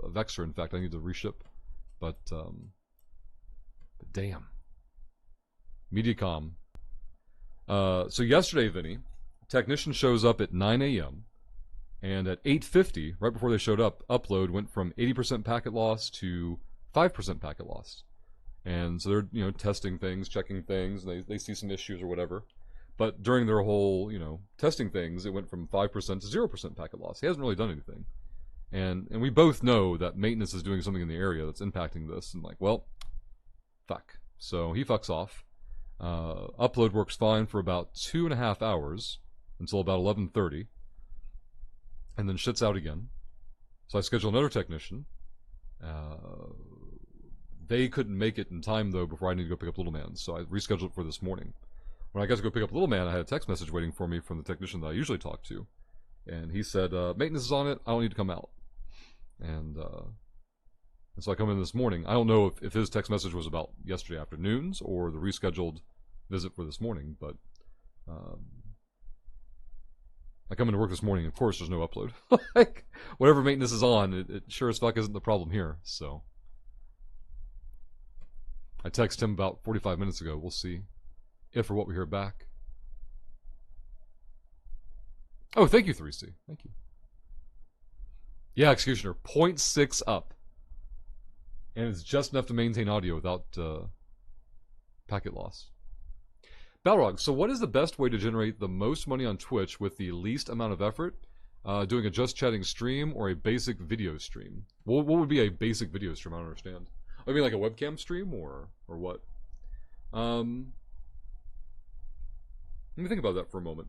Vexer, in fact. I need to reship. But damn. Mediacom. So yesterday, Vinny, technician shows up at 9 a.m. and at 8:50, right before they showed up, upload went from 80% packet loss to 5% packet loss. And so they're, testing things, checking things, and they see some issues or whatever. But during their whole, testing things, it went from 5% to 0% packet loss. He hasn't really done anything. And we both know that maintenance is doing something in the area that's impacting this. And like, well, fuck. So he fucks off. Upload works fine for about 2.5 hours until about 11:30, and then shits out again. So I schedule another technician. They couldn't make it in time though before I need to go pick up Little Man, so I rescheduled it for this morning. When I got to go pick up Little Man, I had a text message waiting for me from the technician that I usually talk to, and he said, "Maintenance is on it. I don't need to come out." And so I come in this morning. I don't know if his text message was about yesterday afternoon's or the rescheduled visit for this morning, but I come into work this morning. Of course, there's no upload. Like, whatever maintenance is on, it sure as fuck isn't the problem here. So I texted him about 45 minutes ago. We'll see if or what we hear back. Oh, thank you, 3C. Thank you. Yeah, Executioner, 0.6 up. And it's just enough to maintain audio without packet loss. Balrog, so what is the best way to generate the most money on Twitch with the least amount of effort? Doing a just chatting stream or a basic video stream? What would be a basic video stream? I don't understand. I mean, like a webcam stream or what? Let me think about that for a moment.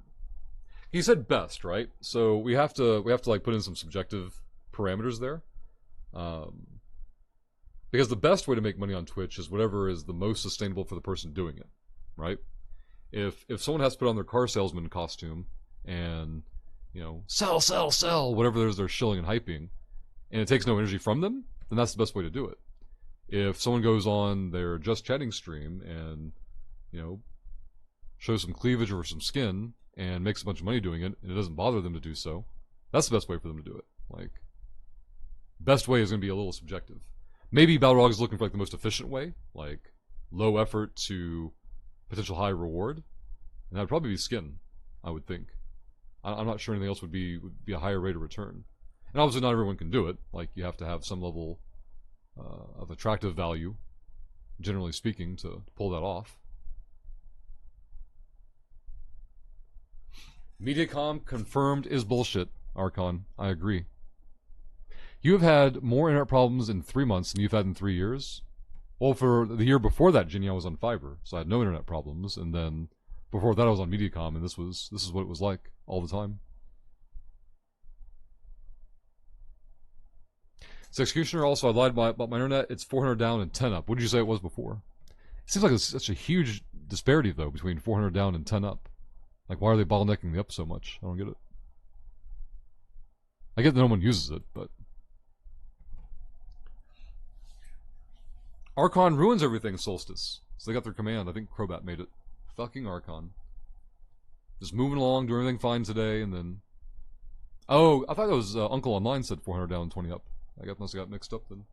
He said best, right? So we have to like put in some subjective parameters there. Because the best way to make money on Twitch is whatever is the most sustainable for the person doing it, right? If someone has to put on their car salesman costume and, sell, whatever they're shilling and hyping, and it takes no energy from them, then that's the best way to do it. If someone goes on their just chatting stream and, shows some cleavage or some skin and makes a bunch of money doing it, and it doesn't bother them to do so, that's the best way for them to do it. Like, best way is going to be a little subjective. Maybe Balrog is looking for like the most efficient way, like low effort to potential high reward, and that'd probably be skin, I would think. I'm not sure anything else would be a higher rate of return. And obviously not everyone can do it. Like, you have to have some level of attractive value, generally speaking, to pull that off. Mediacom confirmed is bullshit, Archon. I agree. You have had more internet problems in 3 months than you've had in 3 years. Well, for the year before that, Ginny, I was on fiber, so I had no internet problems. And then before that, I was on Mediacom, and this is what it was like all the time. So Executioner, also, I lied about my internet. It's 400 down and 10 up. What did you say it was before? It seems like it's such a huge disparity, though, between 400 down and 10 up. Like, why are they bottlenecking the up so much? I don't get it. I get that no one uses it, but... Archon ruins everything, Solstice. So they got their command. I think Crobat made it. Fucking Archon. Just moving along, doing everything fine today, and then... Oh, I thought that was Uncle Online said 400 down and 20 up. I must have got mixed up then.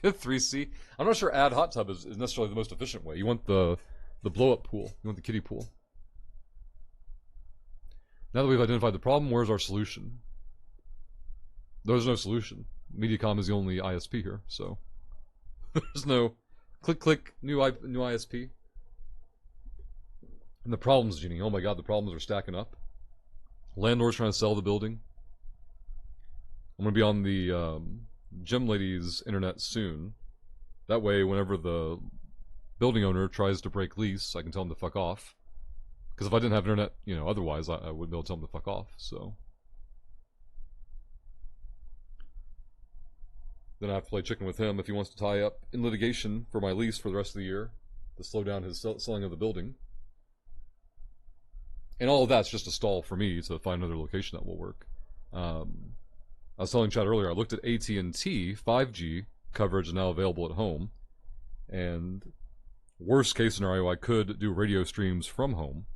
3C. I'm not sure add hot tub is necessarily the most efficient way. You want the blow-up pool. You want the kiddie pool. Now that we've identified the problem, where's our solution? There's no solution. Mediacom is the only ISP here, so there's no click new ISP. And the problems, Genie. Oh my God, the problems are stacking up. Landlord's trying to sell the building. I'm gonna be on the gym lady's internet soon. That way, whenever the building owner tries to break lease, I can tell him to fuck off. Because if I didn't have internet, otherwise I wouldn't be able to tell him to fuck off. So. Then I have to play chicken with him if he wants to tie up in litigation for my lease for the rest of the year to slow down his selling of the building. And all of that's just a stall for me to find another location that will work. I was telling Chad earlier, I looked at AT&T 5G coverage is now available at home, and worst case scenario, I could do radio streams from home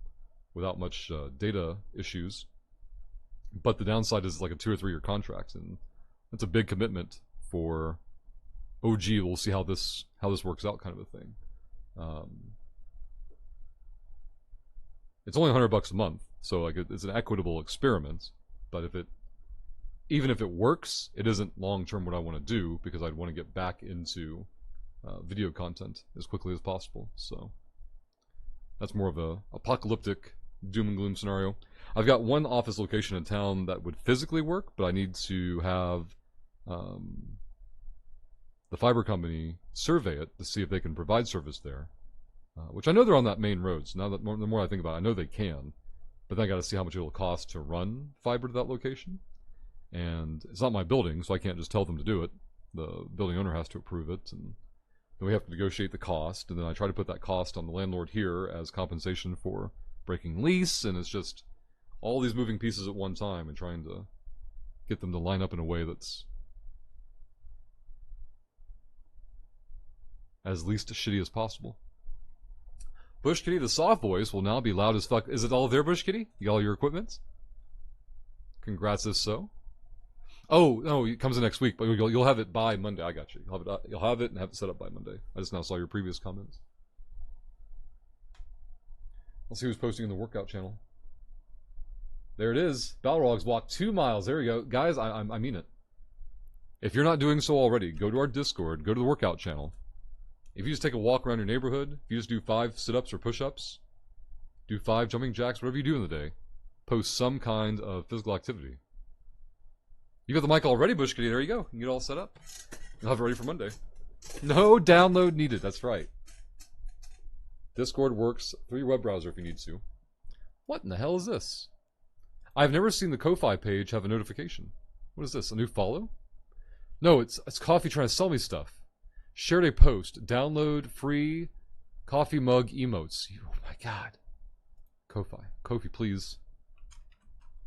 without much data issues. But the downside is like a 2 or 3 year contract, and that's a big commitment for OG. We'll see how this works out, kind of a thing. It's only $100 a month, so like it's an equitable experiment. But if it even if it works, it isn't long-term what I want to do, because I'd want to get back into video content as quickly as possible. So that's more of a apocalyptic doom and gloom scenario. I've got one office location in town that would physically work, but I need to have the fiber company survey it to see if they can provide service there, which I know they're on that main road. So now that the more I think about it, I know they can, but then I got to see how much it'll cost to run fiber to that location. And it's not my building, so I can't just tell them to do it. The building owner has to approve it, and then we have to negotiate the cost, and then I try to put that cost on the landlord here as compensation for breaking lease, and it's just all these moving pieces at one time and trying to get them to line up in a way that's as least shitty as possible. Bush Kitty, the soft voice, will now be loud as fuck. Is it all there, Bush Kitty? You got all your equipment? Congrats if so. Oh, no, it comes in next week, but you'll have it by Monday. I got you. You'll have it and have it set up by Monday. I just now saw your previous comments. Let's see who's posting in the workout channel. There it is. Balrogs walk 2 miles. There we go. Guys, I mean it. If you're not doing so already, go to our Discord, go to the workout channel. If you just take a walk around your neighborhood, if you just do 5 sit-ups or push-ups, do 5 jumping jacks, whatever you do in the day, post some kind of physical activity. You got the mic already, Bush Kitty. There you go. You can get it all set up. You'll have it ready for Monday. No download needed. That's right. Discord works through your web browser if you need to. What in the hell is this? I've never seen the Ko-Fi page have a notification. What is this? A new follow? No, it's Coffee trying to sell me stuff. Shared a post. Download free coffee mug emotes. Oh my god. Ko-Fi. Ko-Fi, please.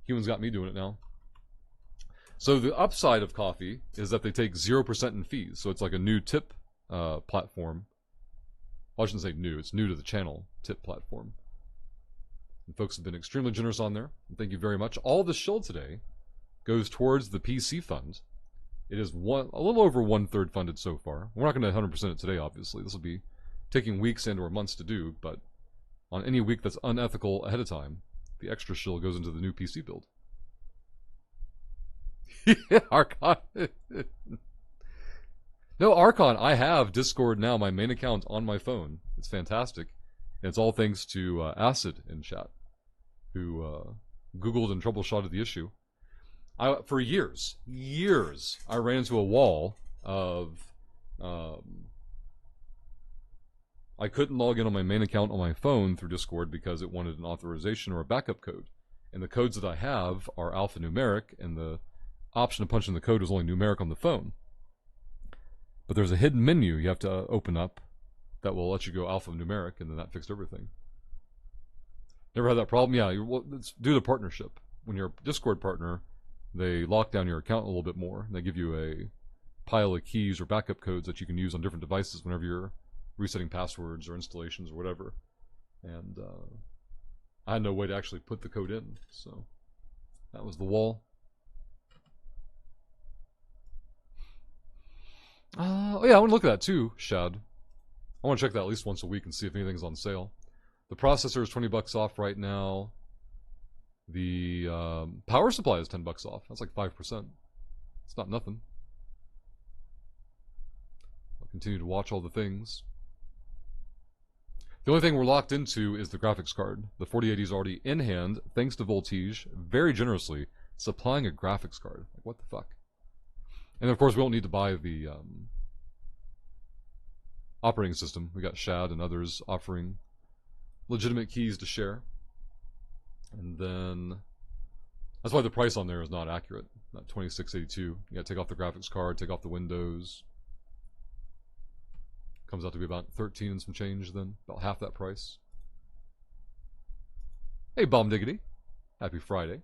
Humans got me doing it now. So the upside of Coffee is that they take 0% in fees. So it's like a new tip platform. Well, I shouldn't say new. It's new to the channel tip platform. And folks have been extremely generous on there. And thank you very much. All the shill today goes towards the PC fund. It is a little over 1/3 funded so far. We're not going to 100% it today, obviously. This will be taking weeks and or months to do. But on any week that's unethical ahead of time, the extra shill goes into the new PC build. Yeah, Archon. No, Archon, I have Discord now, my main account on my phone. It's fantastic. And it's all thanks to Acid in chat, who Googled and troubleshotted the issue. For years, I ran into a wall of... I couldn't log in on my main account on my phone through Discord because it wanted an authorization or a backup code. And the codes that I have are alphanumeric, and the option to punch in the code was only numeric on the phone. But there's a hidden menu you have to open up that will let you go alphanumeric, and then that fixed everything. Never had that problem? Yeah, it's due to partnership. When you're a Discord partner, they lock down your account a little bit more. And they give you a pile of keys or backup codes that you can use on different devices whenever you're resetting passwords or installations or whatever. And I had no way to actually put the code in, so that was the wall. Oh yeah, I want to look at that too, Shad. I want to check that at least once a week and see if anything's on sale. The processor is $20 off right now. The power supply is $10 off. That's like 5%. It's not nothing. I'll continue to watch all the things. The only thing we're locked into is the graphics card. The 4080 is already in hand, thanks to Voltige, very generously supplying a graphics card. Like, what the fuck? And of course, we don't need to buy the operating system. We got Shad and others offering legitimate keys to share. And then that's why the price on there is not accurate. Not $26.82. You got to take off the graphics card, take off the Windows. Comes out to be about 13 and some change then, about half that price. Hey, Bomb Diggity. Happy Friday.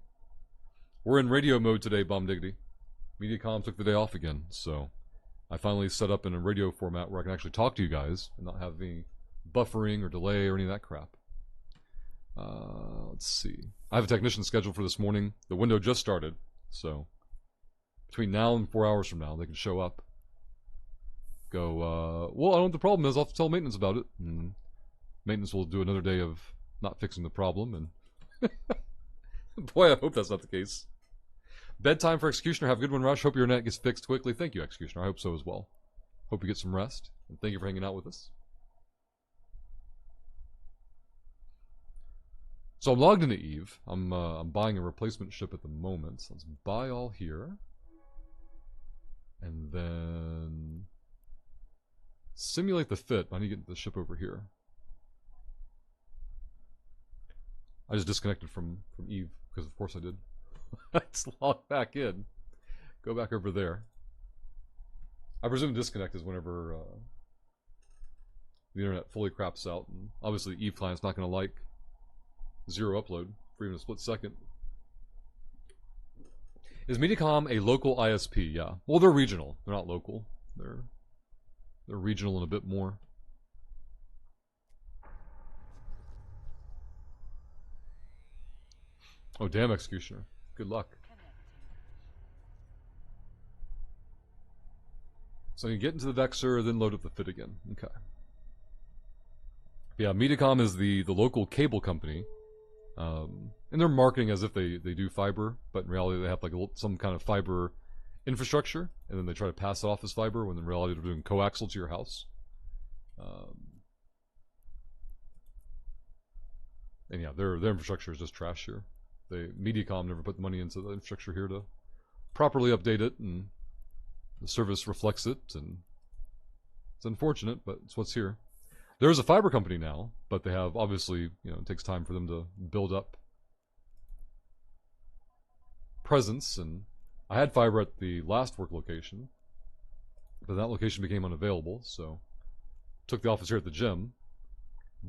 We're in radio mode today, Bomb Diggity. Mediacom took the day off again, so I finally set up in a radio format where I can actually talk to you guys and not have any buffering or delay or any of that crap. Let's see. I have a technician scheduled for this morning. The window just started, so between now and 4 hours from now, they can show up. Go, well, I don't know what the problem is. I'll have to tell maintenance about it. And maintenance will do another day of not fixing the problem, and boy, I hope that's not the case. Bedtime for Executioner. Have a good one, Rush. Hope your net gets fixed quickly. Thank you, Executioner. I hope so as well. Hope you get some rest. And thank you for hanging out with us. So I'm logged into Eve. I'm buying a replacement ship at the moment. So let's buy all here. And then simulate the fit. I need to get the ship over here. I just disconnected from Eve, because of course I did. Let's log back in. Go back over there. I presume disconnect is whenever the internet fully craps out. And obviously Eve client's not going to like zero upload for even a split second. Is Mediacom a local ISP? Yeah. Well, they're regional. They're not local. They're regional and a bit more. Oh, damn, Executioner. Good luck. So you get into the Vexer, then load up the fit again. Okay. Yeah, Mediacom is the local cable company. And they're marketing as if they do fiber, but in reality they have like some kind of fiber infrastructure, and then they try to pass it off as fiber when in reality they're doing coaxial to your house. And yeah, their infrastructure is just trash here. Mediacom never put the money into the infrastructure here to properly update it, and the service reflects it, and it's unfortunate, but it's what's here. There's a fiber company now, but they have, obviously, it takes time for them to build up presence, and I had fiber at the last work location, but that location became unavailable, so took the office here at the gym.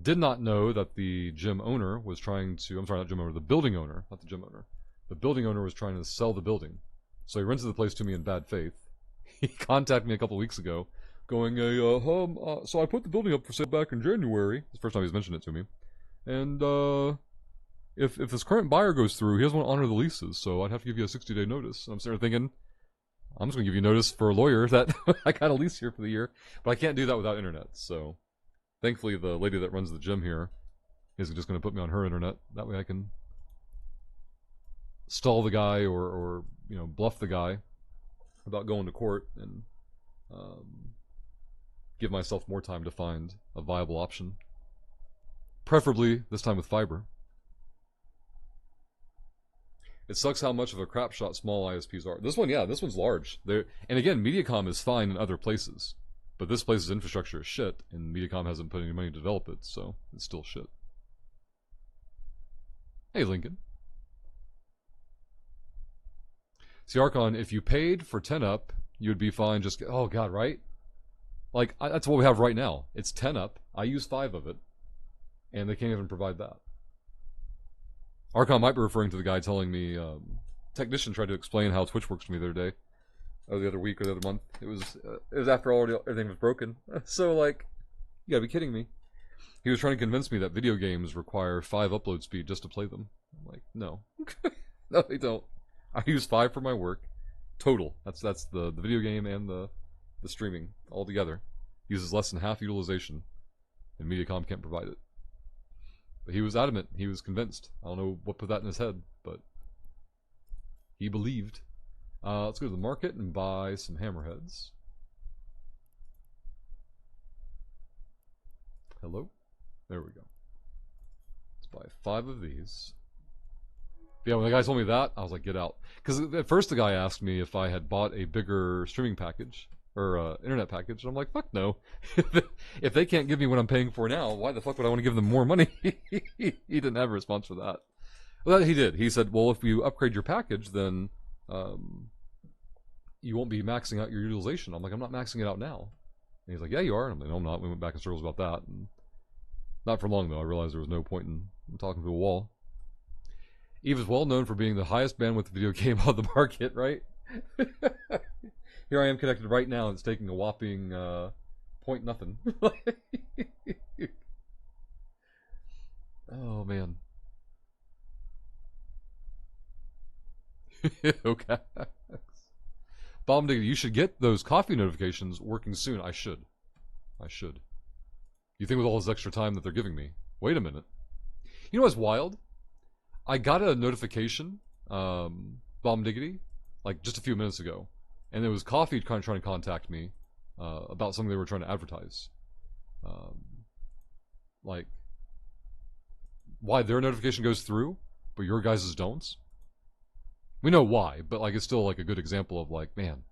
Did not know that the gym owner was trying to, I'm sorry, not gym owner, the building owner, not the gym owner. The building owner was trying to sell the building. So he rented the place to me in bad faith. He contacted me a couple weeks ago, going, so I put the building up for sale back in January. It's the first time he's mentioned it to me. And, if this current buyer goes through, he doesn't want to honor the leases, so I'd have to give you a 60-day notice. And I'm sitting there thinking, I'm just going to give you notice for a lawyer that I got a lease here for the year. But I can't do that without internet, so thankfully the lady that runs the gym here is just going to put me on her internet. That way I can stall the guy or bluff the guy about going to court and give myself more time to find a viable option. Preferably this time with fiber. It sucks how much of a crap shot small ISPs are. This one, yeah, this one's large. And again, Mediacom is fine in other places, but this place's infrastructure is shit, and Mediacom hasn't put any money to develop it, so it's still shit. Hey, Lincoln. See, Archon, if you paid for 10 up, you would be fine. Just, oh god, right? Like, that's what we have right now. It's 10 up. I use 5 of it, and they can't even provide that. Archon might be referring to the guy telling me, technician tried to explain how Twitch works to me the other day, or the other week, or the other month. It was after everything was broken. So, like, you gotta be kidding me. He was trying to convince me that video games require 5 upload speed just to play them. I'm like, no. No, they don't. I use 5 for my work. Total. That's the video game and the streaming all together. Uses less than half utilization, and Mediacom can't provide it. But he was adamant. He was convinced. I don't know what put that in his head, but he believed. Let's go to the market and buy some hammerheads. Hello? There we go. Let's buy 5 of these. Yeah, when the guy told me that, I was like, get out. Because at first the guy asked me if I had bought a bigger streaming package, or internet package, and I'm like, fuck no. If they can't give me what I'm paying for now, why the fuck would I want to give them more money? He didn't have a response for that. Well, he did. He said, well, if you upgrade your package, then you won't be maxing out your utilization. I'm like, I'm not maxing it out now. And he's like, yeah, you are. And I'm like, no, I'm not. We went back in circles about that. And not for long, though. I realized there was no point in talking to a wall. Eve is well known for being the highest bandwidth video game on the market, right? Here I am connected right now, and it's taking a whopping point nothing. Oh, man. Okay. Bomb Digger, you should get those coffee notifications working soon. I should. You think with all this extra time that they're giving me? Wait a minute. You know what's wild? I got a notification, Bomb Diggity, like just a few minutes ago, and it was Coffee kind of trying to contact me about something they were trying to advertise. Like, why their notification goes through, but your guys's don't. We know why, but like it's still like a good example of like, man,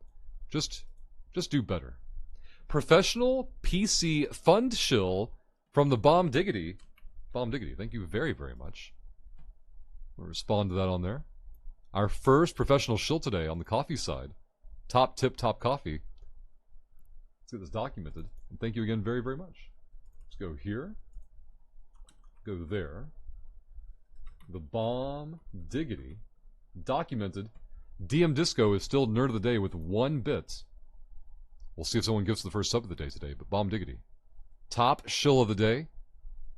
just do better. Professional PC fund shill from the Bomb Diggity. Bomb Diggity, thank you very, very much. We'll respond to that on there. Our first professional shill today on the coffee side. Top tip, top coffee. Let's get this documented. And thank you again very, very much. Let's go here. Go there. The Bomb Diggity. Documented. DM Disco is still nerd of the day with 1 bit. We'll see if someone gives the first sub of the day today, but Bomb Diggity. Top shill of the day.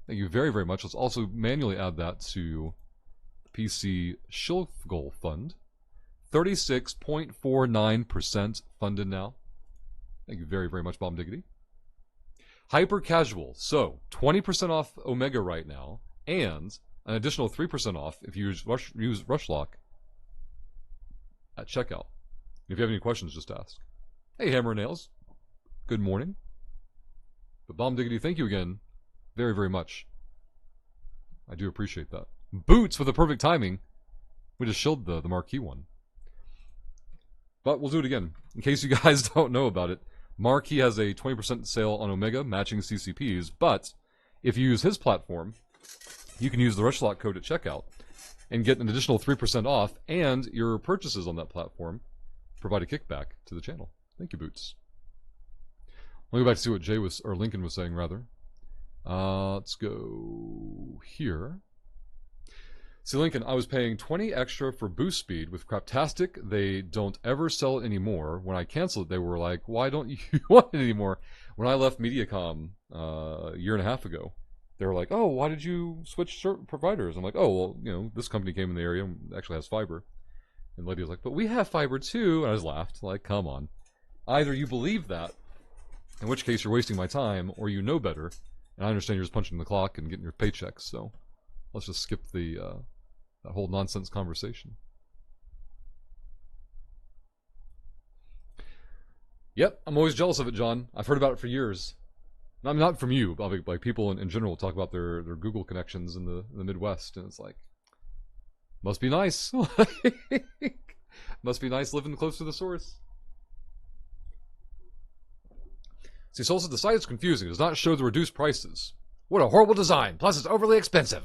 Thank you very, very much. Let's also manually add that to PC Shill Goal Fund. 36.49% funded now. Thank you very, very much, Bomb Diggity. Hyper Casual. So, 20% off Omega right now, and an additional 3% off if you use Rushlock at checkout. If you have any questions, just ask. Hey, Hammer and Nails. Good morning. But Bomb Diggity, thank you again very, very much. I do appreciate that. Boots for the perfect timing. We just shilled the marquee one. But we'll do it again. In case you guys don't know about it, Marquee has a 20% sale on Omega, matching CCPs, but if you use his platform, you can use the Rushlock code at checkout and get an additional 3% off, and your purchases on that platform provide a kickback to the channel. Thank you, Boots. Let me go back to see what Lincoln was saying, rather. Let's go here. See, Lincoln, I was paying 20 extra for boost speed with Craptastic. They don't ever sell it anymore. When I canceled it, they were like, why don't you want it anymore? When I left Mediacom a year and a half ago, they were like, oh, why did you switch certain providers? I'm like, oh, well, you know, this company came in the area and actually has fiber. And the lady was like, but we have fiber too. And I just laughed, like, come on. Either you believe that, in which case you're wasting my time, or you know better. And I understand you're just punching the clock and getting your paychecks, so let's just skip the that whole nonsense conversation. Yep, I'm always jealous of it, John. I've heard about it for years. Not from you, but like people in general talk about their Google connections in the Midwest, and it's like, must be nice. Must be nice living close to the source. See, Solstice, the site is confusing. It does not show the reduced prices. What a horrible design. Plus, it's overly expensive.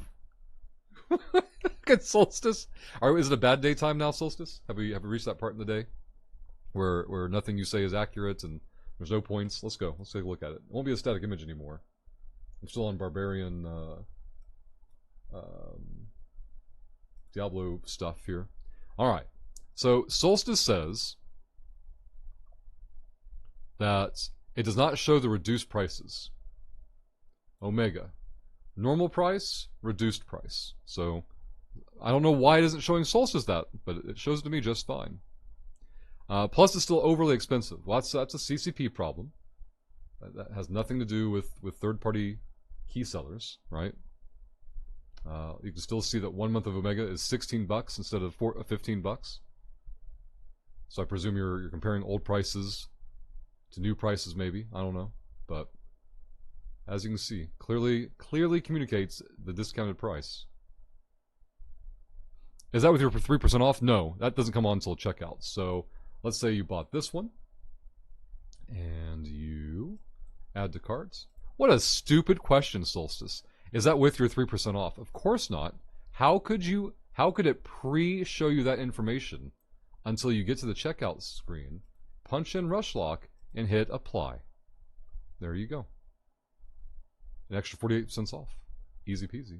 Good Solstice. Is it a bad daytime now, Solstice? Have we reached that part in the day where nothing you say is accurate and there's no points? Let's go. Let's take a look at it. It won't be a static image anymore. I'm still on Barbarian Diablo stuff here. All right. So Solstice says that it does not show the reduced prices. Omega. Normal price, reduced price. So, I don't know why it isn't showing Solstice that, but it shows to me just fine. Plus, it's still overly expensive. Well, that's a CCP problem. That has nothing to do with third-party key sellers, right? You can still see that 1 month of Omega is $16 instead of $15. So I presume you're comparing old prices to new prices, maybe. I don't know, but as you can see, clearly communicates the discounted price. Is that with your 3% off? No, that doesn't come on until checkout. So let's say you bought this one and you add to cart. What a stupid question, Solstice. Is that with your 3% off? Of course not. How could it pre-show you that information until you get to the checkout screen, punch in Rushlock, and hit apply? There you go. An extra 48 cents off. Easy peasy.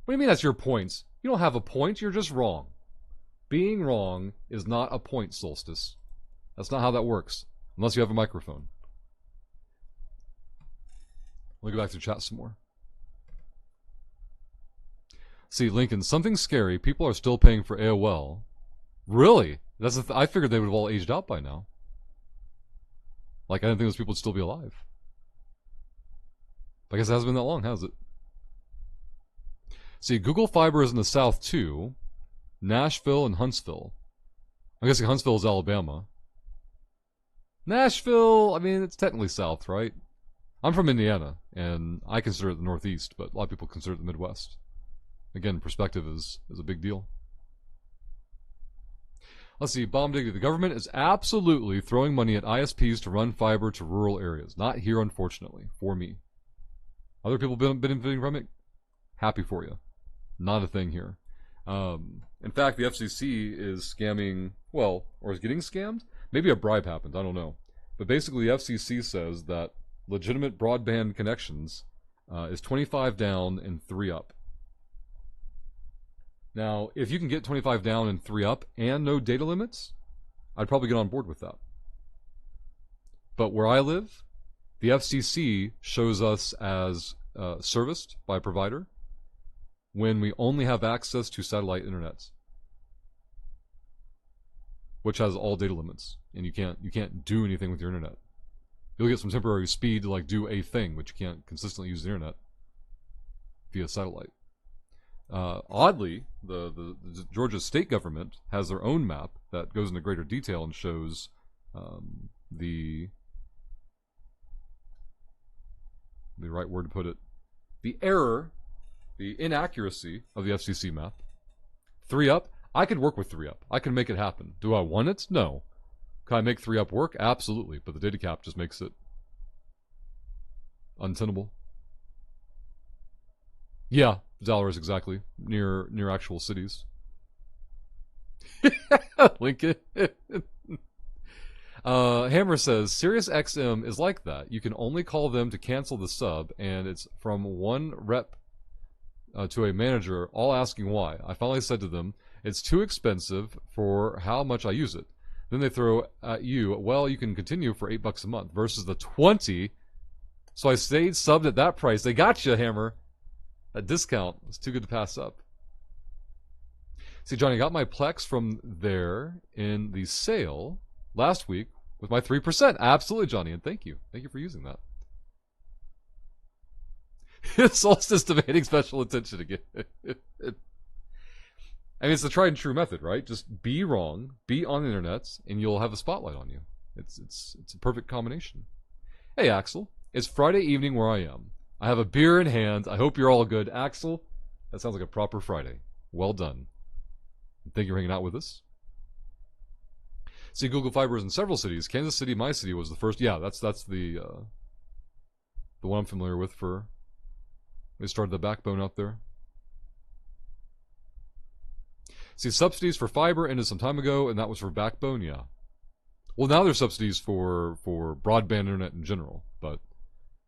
What do you mean that's your points? You don't have a point, you're just wrong. Being wrong is not a point, Solstice. That's not how that works. Unless you have a microphone. Let me go back to chat some more. See, Lincoln, something scary. People are still paying for AOL. Really? I figured they would have all aged out by now. Like, I didn't think those people would still be alive. I guess it hasn't been that long, has it? See, Google Fiber is in the south too. Nashville and Huntsville. I'm guessing Huntsville is Alabama. Nashville, I mean, it's technically south, right? I'm from Indiana, and I consider it the Northeast, but a lot of people consider it the Midwest. Again, perspective is a big deal. Let's see, Bomb Diggity. The government is absolutely throwing money at ISPs to run fiber to rural areas. Not here, unfortunately, for me. Other people benefiting from it? Happy for you. Not a thing here. In fact, the FCC is scamming, well, or is getting scammed? Maybe a bribe happened, I don't know. But basically, the FCC says that legitimate broadband connections is 25 down and 3 up. Now, if you can get 25 down and 3 up and no data limits, I'd probably get on board with that. But where I live, the FCC shows us as serviced by a provider when we only have access to satellite internet, which has all data limits, and you can't do anything with your internet. You'll get some temporary speed to like do a thing, but you can't consistently use the internet via satellite. Oddly, the Georgia state government has their own map that goes into greater detail and shows the right word to put it, the error, the inaccuracy of the FCC map. 3 up, I could work with 3 up. I can make it happen. Do I want it? No. Can I make 3 up work? Absolutely, but the data cap just makes it untenable. Yeah, Zalaris exactly. Near actual cities. Lincoln. Hammer says, SiriusXM is like that. You can only call them to cancel the sub, and it's from one rep to a manager, all asking why. I finally said to them, it's too expensive for how much I use it. Then they throw at you, well, you can continue for $8 a month versus the 20. So I stayed subbed at that price. They got you, Hammer. That discount was too good to pass up. See, Johnny, I got my Plex from there in the sale last week with my 3%. Absolutely, Johnny, and thank you. Thank you for using that. Solstice demanding special attention again. I mean, it's the tried and true method, right? Just be wrong, be on the internet, and you'll have a spotlight on you. It's a perfect combination. Hey, Axel. It's Friday evening where I am. I have a beer in hand. I hope you're all good. Axel, that sounds like a proper Friday. Well done. Thank you for hanging out with us. See, Google Fiber is in several cities. Kansas City, my city, was the first. Yeah, that's the one I'm familiar with for. They started the backbone out there. See, subsidies for fiber ended some time ago, and that was for backbone, yeah. Well, now there's subsidies for broadband internet in general, but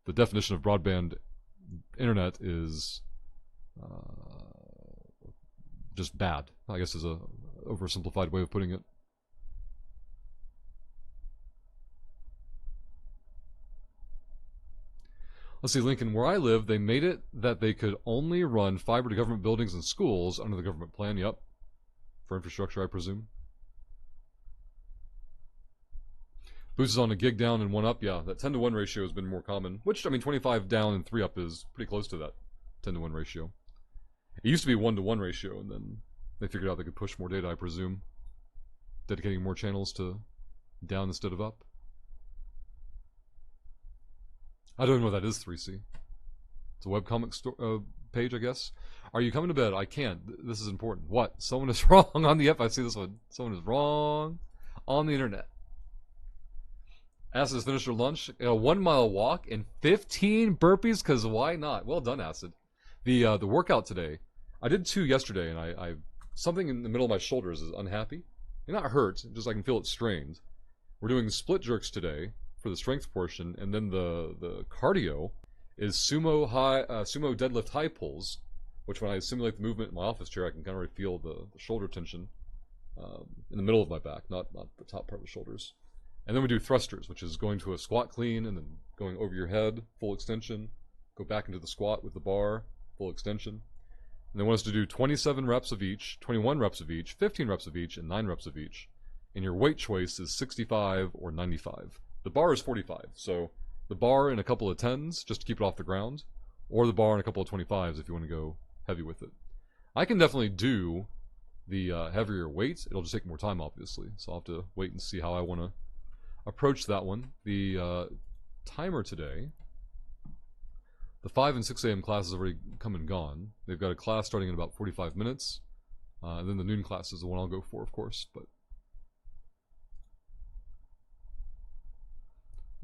the definition of broadband internet is just bad, I guess is a oversimplified way of putting it. Let's see, Lincoln, where I live, they made it that they could only run fiber to government buildings and schools under the government plan. Yep. For infrastructure, I presume. Boost is on a gig down and 1 up. Yeah, that 10-to-1 ratio has been more common. Which, I mean, 25 down and 3 up is pretty close to that 10-to-1 ratio. It used to be 1-to-1 ratio, and then they figured out they could push more data, I presume. Dedicating more channels to down instead of up. I don't know what that is, 3C. It's a webcomic page, I guess. Are you coming to bed? I can't. This is important. What? Someone is wrong on the I see this one. Someone is wrong on the internet. Acid has finished her lunch. A 1-mile walk and 15 burpees, because why not? Well done, Acid. The workout today, I did 2 yesterday, and I something in the middle of my shoulders is unhappy. It's not hurt, just I can feel it strained. We're doing split jerks today for the strength portion, and then the cardio is sumo deadlift high pulls, which when I simulate the movement in my office chair, I can kind of feel the shoulder tension in the middle of my back, not the top part of the shoulders. And then we do thrusters, which is going to a squat clean and then going over your head, full extension, go back into the squat with the bar, full extension. And they want us to do 27 reps of each, 21 reps of each, 15 reps of each, and 9 reps of each. And your weight choice is 65 or 95. The bar is 45, so the bar in a couple of 10s just to keep it off the ground, or the bar in a couple of 25s if you want to go heavy with it. I can definitely do the heavier weight, it'll just take more time, obviously. So I'll have to wait and see how I want to approach that one. The timer today, the 5 and 6 a.m. class has already come and gone. They've got a class starting in about 45 minutes. And then the noon class is the one I'll go for, of course. But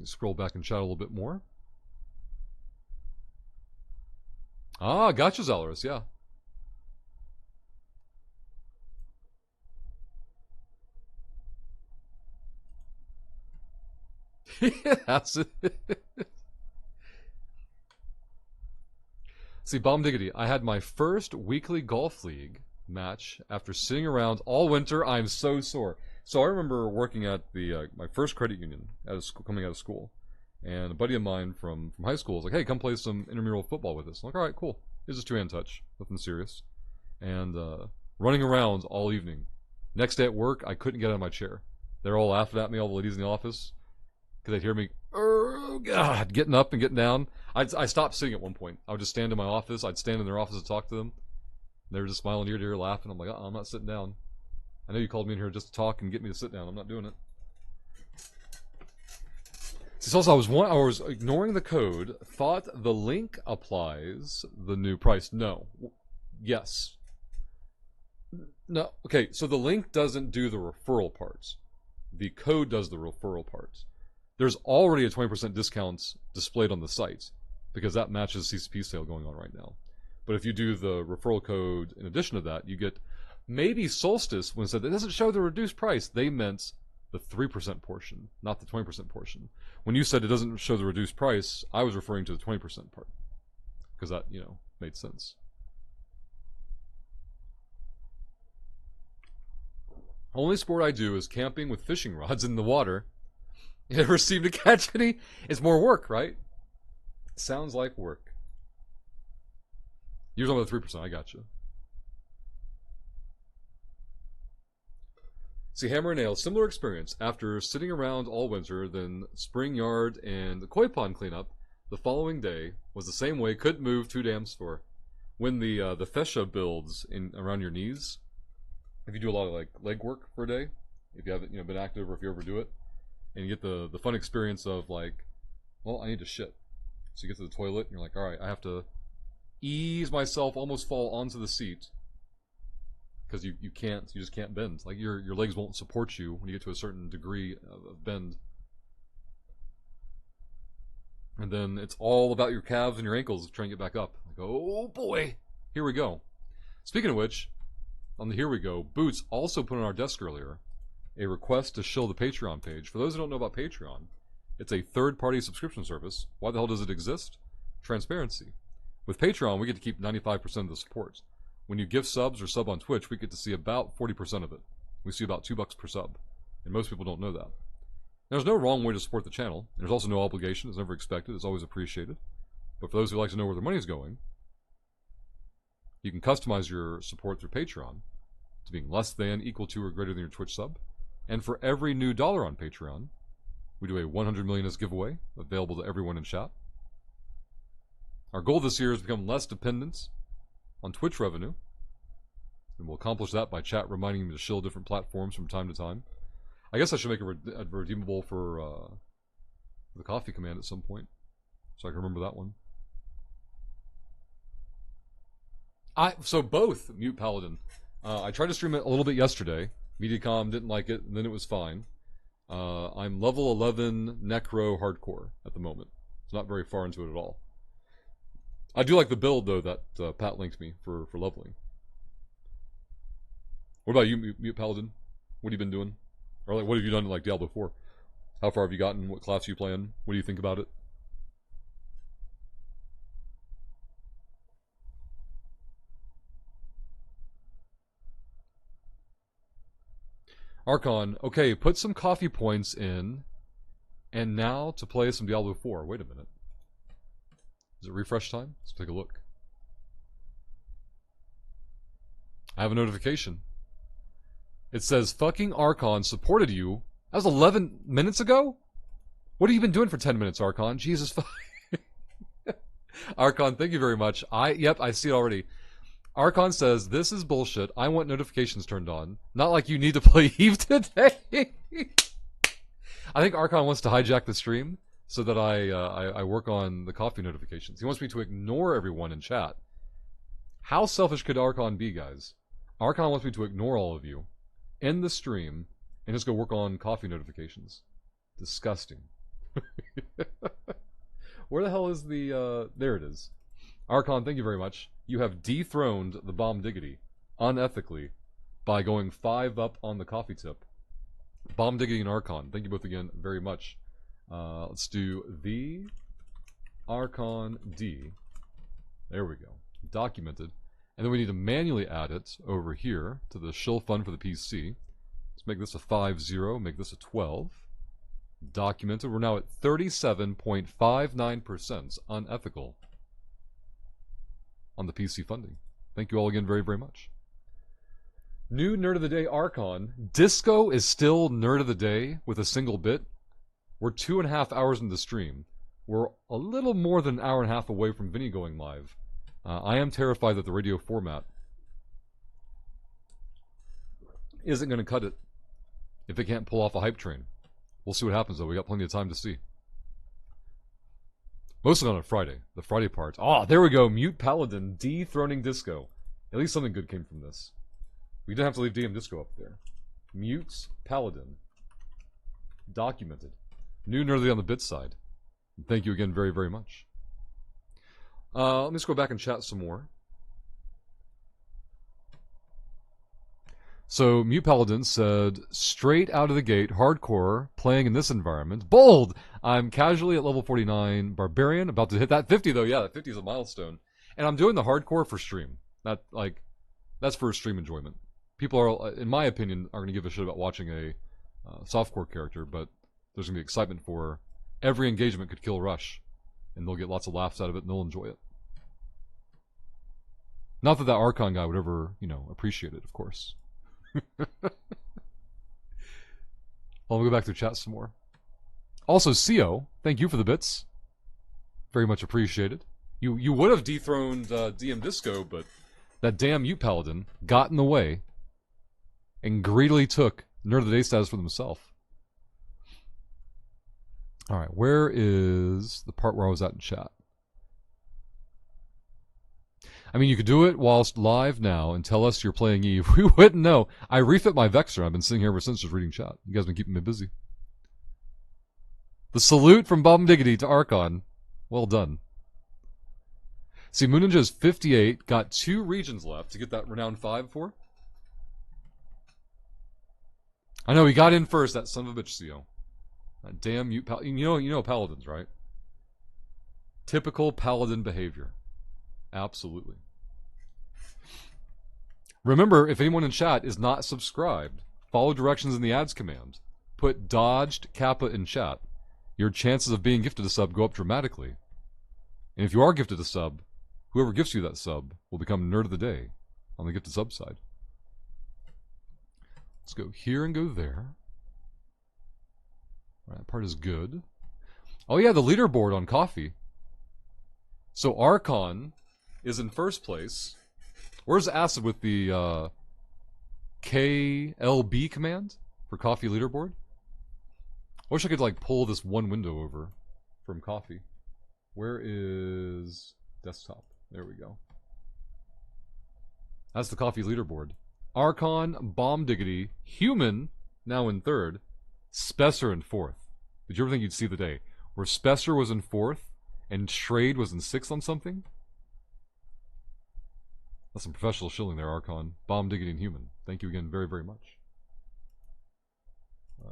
scroll back and chat a little bit more. Ah, gotcha, Zalorus, yeah. That's it. See, Bomb Diggity, I had my first weekly golf league match after sitting around all winter. I'm so sore. So I remember working at the my first credit union out of school, coming out of school, and a buddy of mine from high school was like, "Hey, come play some intramural football with us." I'm like, "All right, cool." It's just two-hand touch, nothing serious, and running around all evening. Next day at work, I couldn't get out of my chair. They're all laughing at me, all the ladies in the office, because they'd hear me, "Oh God," getting up and getting down. I stopped sitting at one point. I would just stand in my office. I'd stand in their office to talk to them. They were just smiling ear to ear, laughing. I'm like, I'm not sitting down. I know you called me in here just to talk and get me to sit down. I'm not doing it. See, also, I was ignoring the code, thought the link applies the new price. No. Yes. No. Okay, so the link doesn't do the referral parts. The code does the referral parts. There's already a 20% discount displayed on the site because that matches CCP sale going on right now. But if you do the referral code in addition to that, you get maybe Solstice when it said it doesn't show the reduced price. They meant the 3% portion, not the 20% portion. When you said it doesn't show the reduced price, I was referring to the 20% part because that, made sense. Only sport I do is camping with fishing rods in the water. You never seem to catch any. It's more work, right? Sounds like work. You're talking about the 3%. I got you. See, Hammer and Nail, similar experience. After sitting around all winter, then spring yard and the koi pond cleanup, the following day was the same way. Couldn't move, too damn sore. When the fascia builds in around your knees, if you do a lot of like leg work for a day, if you haven't been active or if you overdo it, and you get the fun experience of like, well, I need to shit. So you get to the toilet and you're like, all right, I have to ease myself, almost fall onto the seat because you just can't bend. Like your legs won't support you when you get to a certain degree of bend. And then it's all about your calves and your ankles trying to get back up. Like, oh boy, here we go. Speaking of which, on the Here We Go, Boots also put on our desk earlier a request to shill the Patreon page. For those who don't know about Patreon, it's a third-party subscription service. Why the hell does it exist? Transparency. With Patreon, we get to keep 95% of the support. When you gift subs or sub on Twitch, we get to see about 40% of it. We see about $2 per sub. And most people don't know that. There's no wrong way to support the channel. There's also no obligation. It's never expected. It's always appreciated. But for those who like to know where their money's going, you can customize your support through Patreon to being less than, equal to, or greater than your Twitch sub. And for every new dollar on Patreon, we do a 100 millionist giveaway available to everyone in chat. Our goal this year is to become less dependent on Twitch revenue. And we'll accomplish that by chat reminding me to shill different platforms from time to time. I guess I should make a redeemable for the coffee command at some point, so I can remember that one. So both Mute Paladin. I tried to stream it a little bit yesterday. Mediacom didn't like it, and then it was fine. I'm level 11 Necro Hardcore at the moment. It's not very far into it at all. I do like the build, though, that Pat linked me for leveling. What about you, Mute Paladin? What have you been doing? Or like, what have you done in like Diablo 4? How far have you gotten? What class are you playing? What do you think about it? Archon, okay, put some coffee points in, and now to play some Diablo 4. Wait a minute. Is it refresh time? Let's take a look. I have a notification. It says, fucking Archon supported you. That was 11 minutes ago? What have you been doing for 10 minutes, Archon? Jesus. Archon, thank you very much. Yep, I see it already. Archon says, this is bullshit. I want notifications turned on. Not like you need to play Eve today. I think Archon wants to hijack the stream so that I work on the coffee notifications. He wants me to ignore everyone in chat. How selfish could Archon be, guys? Archon wants me to ignore all of you, end the stream, and just go work on coffee notifications. Disgusting. Where the hell is the, there it is. Archon, thank you very much. You have dethroned the Bomb Diggity, unethically, by going 5 up on the coffee tip. Bomb Diggity and Archon, thank you both again very much. Let's do the Archon D. There we go. Documented. And then we need to manually add it over here to the shill fund for the PC. Let's make this a 5-0, make this a 12. Documented. We're now at 37.59% unethical on the PC funding. Thank you all again very, very much. New Nerd of the Day Archon. Disco is still Nerd of the Day with a single bit. We're 2.5 hours into the stream. We're a little more than an hour and a half away from Vinny going live. I am terrified that the radio format isn't going to cut it if it can't pull off a hype train. We'll see what happens, though. We got plenty of time to see. Mostly on a Friday. The Friday part. Ah, there we go. Mute Paladin dethroning Disco. At least something good came from this. We didn't have to leave DM Disco up there. Mute Paladin. Documented. New Nerdly on the bit side. Thank you again very, very much. Let me just go back and chat some more. So, Mute Paladin said, straight out of the gate, hardcore, playing in this environment. Bold! I'm casually at level 49 Barbarian, about to hit that 50 though. Yeah, that 50 is a milestone. And I'm doing the hardcore for stream. That's for stream enjoyment. People are, in my opinion, are going to give a shit about watching a softcore character, but there's going to be excitement for every engagement could kill Rush. And they'll get lots of laughs out of it and they'll enjoy it. Not that Archon guy would ever, appreciate it, of course. I'll go back to chat some more. Also, CO, thank you for the bits. Very much appreciated. You would have dethroned DM Disco, but that damn Mute Paladin got in the way and greedily took Nerd of the Day status for themselves. Alright, where is the part where I was at in chat? I mean, you could do it whilst live now and tell us you're playing Eve. We wouldn't know. I refit my Vexer. I've been sitting here ever since just reading chat. You guys have been keeping me busy. The salute from Bomb Diggity to Archon. Well done. See, Moon Ninja is 58. Got 2 regions left to get that renowned 5 for. I know, he got in first, that son of a bitch, CO. That damn mute Paladin. You know Paladins, right? Typical Paladin behavior. Absolutely. Remember, if anyone in chat is not subscribed, follow directions in the ads command. Put dodged Kappa in chat. Your chances of being gifted a sub go up dramatically. And if you are gifted a sub, whoever gifts you that sub will become Nerd of the Day on the gifted sub side. Let's go here and go there. All right, that part is good. Oh yeah, the leaderboard on coffee. So Archon is in first place. Where's Acid with the KLB command for coffee leaderboard? I wish I could pull this one window over from coffee. Where is desktop? There we go. That's the coffee leaderboard. Archon, Bomb Diggity, Human now in third, Spesser in fourth. Did you ever think you'd see the day where Spesser was in fourth and Trade was in sixth on something? That's some professional shilling there, Archon. Bomb Diggity and Human. Thank you again very, very much.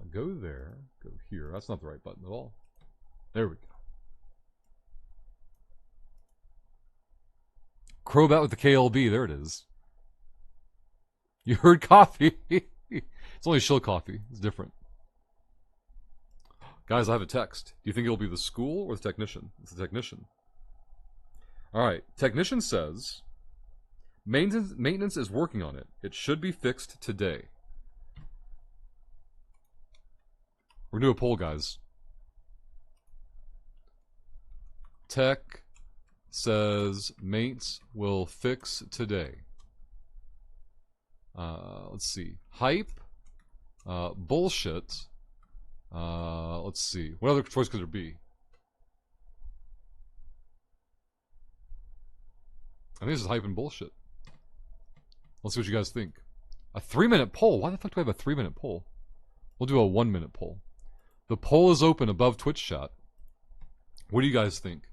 Go there. Go here. That's not the right button at all. There we go. Crobat with the KLB. There it is. You heard coffee. It's only shill coffee. It's different. Guys, I have a text. Do you think it'll be the school or the technician? It's the technician. Alright. Technician says, maintenance is working on it. It should be fixed today. We're going to do a poll, guys. Tech says mates will fix today. Let's see. Hype. Bullshit. Let's see. What other choice could there be? I think this is hype and bullshit. Let's see what you guys think. A 3-minute poll? Why the fuck do I have a 3-minute poll? We'll do a 1-minute poll. The poll is open above Twitch chat. What do you guys think?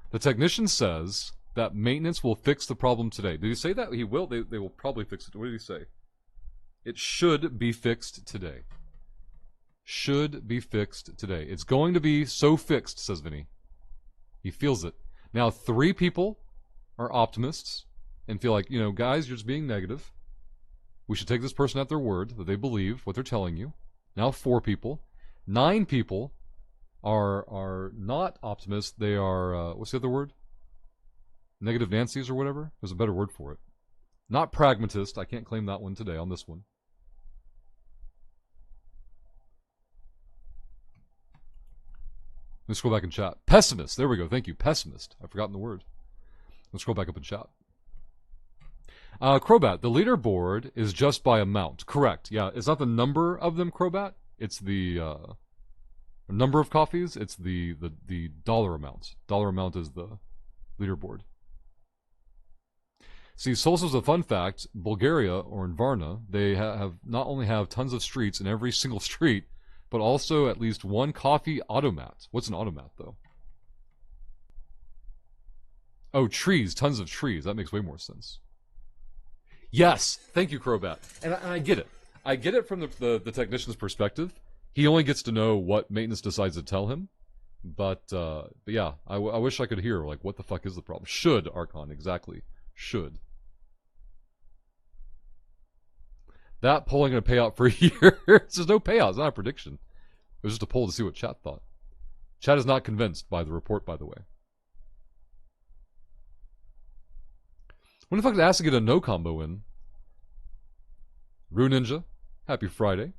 The technician says that maintenance will fix the problem today. Did he say that? He will. They will probably fix it. What did he say? It should be fixed today. Should be fixed today. It's going to be so fixed, says Vinny. He feels it. Now, 3 people are optimists and feel like, guys, you're just being negative. We should take this person at their word, that they believe what they're telling you. Now 4 people. 9 people are not optimists. They are, what's the other word? Negative Nancy's or whatever? There's a better word for it. Not pragmatist. I can't claim that one today on this one. Let's scroll back in chat. Pessimist. There we go. Thank you. Pessimist. I've forgotten the word. Let's scroll back up in chat. Crobat, the leaderboard is just by amount. Correct. Yeah, it's not the number of them, Crobat. It's the number of coffees. It's the dollar amount. Dollar amount is the leaderboard. See, Solstice, a fun fact, Bulgaria, or in Varna, they have not only have tons of streets in every single street, but also at least one coffee automat. What's an automat, though? Oh, trees. Tons of trees. That makes way more sense. Yes. Thank you, Crobat. And I get it. I get it from the technician's perspective. He only gets to know what maintenance decides to tell him. But yeah, I wish I could hear, like, what the fuck is the problem? Should, Archon, exactly. Should. That poll ain't going to pay out for a year. There's no payout. It's not a prediction. It was just a poll to see what chat thought. Chat is not convinced by the report, by the way. When the fuck did Asa get a no combo in? Rue Ninja, happy Friday.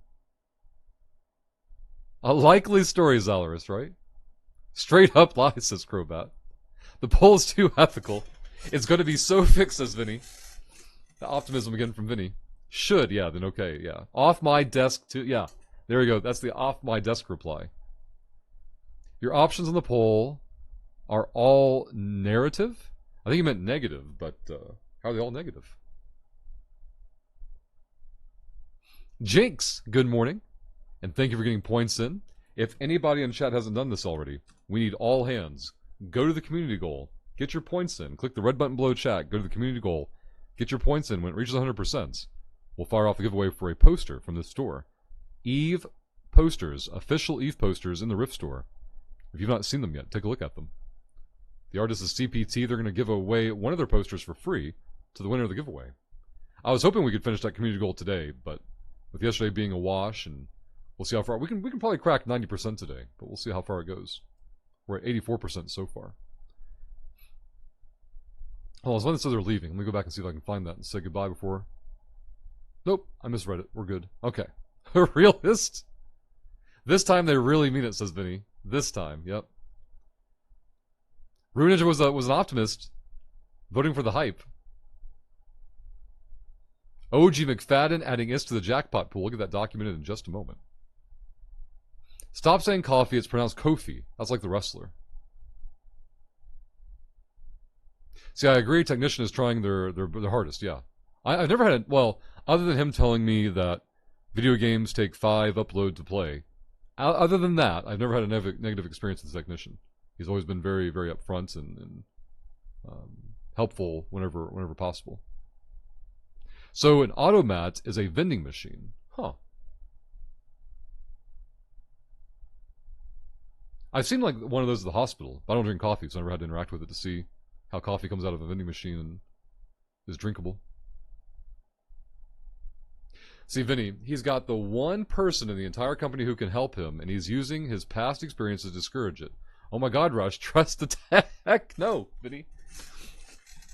A likely story, Zalaris, right? Straight up lies, says Crobat. The poll is too ethical. It's going to be so fixed, says Vinny. The optimism again from Vinny. Should, yeah, then okay, yeah. Off my desk to, yeah. There we go. That's the off my desk reply. Your options on the poll are all narrative? I think he meant negative, but how are they all negative? Jinx, good morning. And thank you for getting points in. If anybody in chat hasn't done this already, we need all hands. Go to the community goal. Get your points in. Click the red button below chat. Go to the community goal. Get your points in. When it reaches 100%, we'll fire off the giveaway for a poster from the store. Eve posters, official Eve posters in the Rift store. If you've not seen them yet, take a look at them. The artist is CPT. They're going to give away one of their posters for free to the winner of the giveaway. I was hoping we could finish that community goal today, but with yesterday being a wash, and we'll see how far we can probably crack 90% today, but we'll see how far it goes. We're at 84% so far. Oh, someone says they're leaving. Let me go back and see if I can find that and say goodbye before. Nope, I misread it. We're good. Okay. A realist? This time they really mean it, says Vinny. This time, yep. Rue Ninja was an optimist, voting for the hype. OG McFadden adding is to the jackpot pool. We'll get that documented in just a moment. Stop saying coffee. It's pronounced Kofi. That's like the wrestler. See, I agree. Technician is trying their hardest. Yeah, I've never had well, other than him telling me that video games take 5 upload to play. Other than that, I've never had a negative experience with the technician. He's always been very, very upfront and helpful whenever possible. So an automat is a vending machine. Huh. I've seen like one of those at the hospital, but I don't drink coffee, so I never had to interact with it to see how coffee comes out of a vending machine and is drinkable. See, Vinny, he's got the one person in the entire company who can help him, and he's using his past experiences to discourage it. Oh my god, Rush, trust the tech. No, Vinny.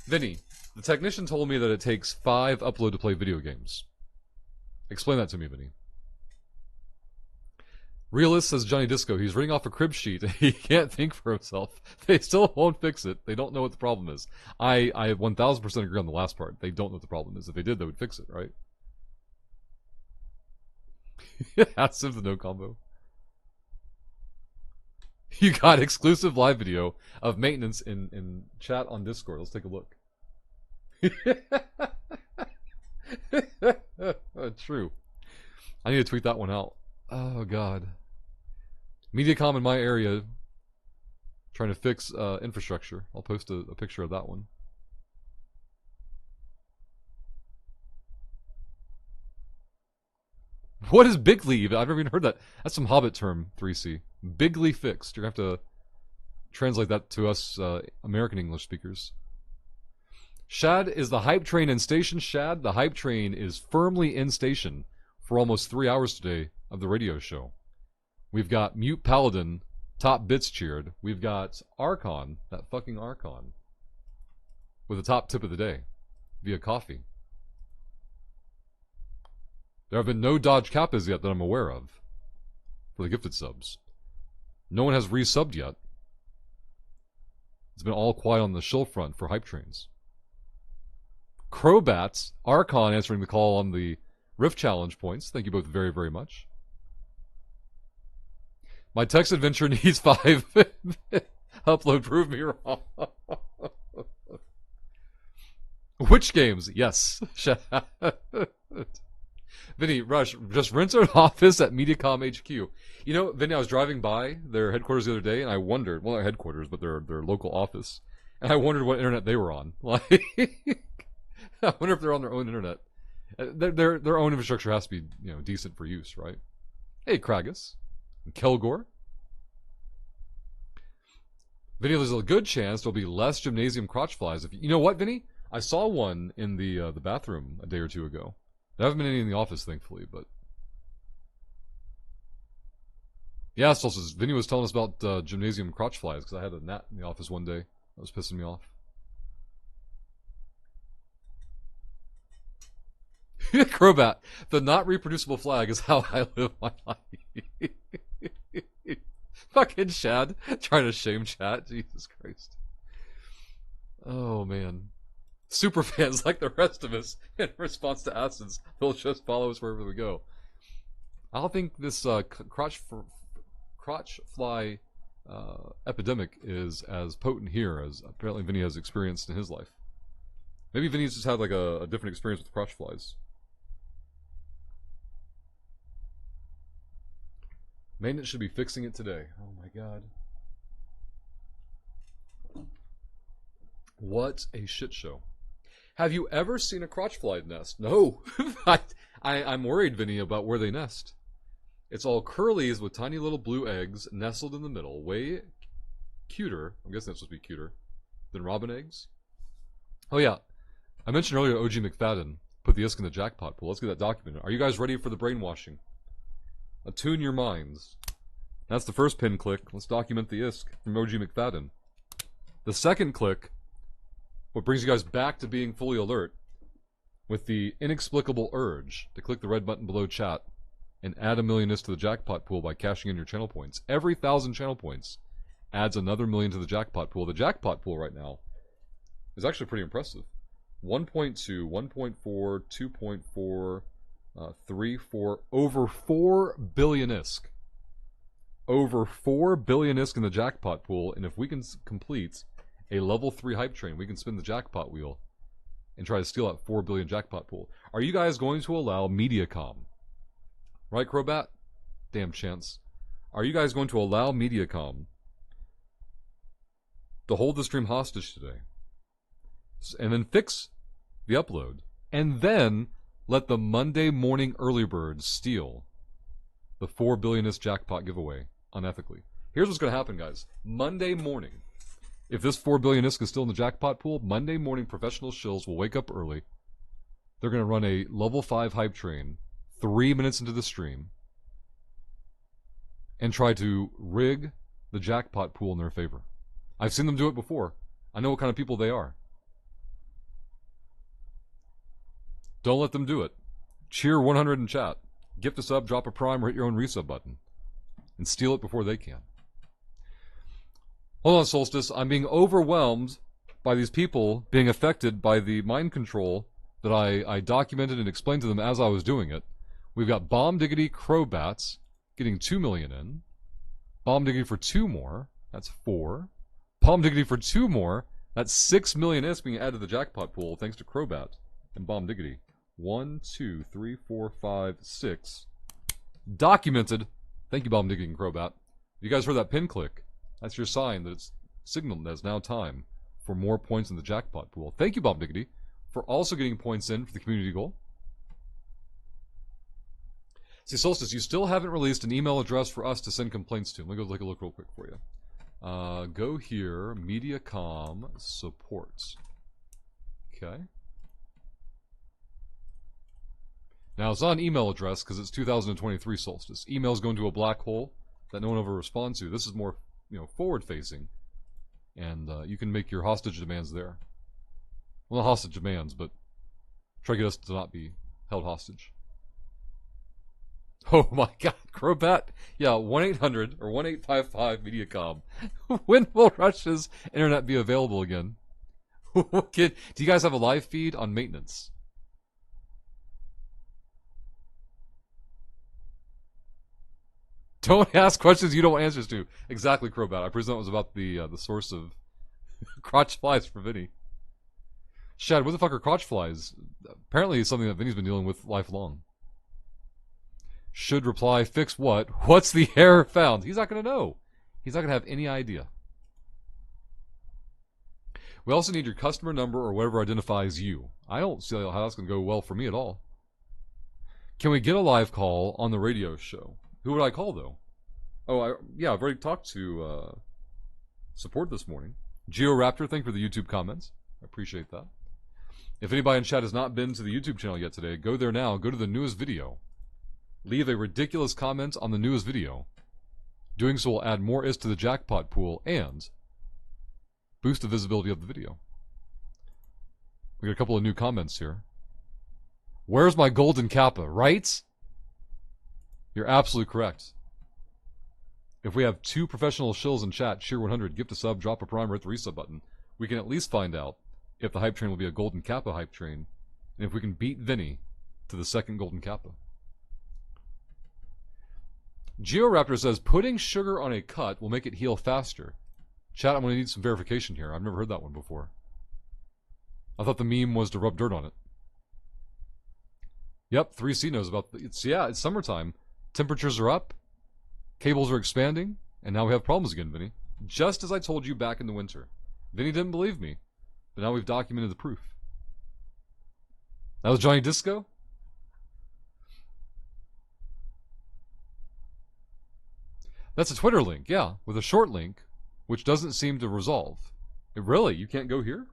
Vinny, the technician told me that it takes 5 upload to play video games. Explain that to me, Vinny. Realist, says Johnny Disco, he's reading off a crib sheet. He can't think for himself. They still won't fix it. They don't know what the problem is. I 1000% agree on the last part. They don't know what the problem is. If they did, they would fix it, right? Ask him the no combo. You got exclusive live video of maintenance in chat on Discord. Let's take a look. True. I need to tweet that one out. Oh, God. Mediacom in my area trying to fix infrastructure. I'll post a picture of that one. What is Bigly? I've never even heard that. That's some Hobbit term, 3C. Bigly fixed. You're going to have to translate that to us American English speakers. Shad, is the hype train in station? Shad, the hype train is firmly in station for almost 3 hours today of the radio show. We've got Mute Paladin, top bits cheered. We've got Archon, that fucking Archon, with the top tip of the day via coffee. There have been no Dodge Kappas yet that I'm aware of for the gifted subs. No one has resubbed yet. It's been all quiet on the shill front for hype trains. Crowbats, Archon answering the call on the Rift Challenge points. Thank you both very, very much. My text adventure needs 5. Upload, prove me wrong. Which games? Yes. Vinny, Rush, just rent an office at Mediacom HQ. You know, Vinny, I was driving by their headquarters the other day, and I wondered, well, not headquarters, but their local office, and I wondered what internet they were on. Like, I wonder if they're on their own internet. Their own infrastructure has to be, you know, decent for use, right? Hey, Kragus. Kelgore. Vinny, there's a good chance there'll be less gymnasium crotch flies. You know what, Vinny? I saw one in the bathroom a day or two ago. There haven't been any in the office, thankfully, but... Yeah, so Vinny was telling us about gymnasium crotch flies, because I had a gnat in the office one day. That was pissing me off. Crowbat, the not reproducible flag is how I live my life. Fucking Shad, trying to shame chat. Jesus Christ. Oh, man. Super fans like the rest of us, in response to Acids, they'll just follow us wherever we go. I don't think this crotch fly epidemic is as potent here as apparently Vinny has experienced in his life. Maybe Vinny's just had like a different experience with crotch flies. Maintenance should be fixing it today. Oh my god. What a shit show. Have you ever seen a crotch fly nest? No. I'm worried, Vinny, about where they nest. It's all curlies with tiny little blue eggs nestled in the middle. Way cuter. I'm guessing that's supposed to be cuter than robin eggs. Oh yeah. I mentioned earlier OG McFadden put the ISK in the jackpot pool. Let's get that documented. Are you guys ready for the brainwashing? Attune your minds. That's the first pin click. Let's document the ISK from OG McFadden. The second click, what brings you guys back to being fully alert, with the inexplicable urge to click the red button below chat and add $1 million to the jackpot pool by cashing in your channel points. Every 1,000 channel points adds another $1 million to the jackpot pool. The jackpot pool right now is actually pretty impressive. 1.2, 1.4, 2.4, 3, 4, over 4 billion ISK. Over 4 billion ISK in the jackpot pool, and if we can complete a level 3 hype train, we can spin the jackpot wheel and try to steal that 4 billion jackpot pool. Are you guys going to allow Mediacom? Right, Crowbat? Damn chance. Are you guys going to allow Mediacom to hold the stream hostage today? And then fix the upload. And then let the Monday morning early birds steal the 4 billionist jackpot giveaway unethically. Here's what's going to happen, guys. Monday morning, if this 4 billion ISK is still in the jackpot pool, Monday morning professional shills will wake up early. They're going to run a level 5 hype train 3 minutes into the stream and try to rig the jackpot pool in their favor. I've seen them do it before. I know what kind of people they are. Don't let them do it. Cheer 100 in chat. Gift a sub, drop a prime, or hit your own resub button. And steal it before they can. Hold on, Solstice. I'm being overwhelmed by these people being affected by the mind control that I documented and explained to them as I was doing it. We've got Bomb Diggity Crowbats getting 2 million in. Bomb Diggity for 2 more. That's 4. Bomb Diggity for 2 more. That's 6 million in being added to the jackpot pool thanks to Crowbat and Bomb Diggity. 1, 2, 3, 4, 5, 6. Documented. Thank you, Bomb Diggity and Crowbat. You guys heard that pin click? That's your sign that it's signaled that it's now time for more points in the jackpot pool. Thank you, Bomb Diggity, for also getting points in for the community goal. See, Solstice, you still haven't released an email address for us to send complaints to. Let me go take a look real quick for you. Go here, Mediacom Supports. Okay. Now, it's not an email address because it's 2023 Solstice. Emails go into a black hole that no one ever responds to. This is more, forward-facing. And you can make your hostage demands there. Well, not hostage demands, but try to get us to not be held hostage. Oh my god, Crowbat? Yeah, 1-800 or 1855 Mediacom. When will Russia's internet be available again? Do you guys have a live feed on maintenance? Don't ask questions you don't want answers to. Exactly, Crowbat. I presume it was about the source of crotch flies for Vinny. Shad, what the fuck are crotch flies? Apparently it's something that Vinny's been dealing with lifelong. Should reply, fix what? What's the error found? He's not going to know. He's not going to have any idea. We also need your customer number or whatever identifies you. I don't see how that's going to go well for me at all. Can we get a live call on the radio show? Who would I call, though? Oh, I've already talked to support this morning. GeoRaptor, thank you for the YouTube comments. I appreciate that. If anybody in chat has not been to the YouTube channel yet today, go there now. Go to the newest video. Leave a ridiculous comment on the newest video. Doing so will add more is to the jackpot pool and boost the visibility of the video. We got a couple of new comments here. Where's my golden kappa, right? You're absolutely correct. If we have 2 professional shills in chat, cheer 100, gift a sub, drop a prime, or hit the resub button, we can at least find out if the hype train will be a golden kappa hype train, and if we can beat Vinny to the second golden kappa. GeoRaptor says, putting sugar on a cut will make it heal faster. Chat, I'm going to need some verification here. I've never heard that one before. I thought the meme was to rub dirt on it. Yep, 3C knows about it's summertime. Temperatures are up, cables are expanding, and now we have problems again, Vinny. Just as I told you back in the winter. Vinny didn't believe me, but now we've documented the proof. That was Johnny Disco? That's a Twitter link, yeah, with a short link, which doesn't seem to resolve. Really? You can't go here?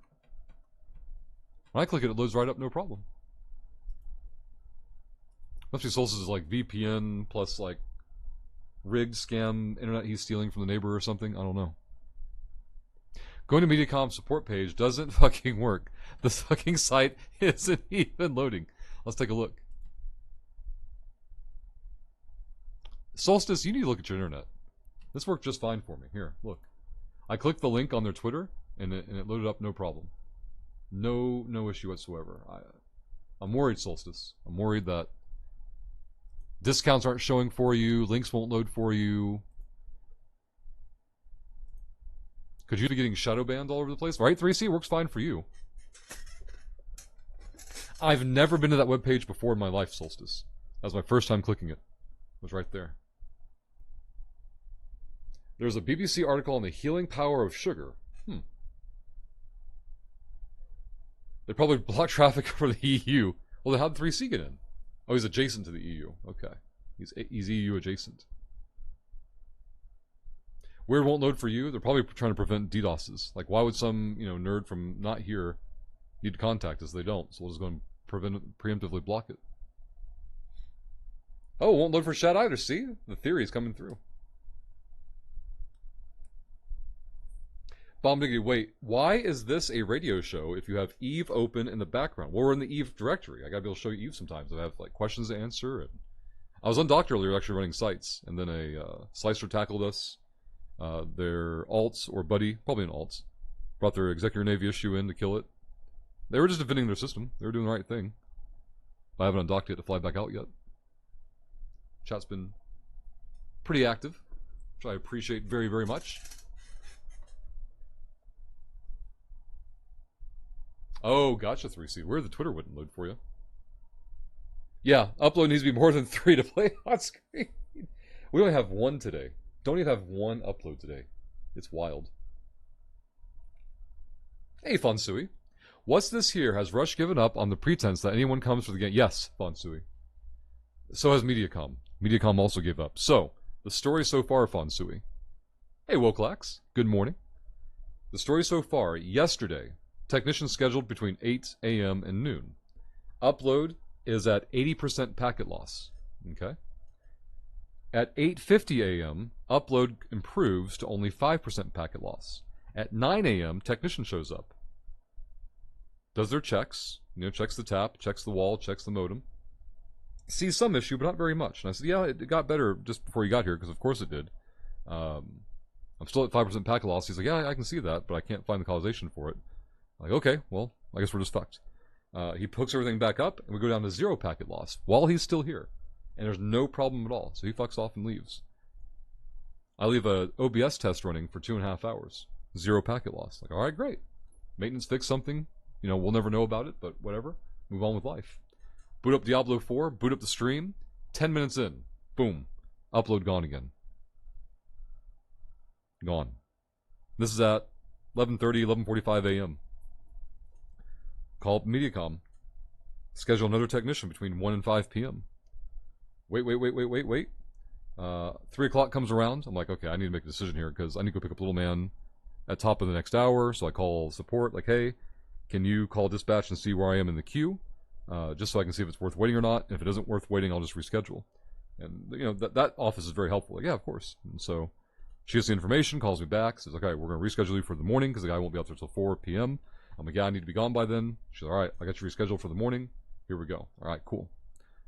When I click it, it loads right up, no problem. Must be Solstice is like VPN plus like rigged scam internet he's stealing from the neighbor or something. I don't know. Going to Mediacom support page doesn't fucking work. The fucking site isn't even loading. Let's take a look. Solstice, you need to look at your internet. This worked just fine for me. Here, look. I clicked the link on their Twitter, and it loaded up no problem. No issue whatsoever. I'm worried, Solstice. I'm worried that discounts aren't showing for you, links won't load for you. Could you be getting shadow banned all over the place? Right, 3C works fine for you. I've never been to that webpage before in my life, Solstice. That was my first time clicking it. It was right there. There's a BBC article on the healing power of sugar. They probably block traffic for the EU. Well, then how'd 3C get in? Oh, he's adjacent to the EU. Okay. He's EU adjacent. Weird won't load for you. They're probably trying to prevent DDoSes. Like, why would some, nerd from not here need to contact us? They don't. So we'll just go and preemptively block it. Oh, it won't load for chat either. See? The theory is coming through. Bomb Diggity, wait. Why is this a radio show if you have Eve open in the background? Well, we're in the Eve directory. I gotta be able to show you Eve sometimes. I have, questions to answer. And I was undocked earlier actually running sites. And then a slicer tackled us. Their alts, or buddy, probably an alts, brought their Executor Navy issue in to kill it. They were just defending their system. They were doing the right thing. I haven't undocked it to fly back out yet. Chat's been pretty active, which I appreciate very, very much. Oh, gotcha, 3C. Where the Twitter wouldn't load for you. Yeah, upload needs to be more than 3 to play on screen. We only have 1 today. Don't even have 1 upload today. It's wild. Hey, Fonsui. What's this here? Has Rush given up on the pretense that anyone comes for the game? Yes, Fonsui. So has Mediacom. Mediacom also gave up. So, the story so far, Fonsui. Hey, Wokelax. Good morning. The story so far, yesterday, technicians scheduled between 8 a.m. and noon. Upload is at 80% packet loss. Okay? At 8:50 a.m., upload improves to only 5% packet loss. At 9 a.m., technician shows up. Does their checks, checks the tap, checks the wall, checks the modem. Sees some issue, but not very much. And I said, yeah, it got better just before you got here, because of course it did. I'm still at 5% packet loss. He's like, yeah, I can see that, but I can't find the causation for it. I'm like, okay, well, I guess we're just fucked. He hooks everything back up, and we go down to 0 packet loss while he's still here. And there's no problem at all. So he fucks off and leaves. I leave a OBS test running for 2.5 hours. 0 packet loss. Like, all right, great. Maintenance fixed something. We'll never know about it, but whatever. Move on with life. Boot up Diablo 4, boot up the stream. 10 minutes in. Boom. Upload gone again. Gone. This is at 11:30, 11:45 a.m. Call up Mediacom. Schedule another technician between 1 and 5 p.m. Wait. 3 o'clock comes around. I'm like, okay, I need to make a decision here because I need to go pick up little man at top of the next hour. So I call support, like, hey, can you call dispatch and see where I am in the queue? Just so I can see if it's worth waiting or not. And if it isn't worth waiting, I'll just reschedule. And, that office is very helpful. Like, yeah, of course. And so she gets the information, calls me back, says, okay, we're going to reschedule you for the morning because the guy won't be out there until 4 p.m. I'm like, yeah, I need to be gone by then. She's like, all right, I got you rescheduled for the morning. Here we go. All right, cool.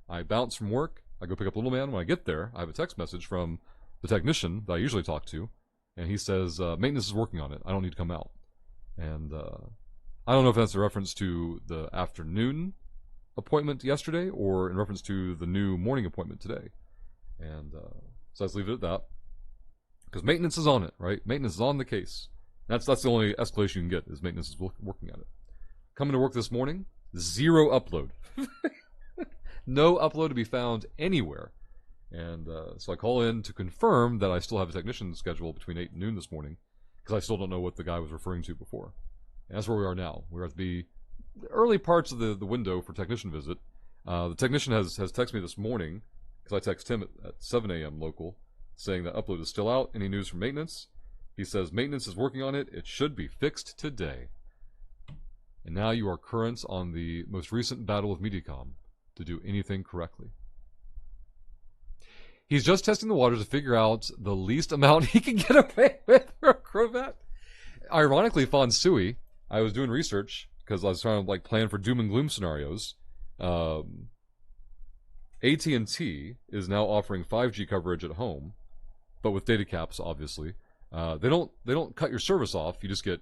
I bounce from work. I go pick up little man. When I get there, I have a text message from the technician that I usually talk to. And he says, maintenance is working on it. I don't need to come out. And I don't know if that's a reference to the afternoon appointment yesterday or in reference to the new morning appointment today. And so let's leave it at that. Because maintenance is on it, right? Maintenance is on the case. That's the only escalation you can get is maintenance is working at it. Coming to work this morning, 0 upload. No upload to be found anywhere. And so I call in to confirm that I still have a technician schedule between 8 and noon this morning because I still don't know what the guy was referring to before. And that's where we are now. We're at the early parts of the window for technician visit. The technician has texted me this morning because I text him at 7 a.m. local saying that upload is still out. Any news from maintenance? He says maintenance is working on it. It should be fixed today. And now you are current on the most recent battle with Mediacom to do anything correctly. He's just testing the waters to figure out the least amount he can get away with for a Crovat. Ironically, Fonsui, I was doing research because I was trying to plan for doom and gloom scenarios. AT&T is now offering 5G coverage at home, but with data caps, obviously. They don't cut your service off. You just get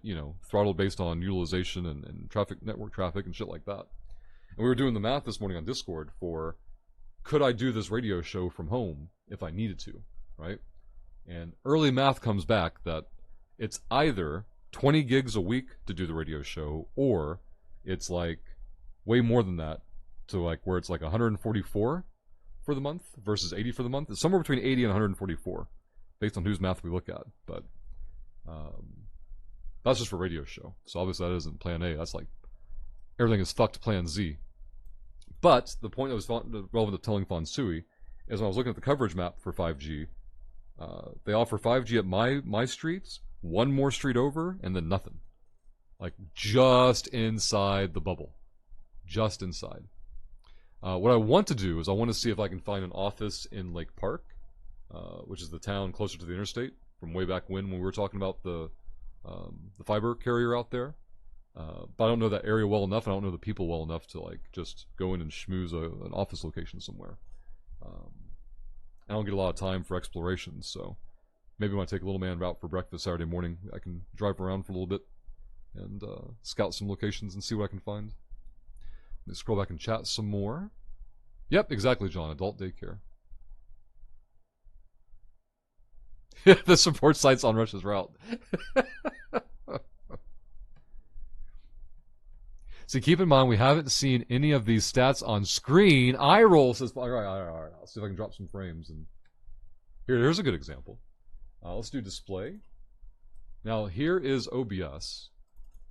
throttled based on utilization and network traffic and shit like that. And we were doing the math this morning on Discord for could I do this radio show from home if I needed to, right? And early math comes back that it's either 20 gigs a week to do the radio show, or it's way more than that to where it's 144 for the month versus 80 for the month. It's somewhere between 80 and 144 based on whose math we look at. But that's just for radio show. So obviously that isn't plan A. That's everything is fucked plan Z. But the point that was relevant to telling Fonsui is when I was looking at the coverage map for 5G, they offer 5G at my streets, one more street over, and then nothing. Just inside the bubble. Just inside. What I want to do is I want to see if I can find an office in Lake Park, which is the town closer to the interstate, from way back when we were talking about the fiber carrier out there. But I don't know that area well enough. I don't know the people well enough to just go in and schmooze an office location somewhere. I don't get a lot of time for exploration, so maybe when I take a little man route for breakfast Saturday morning, I can drive around for a little bit and scout some locations and see what I can find. Let me scroll back and chat some more. Yep, exactly, John. Adult daycare. The support site's on Russia's route. See, keep in mind, we haven't seen any of these stats on screen. Eye roll says, all right. I'll see if I can drop some frames. And here's a good example. Let's do display. Now, here is OBS.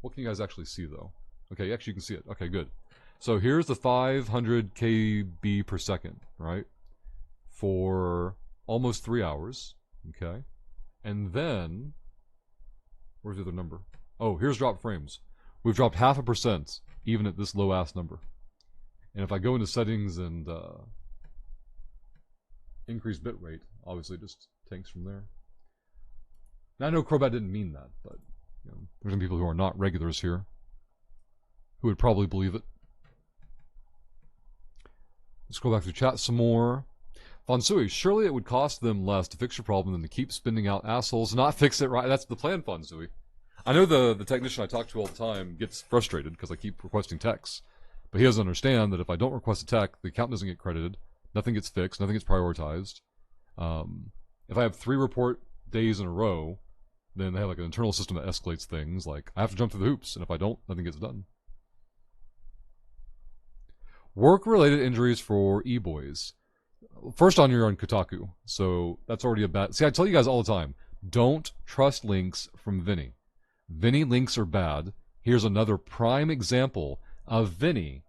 What can you guys actually see, though? Okay, actually, you can see it. Okay, good. So here's the 500 KB per second, right? For almost 3 hours. Okay. And then, where's the other number? Oh, here's drop frames. We've dropped 0.5%, even at this low-ass number. And if I go into settings and increase bitrate, obviously it just tanks from there. Now, I know Crobat didn't mean that, but you know, there's some people who are not regulars here who would probably believe it. Let's go back to chat some more. Fonsui, surely it would cost them less to fix your problem than to keep spinning out assholes and not fix it right. That's the plan, Fonsui. I know the technician I talk to all the time gets frustrated because I keep requesting techs. But he doesn't understand that if I don't request a tech, the account doesn't get credited, nothing gets fixed, nothing gets prioritized. If I have 3 report days in a row, then they have like an internal system that escalates things. Like, I have to jump through the hoops, and if I don't, nothing gets done. Work-related injuries for e-boys. First on, you're on Kotaku, so that's already a bad... See, I tell you guys all the time, don't trust links from Vinny. Vinny links are bad. Here's another prime example of Vinny,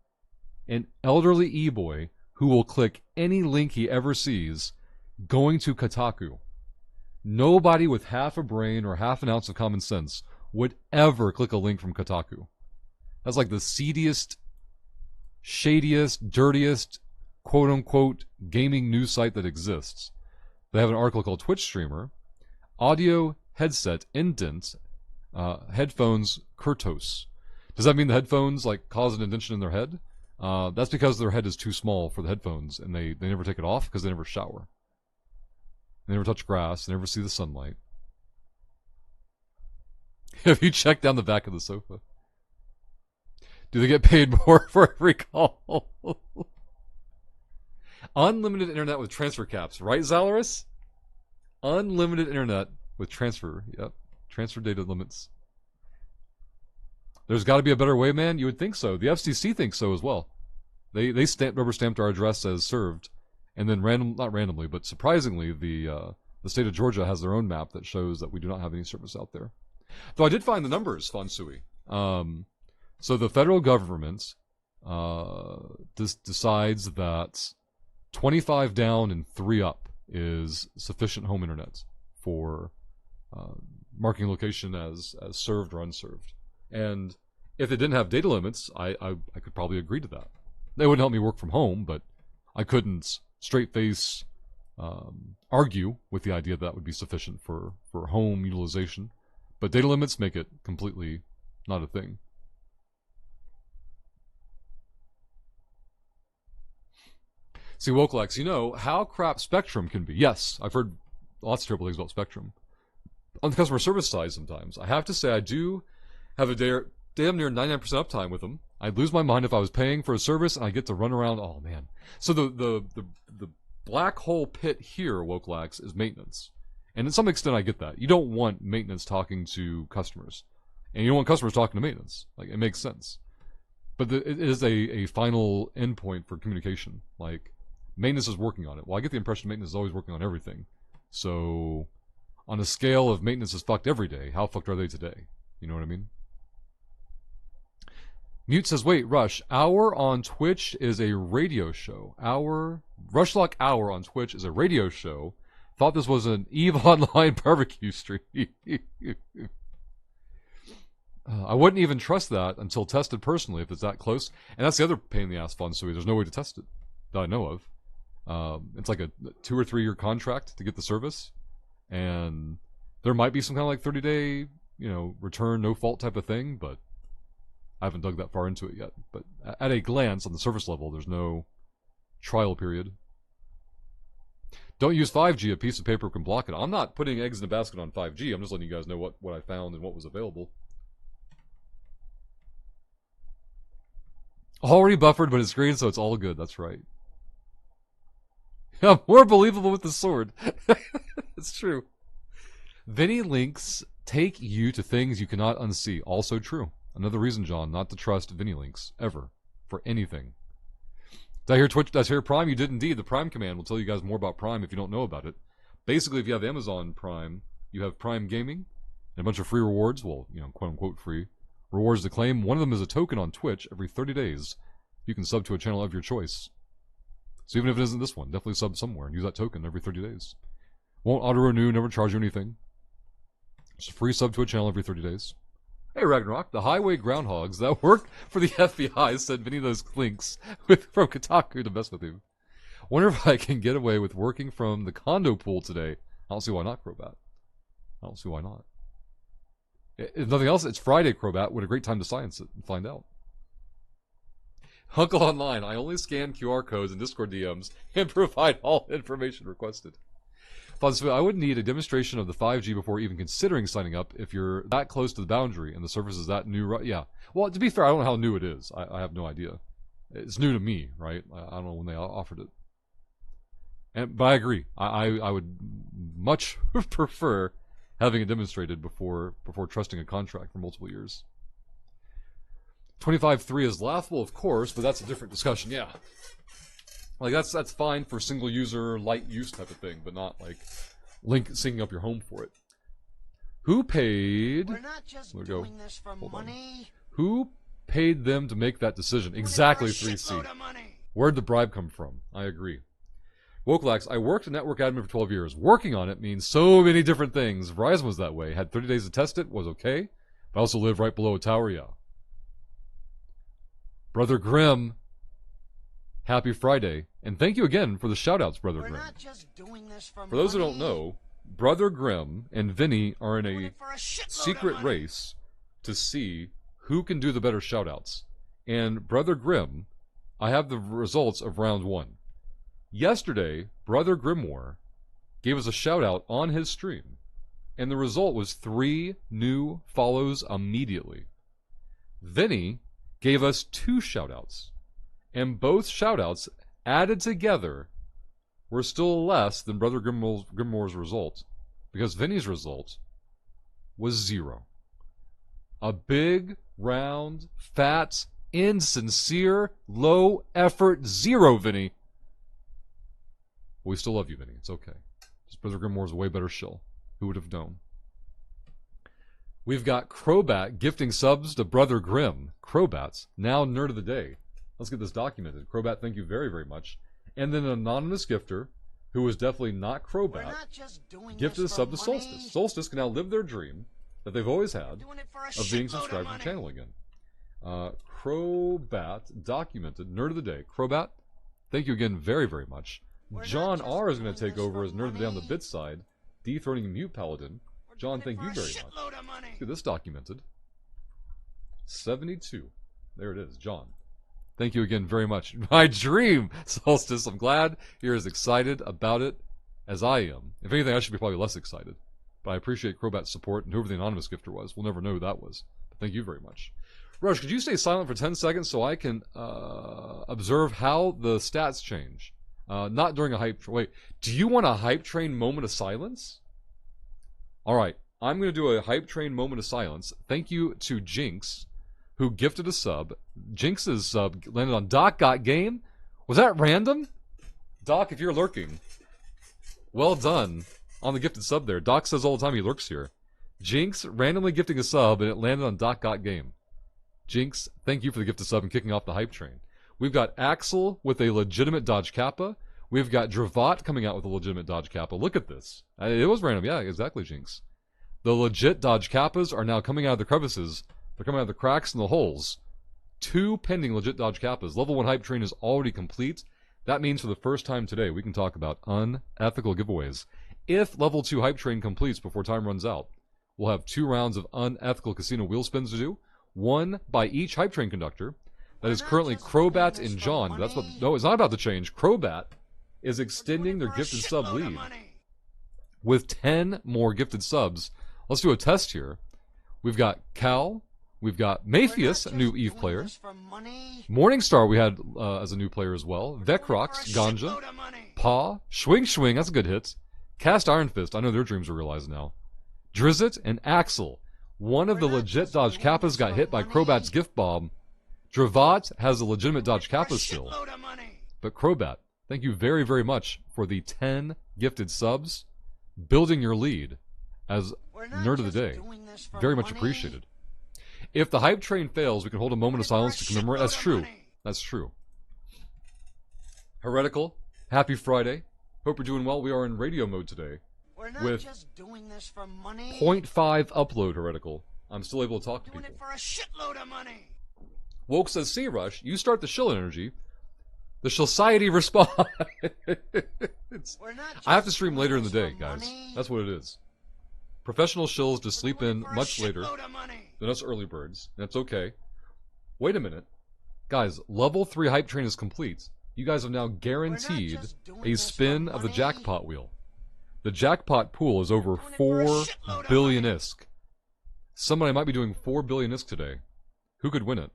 an elderly e-boy who will click any link he ever sees, going to Kotaku. Nobody with half a brain or half an ounce of common sense would ever click a link from Kotaku. That's like the seediest, shadiest, dirtiest, quote-unquote gaming news site that exists. They have an article called Twitch Streamer, Audio Headset Indent, Headphones Kurtos. Does that mean the headphones like cause an indentation in their head? That's because their head is too small for the headphones, and they never take it off because they never shower. They never touch grass, they never see the sunlight. Have you checked down the back of the sofa? Do they get paid more for every call? Unlimited internet with transfer caps, right, Zalaris? Unlimited internet with transfer, yep. Transfer data limits. There's got to be a better way, man? You would think so. The FCC thinks so as well. They rubber stamped our address as served, and then not randomly, but surprisingly, the state of Georgia has their own map that shows that we do not have any service out there. Though I did find the numbers, Fonsui. So the federal government decides that 25 down and 3 up is sufficient home internet for marking location as served or unserved. And if they didn't have data limits, I could probably agree to that. They wouldn't help me work from home, but I couldn't straight face argue with the idea that would be sufficient for home utilization. But data limits make it completely not a thing. See, Wokelax, you know how crap Spectrum can be. Yes, I've heard lots of terrible things about Spectrum. On the customer service side sometimes, I have to say I do have a damn near 99% uptime with them. I'd lose my mind if I was paying for a service and I get to run around. Oh, man. So the black hole pit here, Wokelax, is maintenance. And to some extent, I get that. You don't want maintenance talking to customers. And you don't want customers talking to maintenance. Like, it makes sense. But it is a final endpoint for communication. Like, maintenance is working on it. Well, I get the impression maintenance is always working on everything. So, on a scale of maintenance is fucked every day, how fucked are they today? You know what I mean? Mute says, wait, Rush, Hour on Twitch is a radio show. Rushlock Hour on Twitch is a radio show. Thought this was an EVE Online barbecue stream. I wouldn't even trust that until tested personally if it's that close. And that's the other pain in the ass, Fonsui. There's no way to test it that I know of. It's like a 2 or 3 year contract to get the service. And there might be some kind of like 30-day, return, no fault type of thing, but I haven't dug that far into it yet. But at a glance, on the surface level, there's no trial period. Don't use 5G. A piece of paper can block it. I'm not putting eggs in a basket on 5G. I'm just letting you guys know what I found and what was available. Already buffered, but it's green, so it's all good. That's right. I'm more believable with the sword. It's true. Vinny links take you to things you cannot unsee. Also true. Another reason, John, not to trust Vinny links ever for anything. Did I hear Twitch? Did I hear Prime? You did indeed. The Prime command will tell you guys more about Prime if you don't know about it. Basically, if you have Amazon Prime, you have Prime Gaming and a bunch of free rewards. Well, quote unquote free rewards to claim. One of them is a token on Twitch every 30 days. You can sub to a channel of your choice. So even if it isn't this one, definitely sub somewhere and use that token every 30 days. Won't auto-renew, never charge you anything. Just a free sub to a channel every 30 days. Hey, Ragnarok, the highway groundhogs that work for the FBI sent Vinny those links from Kotaku to mess with you. Wonder if I can get away with working from the condo pool today. I don't see why not, Crobat. I don't see why not. If nothing else, it's Friday, Crobat. What a great time to science it and find out. Uncle Online, I only scan QR codes and Discord DMs and provide all information requested. I would need a demonstration of the 5G before even considering signing up if you're that close to the boundary and the service is that new. Yeah. Well, to be fair, I don't know how new it is. I have no idea. It's new to me, right? I don't know when they offered it. But I agree. I would much prefer having it demonstrated before trusting a contract for multiple years. 25.3 is laughable, of course, but that's a different discussion. Yeah, like that's fine for single user, light use type of thing, but not like syncing up your home for it. Who paid? We're not just doing this for money. Who paid them to make that decision? Exactly, 3C. Where'd the bribe come from? I agree. Wokelax, I worked a network admin for 12 years. Working on it means so many different things. Verizon was that way. Had 30 days to test it, was okay. But I also live right below a tower, yeah. Brother Grimm, happy Friday. And thank you again for the shout-outs, Brother Grimm. Not just doing this for those who don't know, Brother Grimm and Vinny are in a secret race to see who can do the better shout-outs. And Brother Grimm, I have the results of round 1. Yesterday, Brother Grimoire gave us a shout-out on his stream. And the result was 3 new follows immediately. Vinny gave us 2 shout-outs. And both shout-outs added together were still less than Brother Grimoire's result. Because Vinny's result was 0. A big, round, fat, insincere, low-effort 0, Vinny. We still love you, Vinny. It's okay. Just Brother Grimoire's a way better shill. Who would have known? We've got Crobat gifting subs to Brother Grimm. Crobats, now nerd of the day. Let's get this documented. Crobat, thank you very, very much. And then an anonymous gifter, who was definitely not Crobat, gifted a sub to Solstice. Solstice can now live their dream that they've always had of being subscribed to the channel again. Crobat documented. Nerd of the day. Crobat, thank you again very, very much. John R. is going to take over as Nerd of the Day on the bit side, dethroning Mute Paladin. John, thank you very much. Let's get this documented. 72. There it is. John, thank you again very much. My dream, Solstice. I'm glad you're as excited about it as I am. If anything, I should be probably less excited. But I appreciate Crobat's support, and whoever the anonymous gifter was. We'll never know who that was. But thank you very much. Rush, could you stay silent for 10 seconds so I can observe how the stats change? Not during a hype train. Wait, do you want a hype train moment of silence? Alright, I'm going to do a hype train moment of silence. Thank you to Jinx, who gifted a sub. Jinx's sub landed on Doc Got Game. Was that random? Doc, if you're lurking, well done on the gifted sub there. Doc says all the time he lurks here. Jinx randomly gifting a sub, and it landed on Doc Got Game. Jinx, thank you for the gifted sub and kicking off the hype train. We've got Axel with a legitimate Dodge Kappa. We've got Dravat coming out with a legitimate Dodge Kappa. Look at this. It was random. Yeah, exactly, Jinx. The legit Dodge Kappas are now coming out of the crevices. They're coming out of the cracks and the holes. 2 pending legit Dodge Kappas. Level 1 hype train is already complete. That means for the first time today, we can talk about unethical giveaways. If level 2 hype train completes before time runs out, we'll have 2 rounds of unethical casino wheel spins to do. 1 by each hype train conductor. That is currently Crobat and John. That's what. No, it's not about to change. Crobat is extending their gifted sub lead with 10 more gifted subs. Let's do a test here. We've got Cal. We've got Maypheus, a new Eve player. Morningstar we had as a new player as well. Vecrox, Ganja, Pa, Schwing Schwing, that's a good hit. Cast Iron Fist, I know their dreams are realized now. Drizzt and Axel. One of the We're not legit just Dodge doing Kappas this got for hit by money. Crobat's gift bomb. Dravat has a legitimate Doing Dodge it for a Kappa still. shitload of money. But Crobat, thank you very, very much for the 10 gifted subs, building your lead as We're not Nerd of the just Day. doing this for Very much money. appreciated. If the hype train fails, we can hold a moment of silence to commemorate. That's true. That's true. Heretical, happy Friday. Hope you're doing well. We are in radio mode today. We're not With just doing this for money. 0.5 upload, Heretical. I'm still able to talk to Doing it people. for a shitload of money. Woke says, "See, Rush, you start the shill energy. The society responds." We're not just I have to stream doing later in the this day, for guys. money. That's what it is. Professional shills just We're sleep doing in it for a much later shitload of money. than us early birds. That's okay. Wait a minute. Guys, level 3 hype train is complete. You guys have now guaranteed just doing a this spin for of the money. jackpot wheel. The jackpot pool is over Doing it for a 4 shitload of billion money. ISK. Somebody might be doing 4 billion ISK today. Who could win it?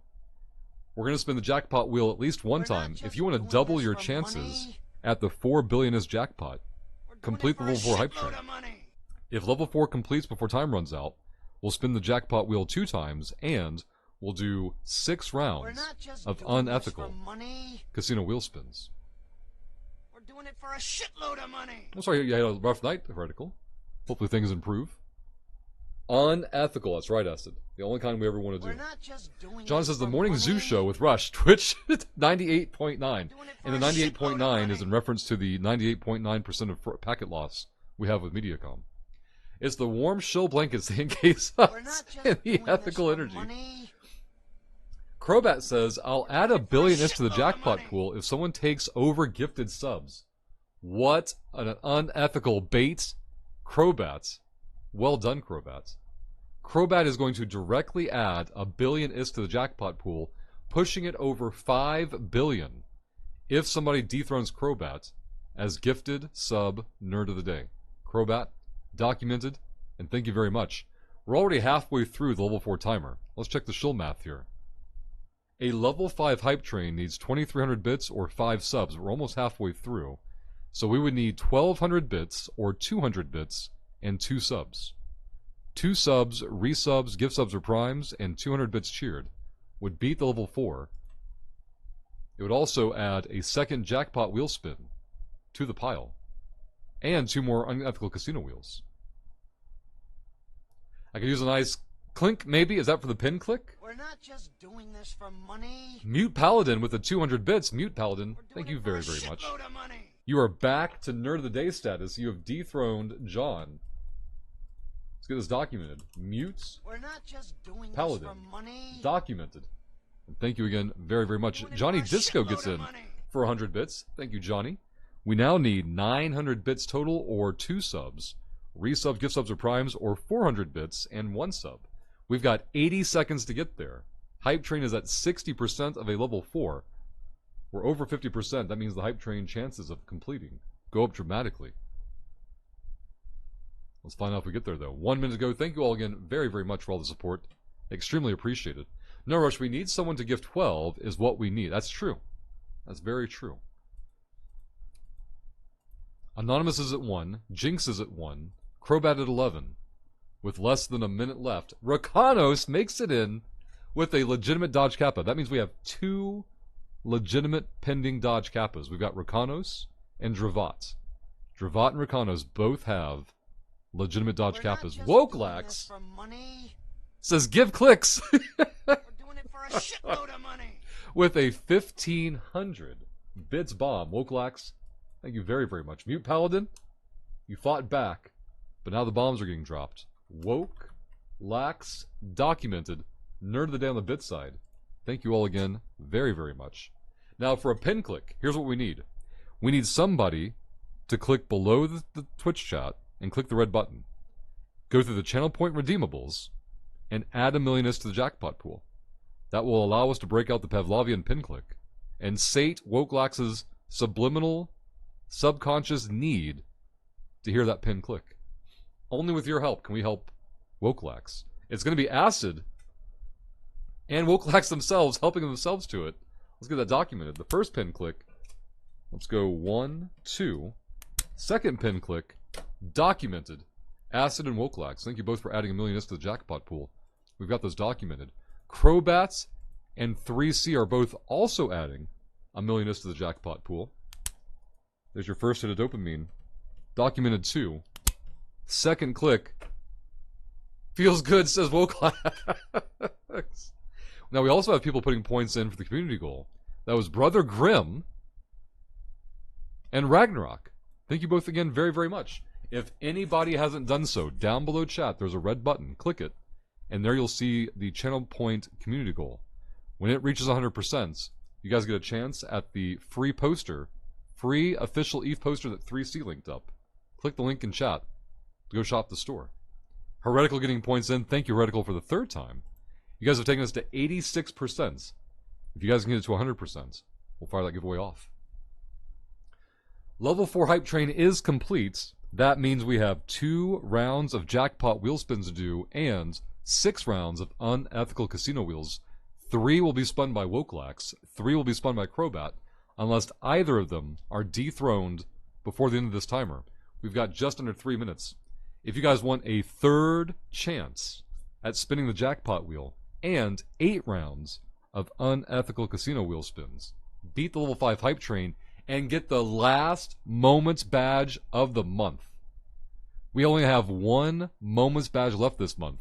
We're going to spin the jackpot wheel at least one We're not time. just If you want to doing double this your for chances money. at the 4 billion ISK jackpot, We're doing complete it the for a level 4 hype shitload train. of money. If level 4 completes before time runs out, we'll spin the jackpot wheel 2 times, and we'll do 6 We're rounds not just of doing this unethical for money. casino wheel spins. We're doing it for a shitload of money. I'm sorry you had a rough night, Heretical. Hopefully things improve. Unethical, that's right, Ested. The only kind we ever want to We're do. not just doing John this says the for morning money. zoo show with Rush, Twitch 98.9. Doing it And the for a shitload of 98.9 is money. in reference to the 98.9% of packet loss we have with Mediacom. It's the warm shill blankets they encase We're us not just in the doing ethical this for energy. money. Crobat says, I'll add a billion ISK to the shitload of jackpot money. pool if someone takes over gifted subs. What an unethical bait. Crobat. Well done, Crobat. Crobat is going to directly add a billion ISK to the jackpot pool, pushing it over 5 billion if somebody dethrones Crobat as gifted sub nerd of the day. Crobat, documented, and thank you very much. We're already halfway through the level 4 timer. Let's check the shill math here. A level 5 hype train needs 2300 bits or 5 subs. We're almost halfway through. So we would need 1200 bits or 200 bits and 2 subs. 2 subs, resubs, gift subs or primes, and 200 bits cheered would beat the level 4. It would also add a second jackpot wheel spin to the pile. And 2 more unethical casino wheels. I could use a nice clink, maybe. Is that for the pin click? We're not just doing this for money. Mute Paladin with the 200 bits. Mute Paladin, We're doing thank it you for very, a very much. shitload of money. You are back to Nerd of the Day status. You have dethroned John. Let's get this documented. Mute We're not just doing Paladin. this for money. documented. And thank you again very, very much. Johnny Disco gets in for 100 bits. Thank you, Johnny. We now need 900 bits total or 2 subs. Resubs, gift subs, or primes, or 400 bits and 1 sub. We've got 80 seconds to get there. Hype Train is at 60% of a level 4. We're over 50%. That means the Hype Train chances of completing go up dramatically. Let's find out if we get there, though. 1 minute to go. Thank you all again very, very much for all the support. Extremely appreciated. No rush. We need someone to give 12 is what we need. That's true. That's very true. Anonymous is at 1. Jinx is at 1. Crobat at 11. With less than a minute left, Rakanos makes it in with a legitimate Dodge Kappa. That means we have 2 legitimate pending Dodge Kappas. We've got Rakanos and Dravat. Dravat and Rakanos both have legitimate Dodge We're not Kappas. just Wokelax doing this for money. says give clicks We're doing it for a shitload of money. with a 1500 bits bomb. Wokelax, thank you very, very much. Mute Paladin, you fought back, but now the bombs are getting dropped. Woke, Lax, documented, nerd of the day on the bit side. Thank you all again very, very much. Now for a pin click, here's what we need. We need somebody to click below the Twitch chat and click the red button. Go through the channel point redeemables and add $1 million to the jackpot pool. That will allow us to break out the Pavlovian pin click and sate Wokelax's subliminal, subconscious need to hear that pin click. Only with your help can we help Wokelax. It's going to be Acid and Wokelax themselves helping themselves to it. Let's get that documented. The first pin click, let's go 1, 2. Second pin click, documented. Acid and Wokelax, thank you both for adding 1 million to the jackpot pool. We've got those documented. Crowbats and 3C are both also adding 1 million to the jackpot pool. There's your first hit of dopamine. Documented 2. Second click. Feels good, says Wokelax. Now we also have people putting points in for the community goal. That was Brother Grimm and Ragnarok. Thank you both again very, very much. If anybody hasn't done so, down below chat, there's a red button. Click it. And there you'll see the channel point community goal. When it reaches 100%, you guys get a chance at the free poster, free official ETH poster that 3C linked up. Click the link in chat to go shop the store. Heretical getting points in. Thank you, Heretical, for the third time. You guys have taken us to 86%. If you guys can get it to 100%, we'll fire that giveaway off. Level 4 hype train is complete. That means we have 2 rounds of jackpot wheel spins to do and 6 rounds of unethical casino wheels. 3 will be spun by Wokelax, 3 will be spun by Crobat, unless either of them are dethroned before the end of this timer. We've got just under 3 minutes. If you guys want a third chance at spinning the jackpot wheel and 8 rounds of unethical casino wheel spins, beat the level 5 hype train and get the last Moments badge of the month. We only have 1 Moments badge left this month,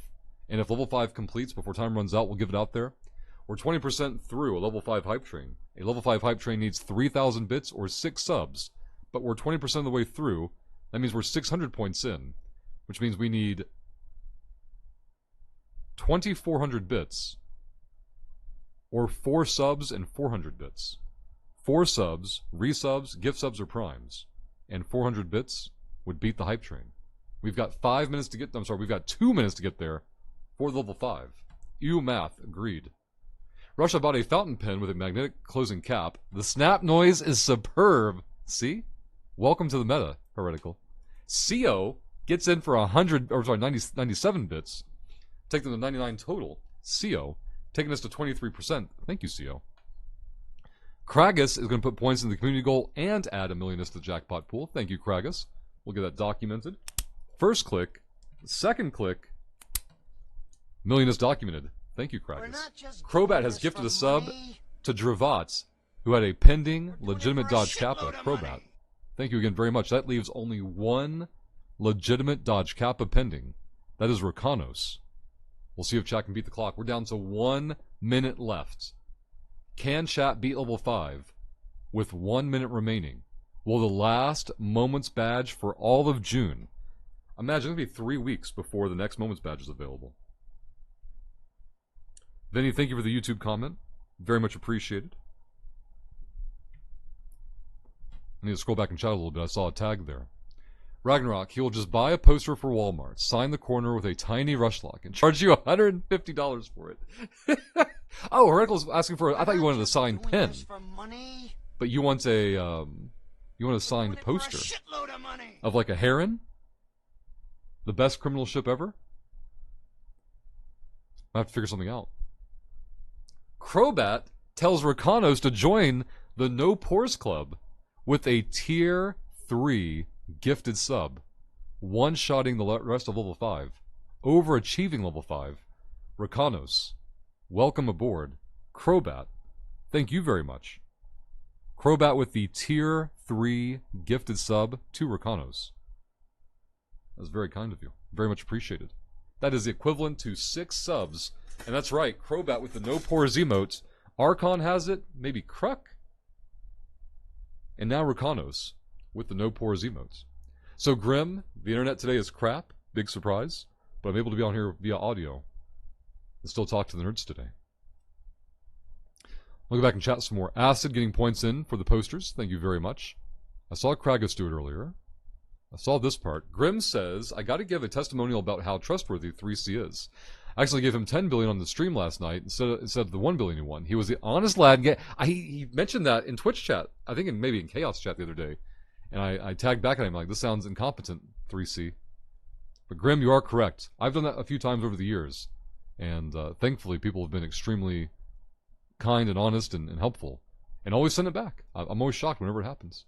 and if level 5 completes before time runs out, we'll give it out there. We're 20% through a level 5 hype train. A level 5 hype train needs 3,000 bits or 6 subs, but we're 20% of the way through. That means we're 600 points in, which means we need 2,400 bits or 4 subs and 400 bits. 4 subs, resubs, gift subs, or primes, and 400 bits would beat the hype train. We've got 5 minutes to get. I'm sorry, we've got 2 minutes to get there for the level 5. Ew, math. Agreed. Russia bought a fountain pen with a magnetic closing cap. The snap noise is superb. See? Welcome to the meta, Heretical. CO gets in for 97 bits. Take them to 99 total. CO taking us to 23%. Thank you, CO. Kragus is going to put points in the community goal and add 1 million to the jackpot pool. Thank you, Kragus. We'll get that documented. First click, second click, 1 million is documented. Thank you, Kragus. Crobat has gifted a sub to Dravat, who had a pending legitimate Dodge Kappa. Crobat, thank you again very much. That leaves only 1 legitimate Dodge Kappa pending. That is Rakanos. We'll see if chat can beat the clock. We're down to 1 minute left. Can chat beat level 5 with 1 minute remaining? Will the last Moments badge for all of June? Imagine it'll be 3 weeks before the next Moments badge is available. Vinny, thank you for the YouTube comment. Very much appreciated. I need to scroll back and chat a little bit. I saw a tag there. Ragnarok, he will just buy a poster for Walmart, sign the corner with a tiny rush lock, and charge you $150 for it. Oh, Heracle's asking for. I thought you wanted a signed pen, but you want a signed poster of like a heron, the best criminal ship ever. I have to figure something out. Crobat tells Rakanos to join the No Pores Club with a tier 3 gifted sub, one-shotting the rest of level 5, overachieving level 5. Rakanos, welcome aboard. Crobat, thank you very much. Crobat with the tier 3 gifted sub to Rakanos. That's very kind of you. Very much appreciated. That is equivalent to 6 subs. And that's right, Crobat with the no pores emotes. Archon has it, maybe Kruk. And now Rakanos with the no pores emotes. So Grim, the internet today is crap, big surprise, but I'm able to be on here via audio and still talk to the nerds today. I'll go back and chat some more. Acid getting points in for the posters, thank you very much. I saw Kragus do it earlier. I saw this part. Grim says, I gotta give a testimonial about how trustworthy 3C is. I actually gave him 10 billion on the stream last night instead of the 1 billion he won. He was the honest lad. He mentioned that in Twitch chat, I think maybe in Chaos chat the other day. And I tagged back at him like, this sounds incompetent, 3C. But Grim, you are correct. I've done that a few times over the years. And thankfully, people have been extremely kind and honest and helpful. And always send it back. I'm always shocked whenever it happens.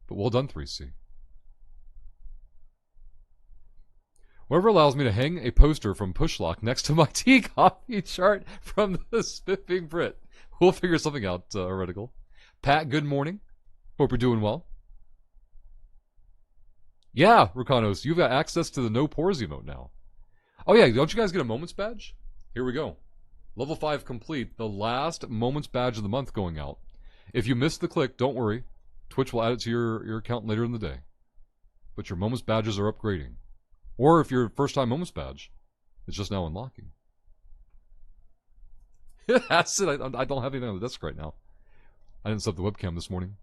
But well done, 3C. Whatever allows me to hang a poster from Pushlock next to my tea coffee chart from the Spiffing Brit. We'll figure something out, Reticle. Pat, good morning. Hope you're doing well. Yeah, Rukanos, you've got access to the No Pores emote now. Oh yeah, don't you guys get a Moments badge? Here we go. Level 5 complete, the last Moments badge of the month going out. If you missed the click, don't worry. Twitch will add it to your account later in the day. But your Moments badges are upgrading. Or if you're a first-time Moments badge, it's just now unlocking. That's it. I don't have anything on the desk right now. I didn't set up the webcam this morning.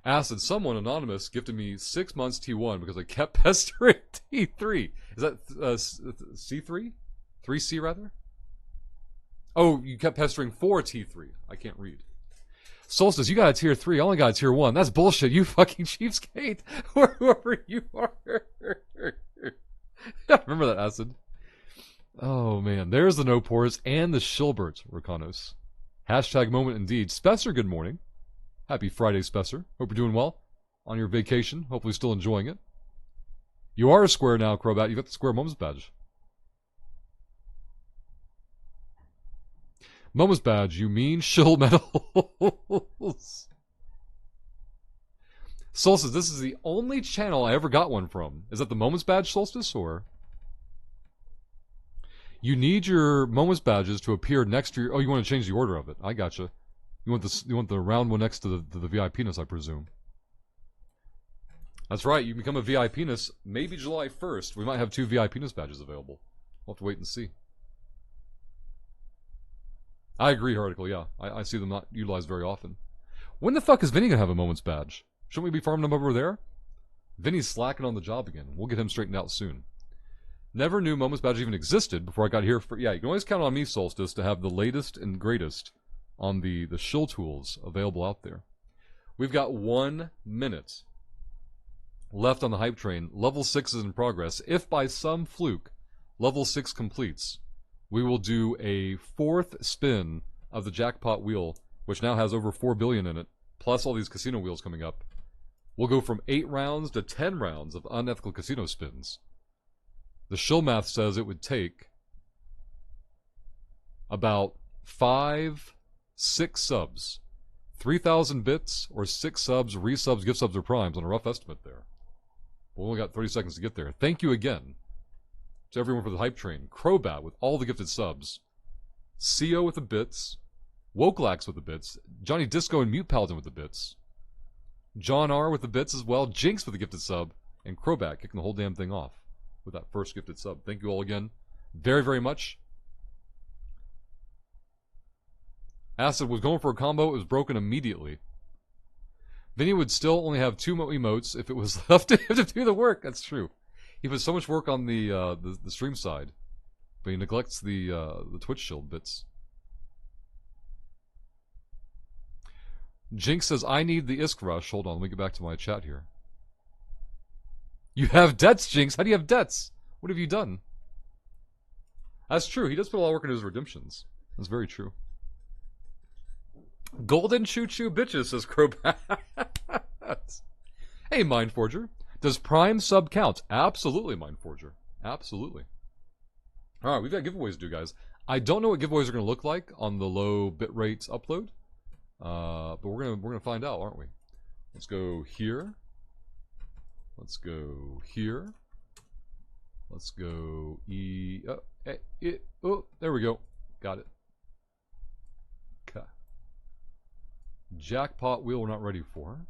Acid, someone anonymous gifted me 6 months T1 because I kept pestering T3. Is that C3? 3C rather? Oh, you kept pestering for T3. I can't read. Solstice, you got a tier 3. I only got a tier 1. That's bullshit. You fucking cheapskate. Whoever you are. Remember that, Acid. Oh, man. There's the No Pores and the Shilbert, Rakanos. Hashtag moment indeed. Spencer, good morning. Happy Friday, Spencer. Hope you're doing well on your vacation. Hopefully still enjoying it. You are a square now, Crobat. You got the Square Moments badge. Moments badge, you mean shill medals. Solstice, this is the only channel I ever got one from. Is that the Moments badge, Solstice, or? You need your Moments badges to appear next to your... Oh, you want to change the order of it. I gotcha. You want the round one next to the VIP-ness, I presume. That's right, you become a VIP-ness maybe July 1st. We might have 2 VIP-ness badges available. We'll have to wait and see. I agree, Article, yeah. I see them not utilized very often. When the fuck is Vinny gonna have a Moments badge? Shouldn't we be farming him over there? Vinny's slacking on the job again. We'll get him straightened out soon. Never knew Moments badge even existed before I got here. Yeah, you can always count on me, Solstice, to have the latest and greatest on the shill tools available out there. We've got 1 minute left on the hype train. Level 6 is in progress. If by some fluke level 6 completes, we will do a 4th spin of the jackpot wheel, which now has over 4 billion in it, plus all these casino wheels coming up. We'll go from 8 rounds to 10 rounds of unethical casino spins. The shill math says it would take about 5, 6 subs, 3,000 bits, or 6 subs, resubs, gift subs, or primes on a rough estimate there. We only got 30 seconds to get there. Thank you again to everyone for the hype train. Crobat with all the gifted subs. CO with the bits. Wokelax with the bits. Johnny Disco and Mute Paladin with the bits. John R with the bits as well. Jinx with the gifted sub. And Crobat kicking the whole damn thing off with that first gifted sub. Thank you all again very, very much. Acid was going for a combo. It was broken immediately. Vinny would still only have 2 emotes if it was left to him to do the work. That's true. He puts so much work on the stream side, but he neglects the Twitch shield bits. Jinx says, I need the Isk Rush. Hold on, let me get back to my chat here. You have debts, Jinx. How do you have debts? What have you done? That's true. He does put a lot of work into his redemptions. That's very true. Golden choo-choo bitches, says Crobat. Hey, Mindforger. Does Prime sub count? Absolutely, Mindforger. Absolutely. Alright, we've got giveaways to do, guys. I don't know what giveaways are going to look like on the low bitrate upload. But we're gonna find out, aren't we? Let's go here. Let's go here. Let's go oh, there we go. Got it. Okay. Jackpot wheel we're not ready for.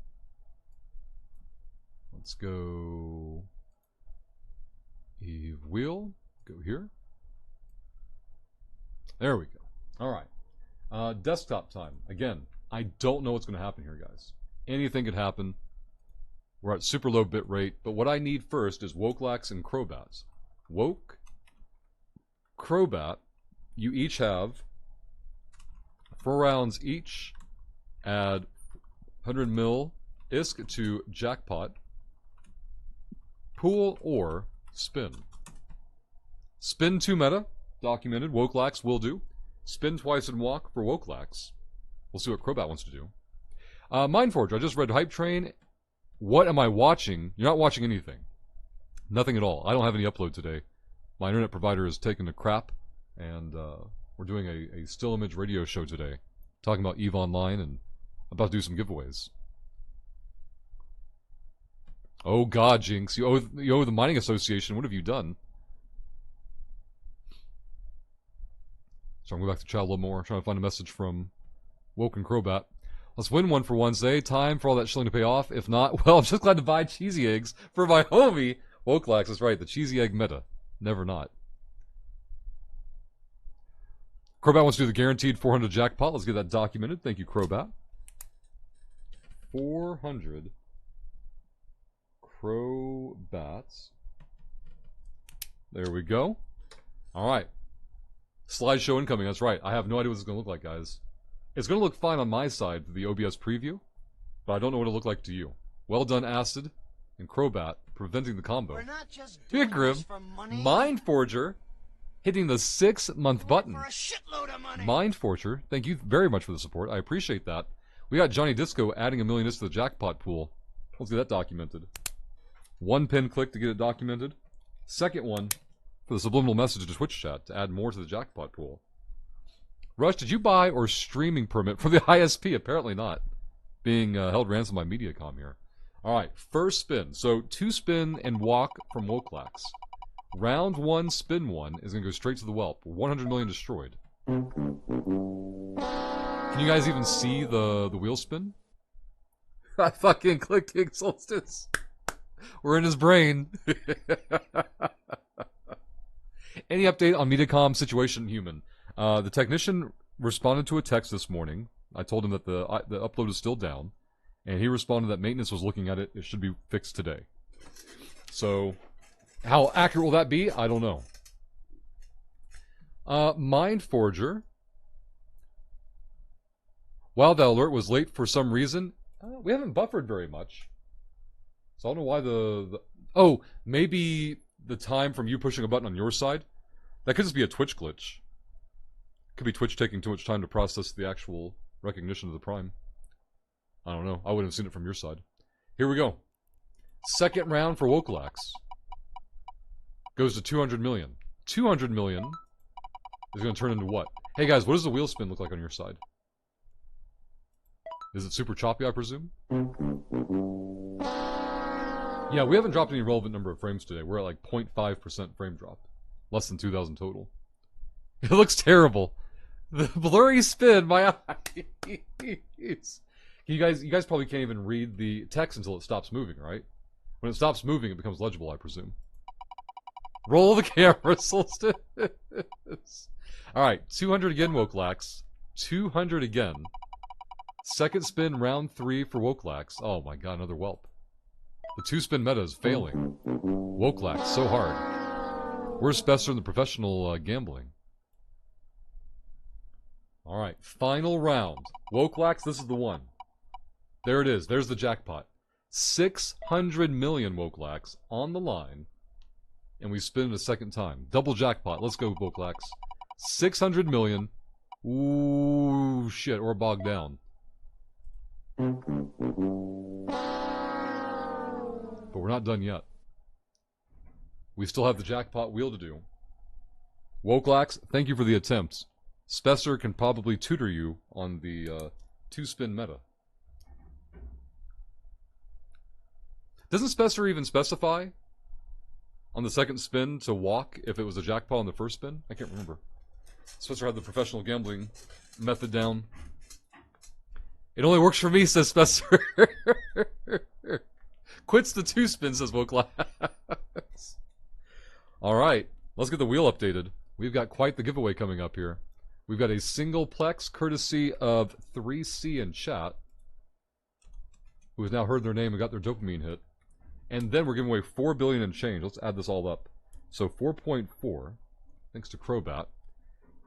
Let's go Eve wheel. Go here. There we go. Alright. Desktop time. Again, I don't know what's going to happen here, guys. Anything could happen. We're at super low bit rate, but what I need first is Wokelax and Crobats. Woke, Crobat, you each have 4 rounds each. Add 100 mil ISK to Jackpot. Pool or spin. Spin 2 meta, documented. Wokelax will do. Spin twice and walk for Wokelax. We'll see what Crobat wants to do. Mindforge, I just read Hype Train What am I watching? You're not watching anything. Nothing at all. I don't have any upload today. My internet provider is taking a crap, and we're doing a still image radio show today, talking about EVE Online and about to do some giveaways. Oh God, Jinx, you owe the mining association. What have you done? So I'm going back to chat a little more, trying to find a message from Woken Crobat. Let's win one for Wednesday. Time for all that shilling to pay off. If not, well, I'm just glad to buy cheesy eggs for my homie. Wokelax is right, the cheesy egg meta. Never not. Crobat wants to do the guaranteed 400 jackpot. Let's get that documented. Thank you, Crobat. 400 Crobats. There we go. All right. Slideshow incoming. That's right. I have no idea what it's going to look like, guys. It's going to look fine on my side for the OBS preview, but I don't know what it'll look like to you. Well done, Acid and Crobat, preventing the combo. We're not just doing Grim, this for money. Mind Forger, hitting the 6-month button. For a shitload of money. Mind Forger, thank you very much for the support. I appreciate that. We got Johnny Disco adding $1 million to the jackpot pool. Let's get that documented. One pin click to get it documented. Second one for the subliminal message to Twitch chat to add more to the jackpot pool. Rush, did you buy or streaming permit for the ISP? Apparently not. Being held ransom by Mediacom here. Alright, first spin. So 2 spin and walk from Wokelax. Round 1, spin 1 is going to go straight to the whelp. 100 million destroyed. Can you guys even see the wheel spin? I fucking clicked King Solstice. We're in his brain. Any update on Mediacom situation, human? The technician responded to a text this morning. I told him that the upload is still down, and he responded that maintenance was looking at it. It should be fixed today. So, how accurate will that be? I don't know. Mind Forger. While that alert was late for some reason, we haven't buffered very much. So I don't know why the... Oh, maybe the time from you pushing a button on your side? That could just be a Twitch glitch. Could be Twitch taking too much time to process the actual recognition of the prime. I don't know. I wouldn't have seen it from your side. Here we go. Second round for Wokelax. Goes to 200 million. 200 million is going to turn into what? Hey guys, what does the wheel spin look like on your side? Is it super choppy, I presume? Yeah, we haven't dropped any relevant number of frames today. We're at like 0.5% frame drop. Less than 2,000 total. It looks terrible. The blurry spin, my eyes. You guys probably can't even read the text until it stops moving, right? When it stops moving, it becomes legible, I presume. Roll the camera, Solstice. Alright, 200 again, Wokelax. 200 again. Second spin, round 3 for Wokelax. Oh my god, another whelp. The 2-spin meta is failing. Wokelax, so hard. Where's Spester in the professional gambling? Alright, final round. Wokelax, this is the one. There it is. There's the jackpot. 600 million, Wokelax, on the line. And we spin it a second time. Double jackpot. Let's go, Wokelax. 600 million. Ooh, shit. Or bogged down. But we're not done yet. We still have the jackpot wheel to do. Wokelax, thank you for the attempt. Spester can probably tutor you on the 2-spin meta. Doesn't Spester even specify on the second spin to walk if it was a jackpot on the first spin? I can't remember. Spester had the professional gambling method down. It only works for me, says Spester. Quits the 2-spin, says Wokelax. Alright, let's get the wheel updated. We've got quite the giveaway coming up here. We've got a single plex courtesy of 3C in chat, who has now heard their name and got their dopamine hit. And then we're giving away 4 billion and change. Let's add this all up. So 4.4, thanks to Crobat.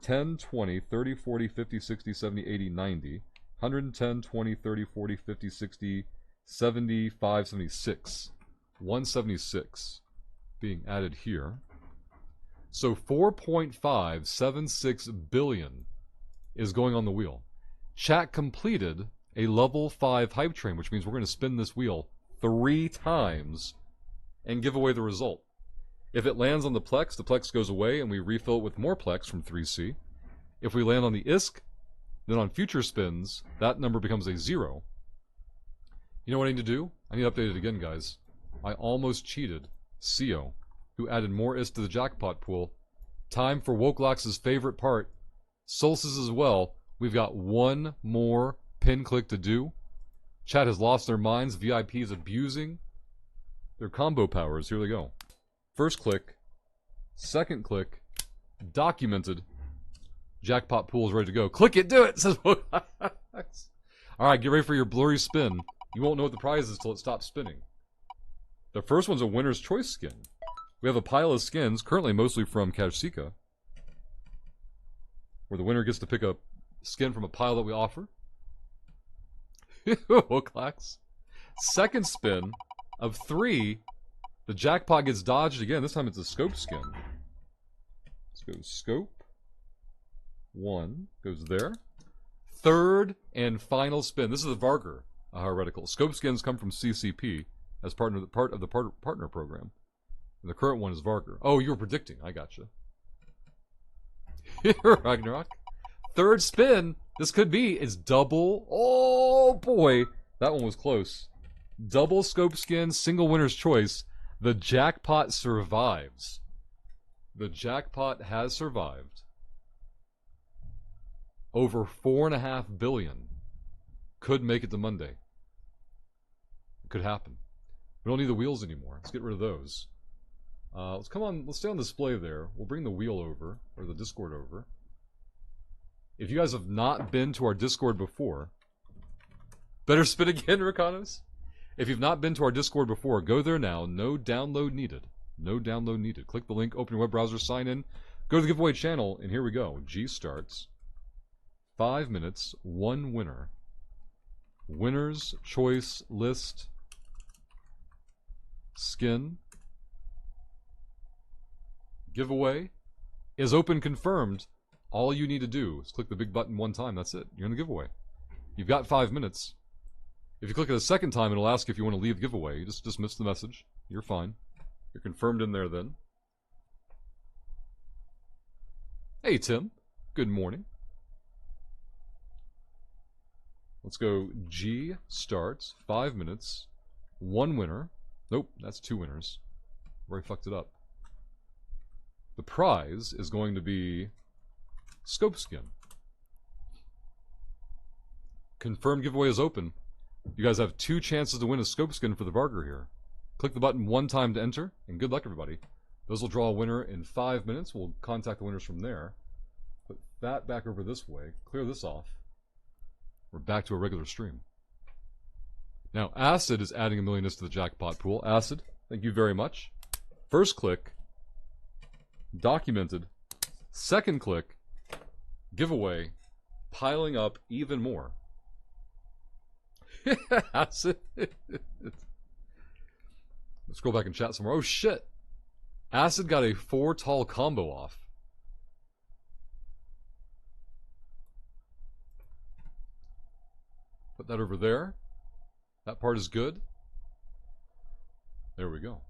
10, 20, 30, 40, 50, 60, 70, 80, 90. 110, 20, 30, 40, 50, 60, 75, 76. 176 being added here. So 4.576 billion is going on the wheel. Chat completed a level 5 hype train, which means we're going to spin this wheel 3 times and give away the result. If it lands on the Plex goes away and we refill it with more Plex from 3C. If we land on the ISK, then on future spins, that number becomes a 0. You know what I need to do? I need to update it again, guys. I almost cheated CO, who added more ISK to the jackpot pool. Time for Wokelax's favorite part. Solstice as well. We've got one more pin click to do. Chat has lost their minds. VIPs abusing their combo powers. Here they go. First click. Second click. Documented. Jackpot pool is ready to go. Click it, do it, says Wokelax. Alright, get ready for your blurry spin. You won't know what the prize is till it stops spinning. The first one's a winner's choice skin. We have a pile of skins, currently mostly from Kashika, where the winner gets to pick a skin from a pile that we offer. Wokelax. Second spin of 3. The jackpot gets dodged again. This time it's a scope skin. Let's go scope. 1 goes there. Third and final spin. This is the Varger reticle. Scope skins come from CCP as part of the partner program. And the current one is Varger. Oh, you were predicting. I gotcha. Ragnarok. Third spin. This could be. It's double. Oh, boy. That one was close. Double scope skin, single winner's choice. The jackpot survives. The jackpot has survived. Over 4.5 billion. Could make it to Monday. It could happen. We don't need the wheels anymore. Let's get rid of those. Let's stay on display there. We'll bring the wheel over, or the Discord over. If you guys have not been to our Discord before, better spin again, Rakanos. If you've not been to our Discord before, go there now. No download needed. No download needed. Click the link, open your web browser, sign in, go to the giveaway channel, and here we go. G starts. 5 minutes, 1 winner. Winner's choice list. Skin. Giveaway is open confirmed. All you need to do is click the big button 1 time. That's it. You're in the giveaway. You've got 5 minutes. If you click it a second time, it'll ask if you want to leave the giveaway. You just dismiss the message. You're fine. You're confirmed in there then. Hey, Tim. Good morning. Let's go. G starts. 5 minutes. 1 winner. Nope, that's 2 winners. Already fucked it up. The prize is going to be scope skin. Confirmed giveaway is open. You guys have 2 chances to win a scope skin for the Varger here. Click the button 1 time to enter, and good luck, everybody. Those will draw a winner in 5 minutes. We'll contact the winners from there. Put that back over this way. Clear this off. We're back to a regular stream. Now, Acid is adding 1 million to the jackpot pool. Acid, thank you very much. First click. Documented. Second click. Giveaway. Piling up even more. Acid. Let's scroll back and chat some more. Oh shit. Acid got a 4 tall combo off. Put that over there. That part is good. There we go.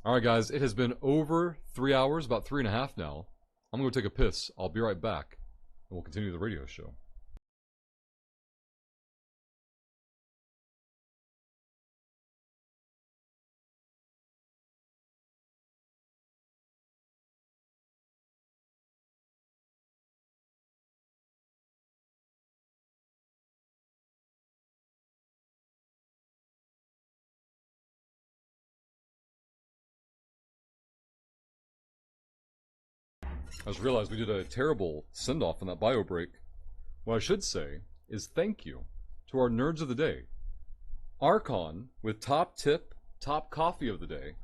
Alright guys, it has been over 3 hours, about 3.5 now. I'm going to go take a piss. I'll be right back. And we'll continue the radio show. I just realized we did a terrible send-off on that bio break. What I should say is thank you to our nerds of the day. Archon with top tip, top coffee of the day.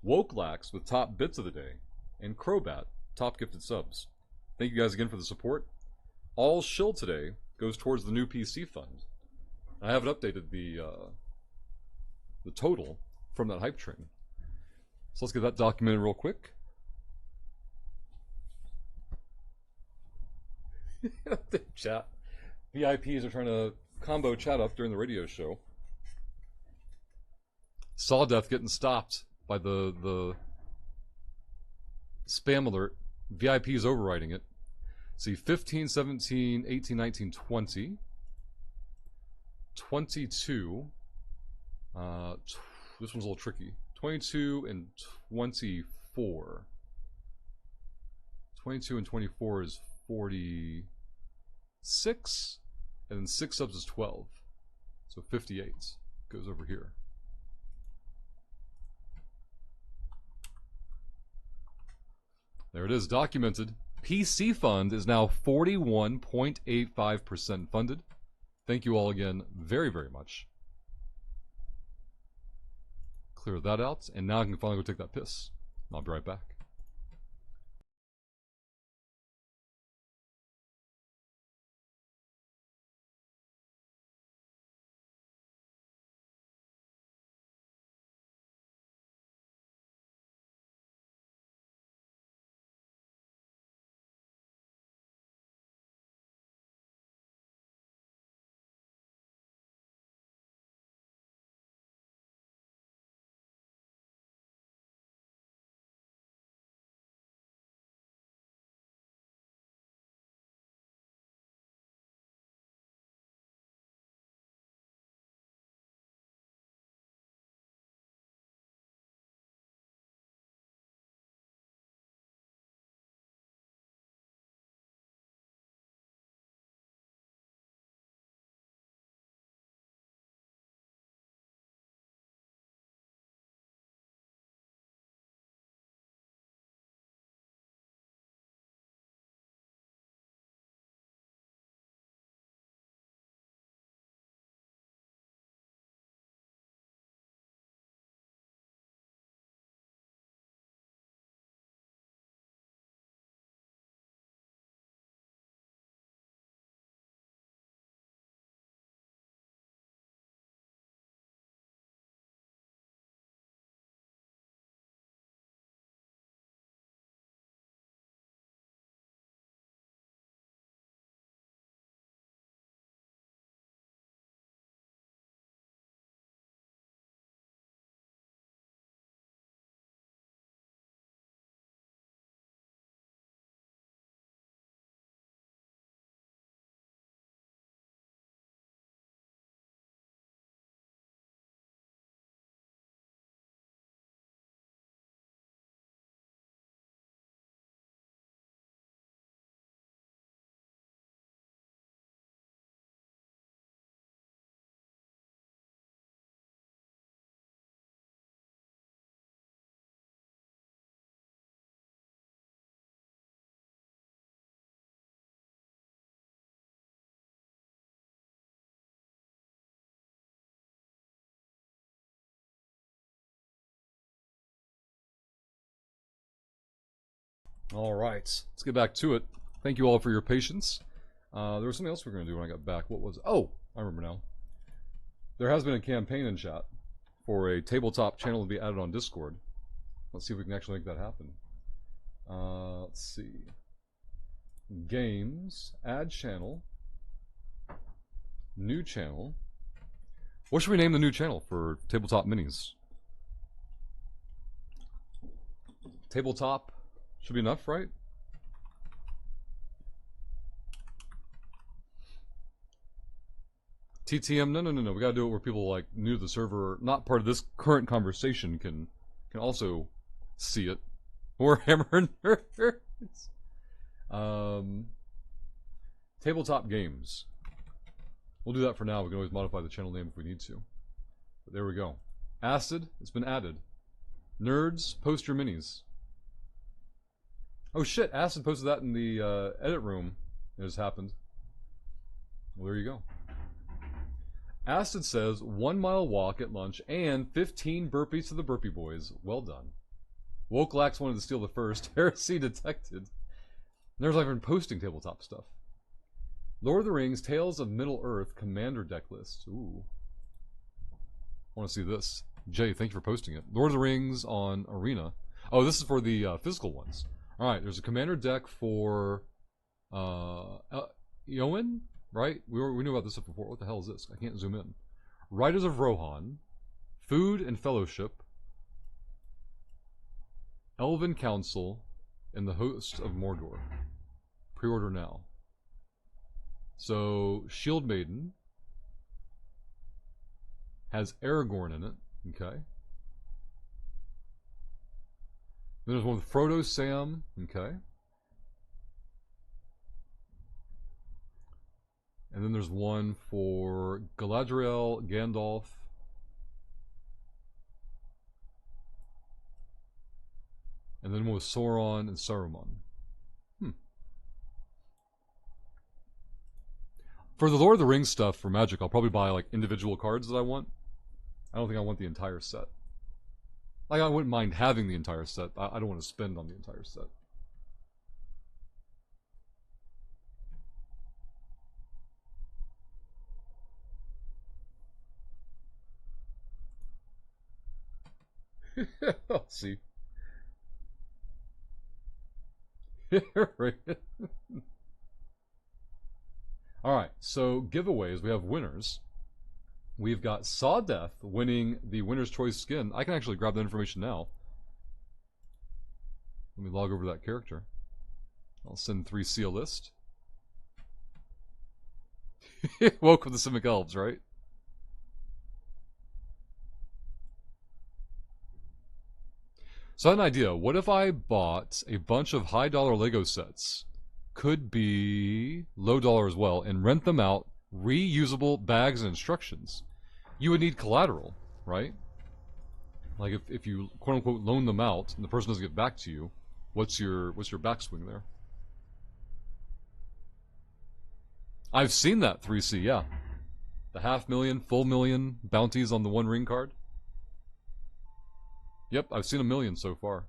Wokelax with top bits of the day. And Crobat, top gifted subs. Thank you guys again for the support. All shill today goes towards the new PC fund. I haven't updated the total from that hype train. So let's get that documented real quick. Chat. VIPs are trying to combo chat up during the radio show. Saw Death getting stopped by the spam alert. VIP is overriding it. See, 15, 17, 18, 19, 20. 22. This one's a little tricky. 22 and 24. 22 and 24 is 46. And then 6 subs is 12. So 58 goes over here. There it is, documented. PC Fund is now 41.85% funded. Thank you all again very, very much. Clear that out, and now I can finally go take that piss. I'll be right back. All right, let's get back to it. Thank you all for your patience. There was something else we were going to do when I got back. What was it? Oh, I remember now. There has been a campaign in chat for a tabletop channel to be added on Discord. Let's see if we can actually make that happen. Let's see. Games, add channel, new channel. What should we name the new channel for Tabletop Minis? Tabletop should be enough, right? TTM, no. We gotta do it where people like new to the server, not part of this current conversation, can also see it. Warhammer nerds. Tabletop games. We'll do that for now. We can always modify the channel name if we need to. But there we go. Acid, it's been added. Nerds, post your minis. Oh shit, Acid posted that in the edit room. It has happened. Well, there you go. Acid says 1 mile walk at lunch and 15 burpees to the Burpee Boys. Well done. Wokelax wanted to steal the first. Heresy detected. There's like been posting tabletop stuff. Lord of the Rings, Tales of Middle-earth Commander deck list. Ooh. I want to see this. Jay, thank you for posting it. Lord of the Rings on Arena. Oh, this is for the physical ones. Alright, there's a Commander deck for Eowyn, right? We knew about this stuff before. What the hell is this? I can't zoom in. Riders of Rohan, Food and Fellowship, Elven Council, and the Host of Mordor. Pre-order now. So, Shield Maiden has Aragorn in it. Okay. Then there's one with Frodo, Sam. Okay. And then there's one for Galadriel, Gandalf. And then one with Sauron and Saruman. For the Lord of the Rings stuff for Magic, I'll probably buy like individual cards that I want. I don't think I want the entire set. Like, I wouldn't mind having the entire set. I don't want to spend on the entire set. I'll see. Right. Alright, so giveaways. We have winners. We've got Sawdeath winning the Winner's Choice skin. I can actually grab that information now. Let me log over to that character. I'll send 3C a list. Welcome to Simic Elves, right? So I had an idea. What if I bought a bunch of high dollar Lego sets? Could be low dollar as well, and rent them out, reusable bags and instructions. You would need collateral, right? Like if you quote unquote loan them out and the person doesn't get back to you, what's your backswing there? I've seen that 3C, yeah. The $500,000, full million bounties on the One Ring card. Yep, I've seen 1 million so far.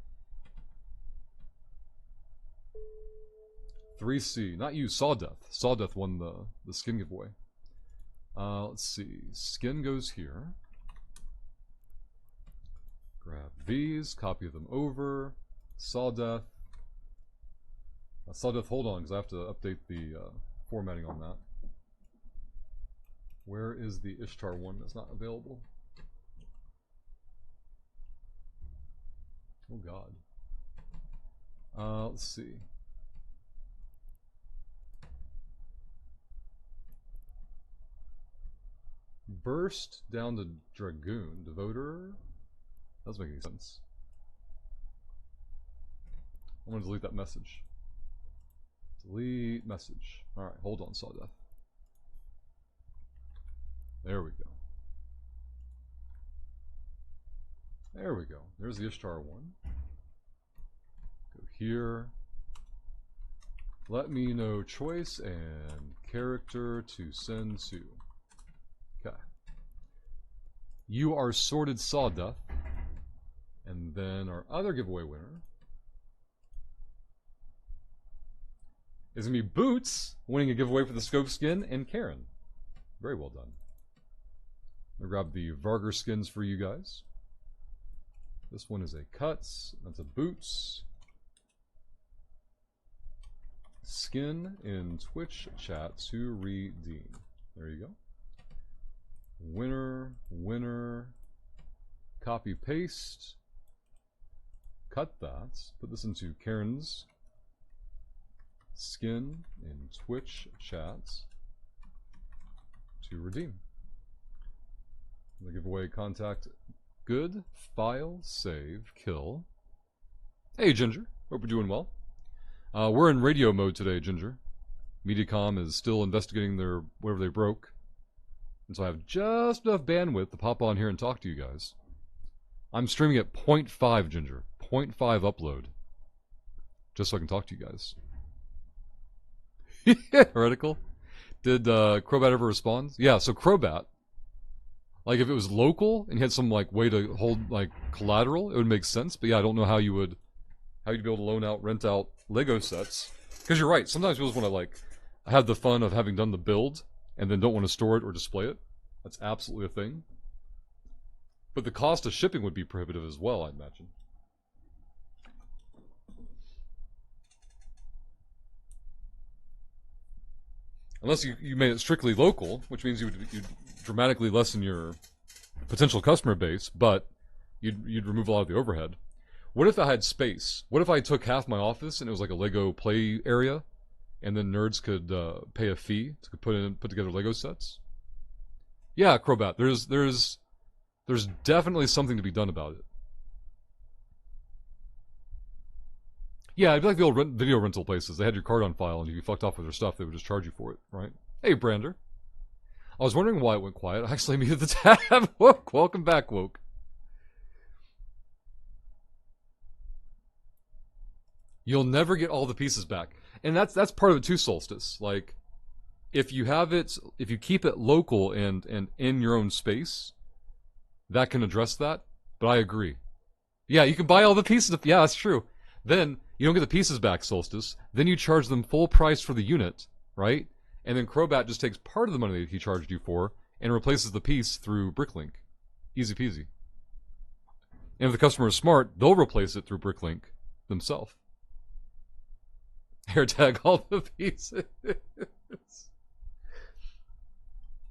3C, not you, Sawdeath. Sawdeath won the skin giveaway. Let's see, skin goes here. Grab these, copy them over. Sawdeath. Sawdeath, hold on, because I have to update the formatting on that. Where is the Ishtar one that's not available? Oh god. Let's see. Burst down to Dragoon. Devoter? Doesn't make any sense. I'm gonna delete that message. Delete message. Alright, hold on, Sawdeath. There we go. There we go. There's the Ishtar one. Go here. Let me know choice and character to send to. Okay. You are sorted Sawdeath. And then our other giveaway winner is going to be Boots, winning a giveaway for the Scope skin, and Karen. Very well done. I'm going to grab the Varger skins for you guys. This one is a Cuts. That's a Boots. Skin in Twitch chat to redeem. There you go. Winner, winner. Copy, paste. Cut that. Put this into Karen's skin in Twitch chat to redeem. The giveaway contact. Good, file, save, kill. Hey, Ginger. Hope you're doing well. We're in radio mode today, Ginger. Mediacom is still investigating their whatever they broke. And so I have just enough bandwidth to pop on here and talk to you guys. I'm streaming at 0.5, Ginger. 0.5 upload. Just so I can talk to you guys. Heretical. Did Crobat ever respond? Yeah, so Crobat, like if it was local and you had some like way to hold like collateral, it would make sense. But yeah, I don't know how you'd be able to loan out, rent out Lego sets. Because you're right, sometimes people just want to like have the fun of having done the build and then don't want to store it or display it. That's absolutely a thing. But the cost of shipping would be prohibitive as well, I imagine. Unless you made it strictly local, which means you'd dramatically lessen your potential customer base, but you'd remove a lot of the overhead. What if I had space? What if I took half my office and it was like a Lego play area, and then nerds could pay a fee to put together Lego sets? Yeah, Crobat. There's definitely something to be done about it. Yeah, it'd be like the old video rental places. They had your card on file, and if you fucked off with their stuff, they would just charge you for it, right? Hey, Brander. I was wondering why it went quiet. I actually muted the tab. Woke. Welcome back, Woke. You'll never get all the pieces back. And that's part of it too, Solstice. Like, if you keep it local and in your own space, that can address that. But I agree. Yeah, you can buy all the pieces. Yeah, that's true. Then you don't get the pieces back, Solstice. Then you charge them full price for the unit, right? And then Crobat just takes part of the money that he charged you for and replaces the piece through Bricklink. Easy peasy. And if the customer is smart, they'll replace it through Bricklink themselves. AirTag all the pieces.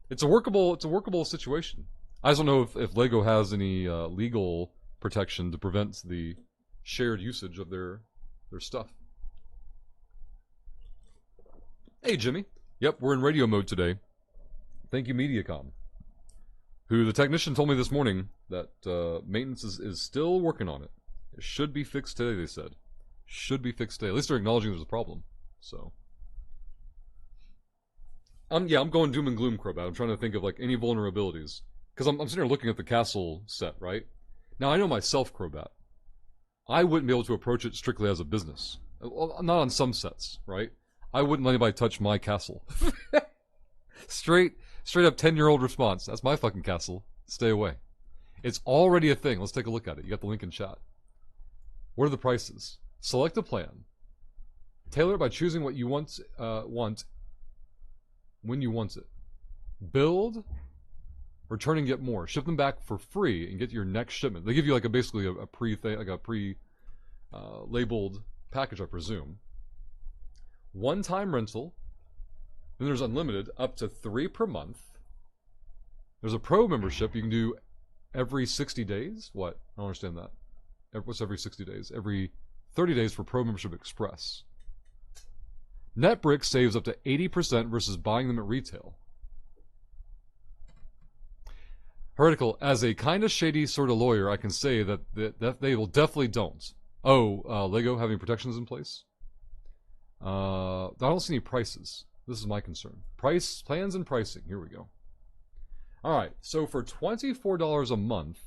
It's a workable situation. I just don't know if Lego has any legal protection to prevent the shared usage of their stuff. Hey, Jimmy. Yep, we're in radio mode today. Thank you, Mediacom. Who the technician told me this morning that maintenance is still working on it. It should be fixed today, they said. Should be fixed today. At least they're acknowledging there's a problem. So, I'm going doom and gloom, Crobat. I'm trying to think of like any vulnerabilities because I'm sitting here looking at the castle set, right? Now I know myself, Crobat. I wouldn't be able to approach it strictly as a business. Well, not on some sets, right? I wouldn't let anybody touch my castle. Straight up 10-year-old response. That's my fucking castle. Stay away. It's already a thing. Let's take a look at it. You got the link in chat. What are the prices? Select a plan. Tailor it by choosing what you want when you want it. Build, return and get more. Ship them back for free and get your next shipment. They give you like basically a pre labeled package, I presume. One-time rental. Then there's unlimited, up to 3 per month. There's a pro membership you can do every 60 days. What? I don't understand that. What's every 60 days? Every 30 days for pro membership express. NetBrick saves up to 80% versus buying them at retail. Heretical, as a kind of shady sort of lawyer, I can say that they will definitely don't. Oh, Lego having protections in place? I don't see any prices. This is my concern. Price, plans and pricing. Here we go. Alright, so for $24 a month,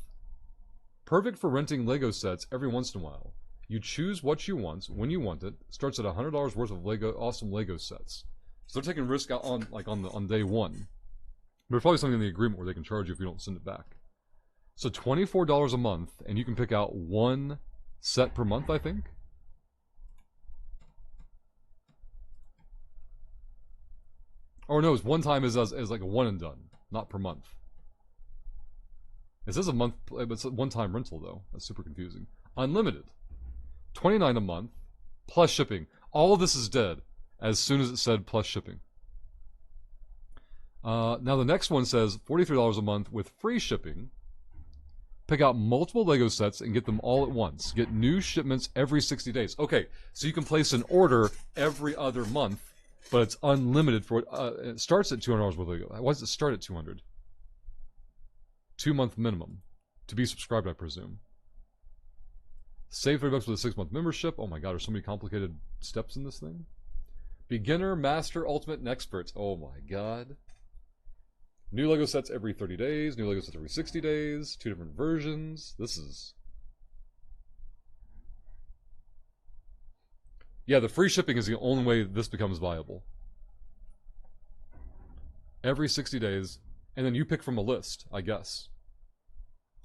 perfect for renting Lego sets every once in a while. You choose what you want, when you want it. Starts at $100 worth of awesome Lego sets. So they're taking risk out on day one. There's probably something in the agreement where they can charge you if you don't send it back. So $24 a month, and you can pick out one set per month, I think. Or no, it's one time is like a one and done, not per month. It says a month, but it's a one-time rental though. That's super confusing. Unlimited, $29 a month, plus shipping. All of this is dead as soon as it said plus shipping. Now the next one says $43 a month with free shipping. Pick out multiple Lego sets and get them all at once. Get new shipments every 60 days. Okay, so you can place an order every other month, but it's unlimited for it starts at $200 worth of Lego. Why does it start at $200? 2-month minimum to be subscribed, I presume. Save $30 with a 6-month membership. Oh my god, there's so many complicated steps in this thing. Beginner, master, ultimate, and expert. Oh my god. New Lego sets every 30 days. New Lego sets every 60 days. 2 different versions. This is... Yeah, the free shipping is the only way this becomes viable. Every 60 days. And then you pick from a list, I guess.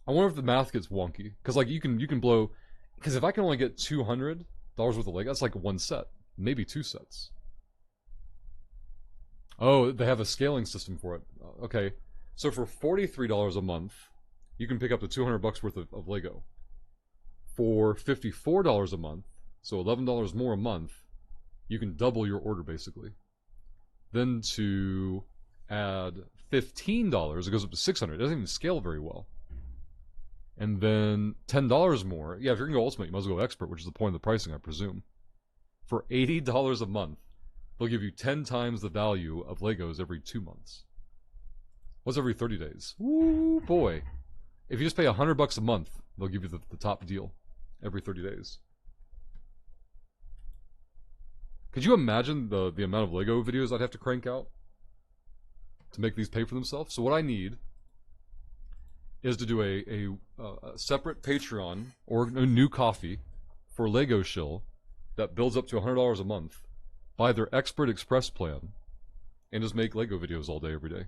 I wonder if the math gets wonky. Because like you can blow... Because if I can only get $200 worth of Lego, that's like one set. Maybe 2 sets. Oh, they have a scaling system for it. Okay. So for $43 a month, you can pick up the $200 worth of Lego. For $54 a month, so $11 more a month, you can double your order basically. Then to Add $15, it goes up to $600. It doesn't even scale very well. And then $10 more. Yeah, if you're going to go Ultimate, you might as well go Expert, which is the point of the pricing, I presume. For $80 a month, they'll give you 10 times the value of Legos every 2 months. What's every 30 days? Ooh, boy. If you just pay $100 a month, they'll give you the top deal every 30 days. Could you imagine the amount of Lego videos I'd have to crank out to make these pay for themselves? So what I need is to do a separate Patreon or a new coffee for Lego Shill that builds up to $100 a month, buy their Expert Express plan, and just make Lego videos all day, every day.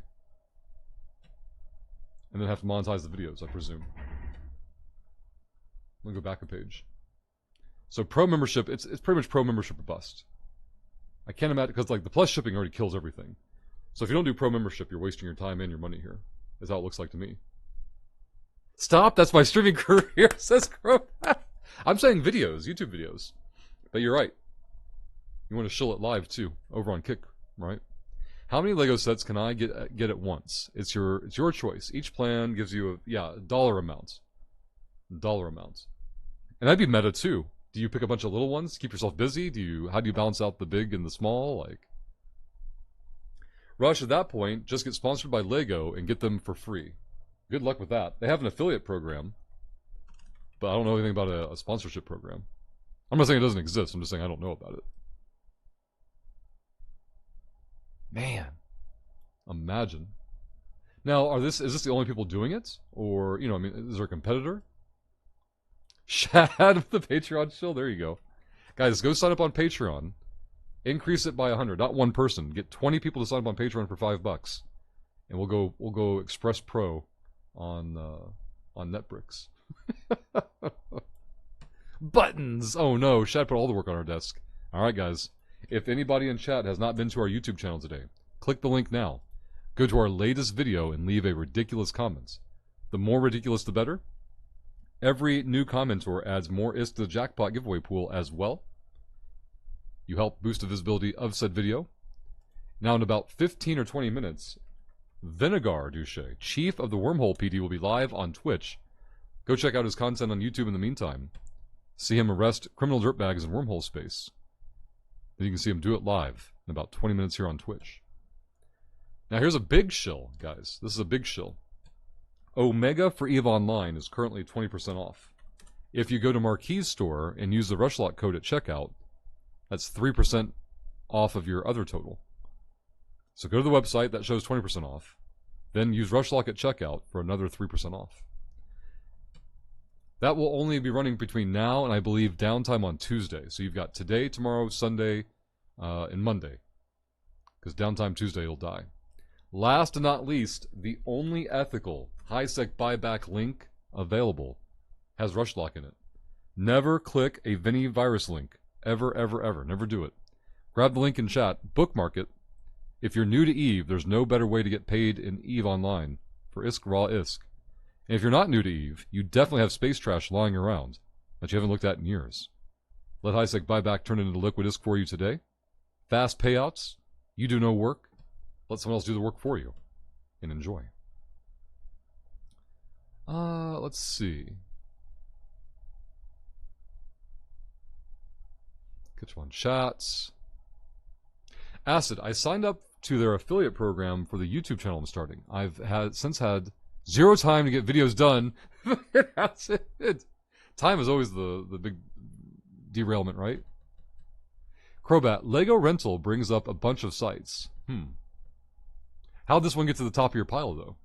And then have to monetize the videos, I presume. Let me go back a page. So Pro membership, it's pretty much Pro membership or bust. I can't imagine, because like the plus shipping already kills everything. So if you don't do Pro membership, you're wasting your time and your money here. Is how it looks like to me. Stop, that's my streaming career, says Crow. I'm saying videos, YouTube videos. But you're right. You want to shill it live too, over on Kick, right? How many Lego sets can I get at once? It's your choice. Each plan gives you a dollar amount. Dollar amount. And that'd be meta too. Do you pick a bunch of little ones to keep yourself busy? How do you balance out the big and the small? Like, Rush, at that point, just get sponsored by Lego and get them for free. Good luck with that. They have an affiliate program, but I don't know anything about a sponsorship program. I'm not saying it doesn't exist. I'm just saying I don't know about it. Man, imagine. Now, is this the only people doing it, or I mean, is there a competitor? Shad of the Patreon shill. There you go, guys. Go sign up on Patreon. Increase it by 100, not one person. Get 20 people to sign up on Patreon for $5, and we'll go Express Pro on NetBricks. Buttons! Oh no, Shad put all the work on our desk. Alright guys, if anybody in chat has not been to our YouTube channel today, click the link now. Go to our latest video and leave a ridiculous comment. The more ridiculous the better. Every new commenter adds more ISK to the jackpot giveaway pool as well. You help boost the visibility of said video. Now in about 15 or 20 minutes, Vinegar Duche, chief of the Wormhole PD, will be live on Twitch. Go check out his content on YouTube in the meantime. See him arrest criminal dirtbags in Wormhole space. Then you can see him do it live in about 20 minutes here on Twitch. Now here's a big shill, guys. This is a big shill. Omega for EVE Online is currently 20% off. If you go to Marquis store and use the Rushlock code at checkout, that's 3% off of your other total. So go to the website, that shows 20% off. Then use Rushlock at checkout for another 3% off. That will only be running between now and I believe downtime on Tuesday. So you've got today, tomorrow, Sunday, and Monday. Because downtime Tuesday will die. Last and not least, the only ethical high-sec buyback link available has Rushlock in it. Never click a Vinny virus link. Ever, ever, ever. Never do it. Grab the link in chat, bookmark it. If you're new to EVE, there's no better way to get paid in EVE Online for ISK raw ISK. And if you're not new to EVE, you definitely have space trash lying around that you haven't looked at in years. Let high-sec buyback turn it into liquid ISK for you today. Fast payouts. You do no work. Let someone else do the work for you. And enjoy. Let's see. Get you on chats. Acid, I signed up to their affiliate program for the YouTube channel I'm starting. I've since had zero time to get videos done. That's it. Time is always the big derailment, right? Crobat, Lego Rental brings up a bunch of sites. How'd this one get to the top of your pile, though?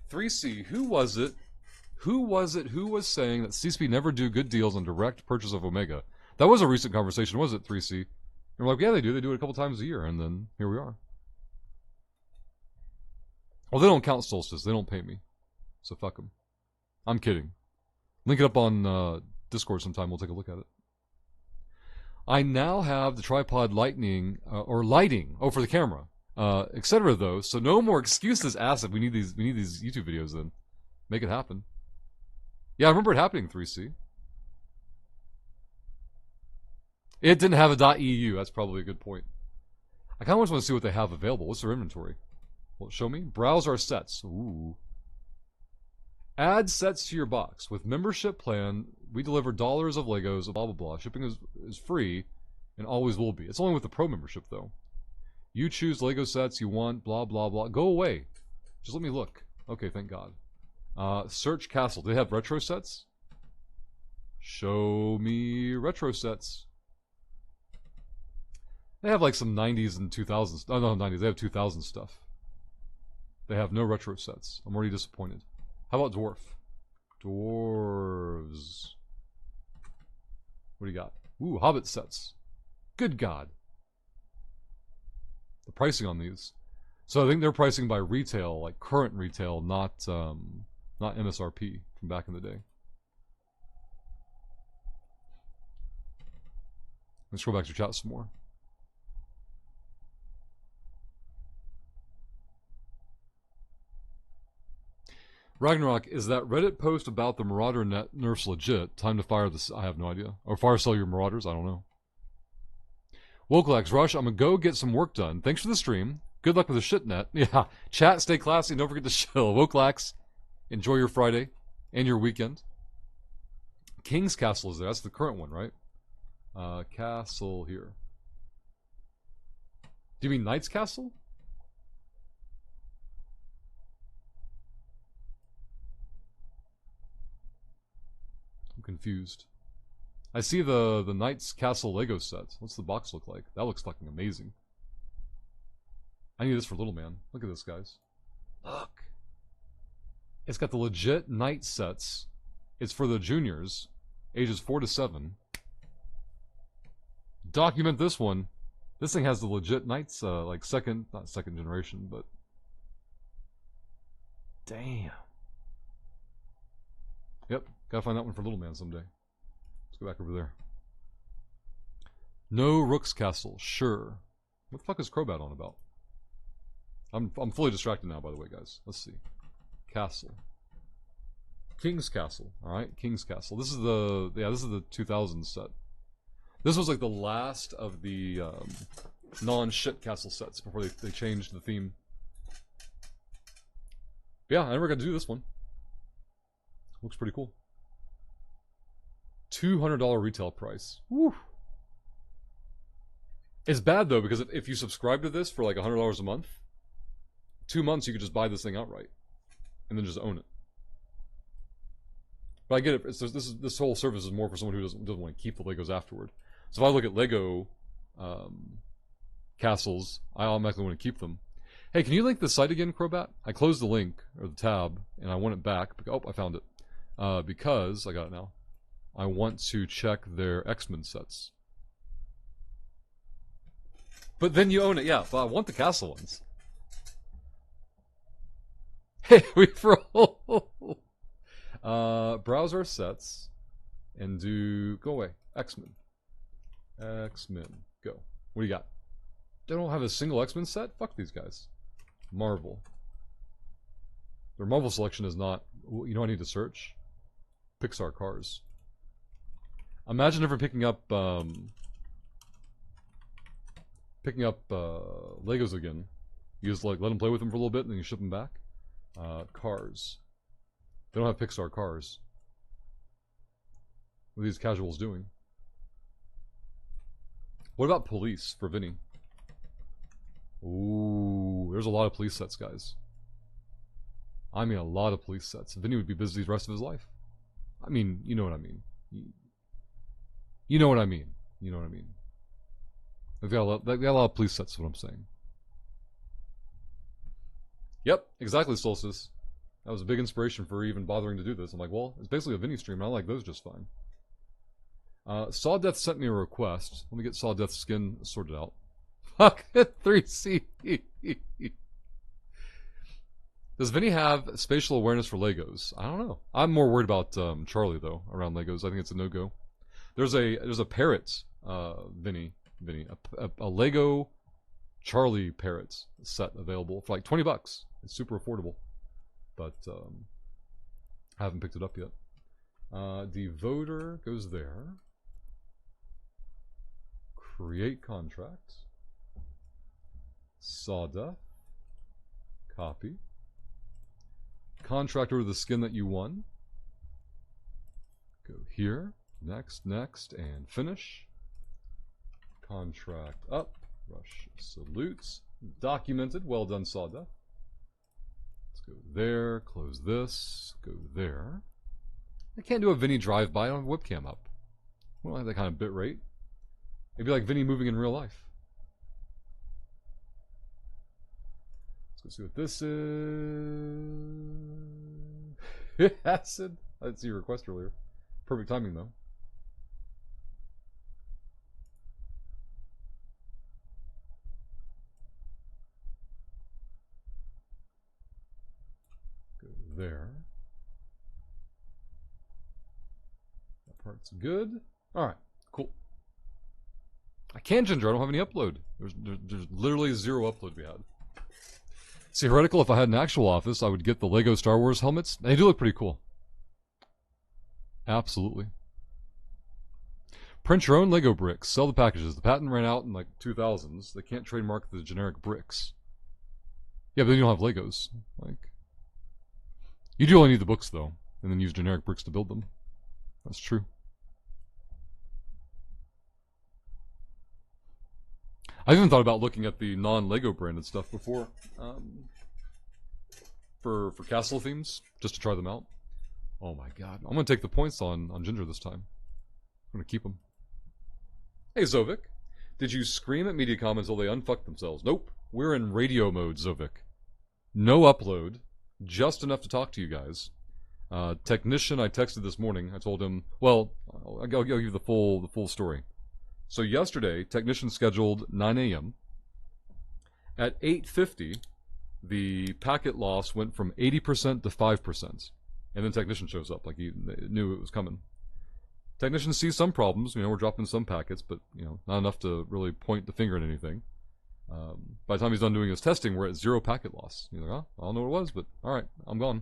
3C, who was it? Who was saying that CSP never do good deals on direct purchase of Omega? That was a recent conversation, was it, 3C? And we're like, yeah, they do. They do it a couple times a year, and then here we are. Well, they don't count Solstice. They don't pay me. So fuck them. I'm kidding. Link it up on Discord sometime. We'll take a look at it. I now have the tripod lighting for the camera, etc. Though, so no more excuses. Acid. We need these YouTube videos. Then make it happen. Yeah, I remember it happening. 3C. It didn't have a .eu. That's probably a good point. I kind of just want to see what they have available. What's their inventory? Well, show me. Browse our sets. Ooh. Add sets to your box. With membership plan, we deliver dollars of Legos, blah, blah, blah. Shipping is free and always will be. It's only with the pro membership, though. You choose Lego sets you want, blah, blah, blah. Go away. Just let me look. Okay, thank God. Search castle. Do they have retro sets? Show me retro sets. They have like some 90s and 2000s. Oh, no, 90s. They have 2000 stuff. They have no retro sets. I'm already disappointed. How about dwarf? Dwarves. What do you got? Ooh, Hobbit sets. Good God. The pricing on these. So I think they're pricing by retail, like current retail, not MSRP from back in the day. Let's scroll back to chat some more. Ragnarok, is that Reddit post about the Marauder net nerfs legit? Time to fire this. I have no idea. Or fire sell your Marauders? I don't know. Wokelax, Rush, I'm gonna go get some work done. Thanks for the stream. Good luck with the shit net. Yeah. Chat, stay classy, and don't forget to chill. Wokelax, enjoy your Friday and your weekend. King's Castle is there. That's the current one, right? Castle here. Do you mean Knight's Castle? I'm confused. I see the Knight's Castle Lego set. What's the box look like? That looks fucking amazing. I need this for little man. Look at this, guys. Look. It's got the legit Knight sets. It's for the juniors, ages 4 to 7. Document this one. This thing has the legit Knights, like not second generation, but damn. Yep, gotta find that one for little man someday. Let's go back over there. No Rook's Castle, sure. What the fuck is Crobat on about? I'm fully distracted now, by the way, guys. Let's see. Castle. King's Castle. Alright, King's Castle. This is the 2000 set. This was like the last of the non-shit castle sets before they changed the theme. But yeah, I never got to do this one. Looks pretty cool. $200 retail price. Woo! It's bad though, because if you subscribe to this for like $100 a month, 2 months you could just buy this thing outright and then just own it. But I get it. This whole service is more for someone who doesn't want to keep the Legos afterward. So if I look at Lego castles, I automatically want to keep them. Hey, can you link the site again, Crobat? I closed the link or the tab and I want it back. Oh, I found it. Because I got it now. I want to check their X-Men sets. But then you own it, yeah. But I want the castle ones. Hey, we browse our sets and go away. X-Men, go. What do you got? They don't have a single X-Men set? Fuck these guys. Marvel. Their Marvel selection is not. You know, I need to search Pixar cars. Imagine never picking up Legos again. You just like let them play with them for a little bit and then you ship them back. Cars. They don't have Pixar cars. What are these casuals doing? What about police for Vinny? Ooh, there's a lot of police sets, guys. I mean, a lot of police sets. Vinny would be busy the rest of his life. I mean, you know what I mean. You know what I mean. You know what I mean. They've got a lot of police sets, is what I'm saying. Yep, exactly, Solstice. That was a big inspiration for even bothering to do this. I'm like, well, it's basically a Vinny stream, and I like those just fine. Saw Death sent me a request. Let me get Saw Death's skin sorted out. Fuck 3C. Does Vinny have spatial awareness for Legos? I don't know. I'm more worried about Charlie though around Legos. I think it's a no-go. There's a parrot, Vinny, a Lego Charlie parrot set available for like $20. It's super affordable, but I haven't picked it up yet. Devoter goes there. Create contract. Sawdeath. Copy. Contract order the skin that you won. Go here. Next, next, and finish. Contract up. Rush salutes. Documented. Well done, Sawda. Let's go there. Close this. Go there. I can't do a Vinny drive-by. I don't have a webcam up. I don't have that kind of bit rate. It'd be like Vinny moving in real life. Let's go see what this is. Acid. I didn't see your request earlier. Perfect timing, though. Go there. That part's good. Alright, cool. I can Ginger, I don't have any upload. There's literally zero upload we had. See, Heretical, if I had an actual office, I would get the Lego Star Wars helmets. They do look pretty cool. Absolutely. Print your own Lego bricks. Sell the packages. The patent ran out in like 2000s. They can't trademark the generic bricks. Yeah, but then you don't have Legos. Like, you do only need the books though, and then use generic bricks to build them. That's true. I even thought about looking at the non-Lego branded stuff before, for castle themes, just to try them out. Oh my god, I'm gonna take the points on Ginger this time. I'm gonna keep them. Hey Zovik, did you scream at Mediacom until they unfucked themselves? Nope, we're in radio mode, Zovik. No upload, just enough to talk to you guys. Technician, I texted this morning. I told him, well, I'll give you the full story. So yesterday, technician scheduled 9 a.m. At 8:50, the packet loss went from 80% to 5%. And then technician shows up, like he knew it was coming. Technician sees some problems, we're dropping some packets, but, not enough to really point the finger at anything. By the time he's done doing his testing, we're at 0 packet loss. He's like, oh, I don't know what it was, but alright, I'm gone.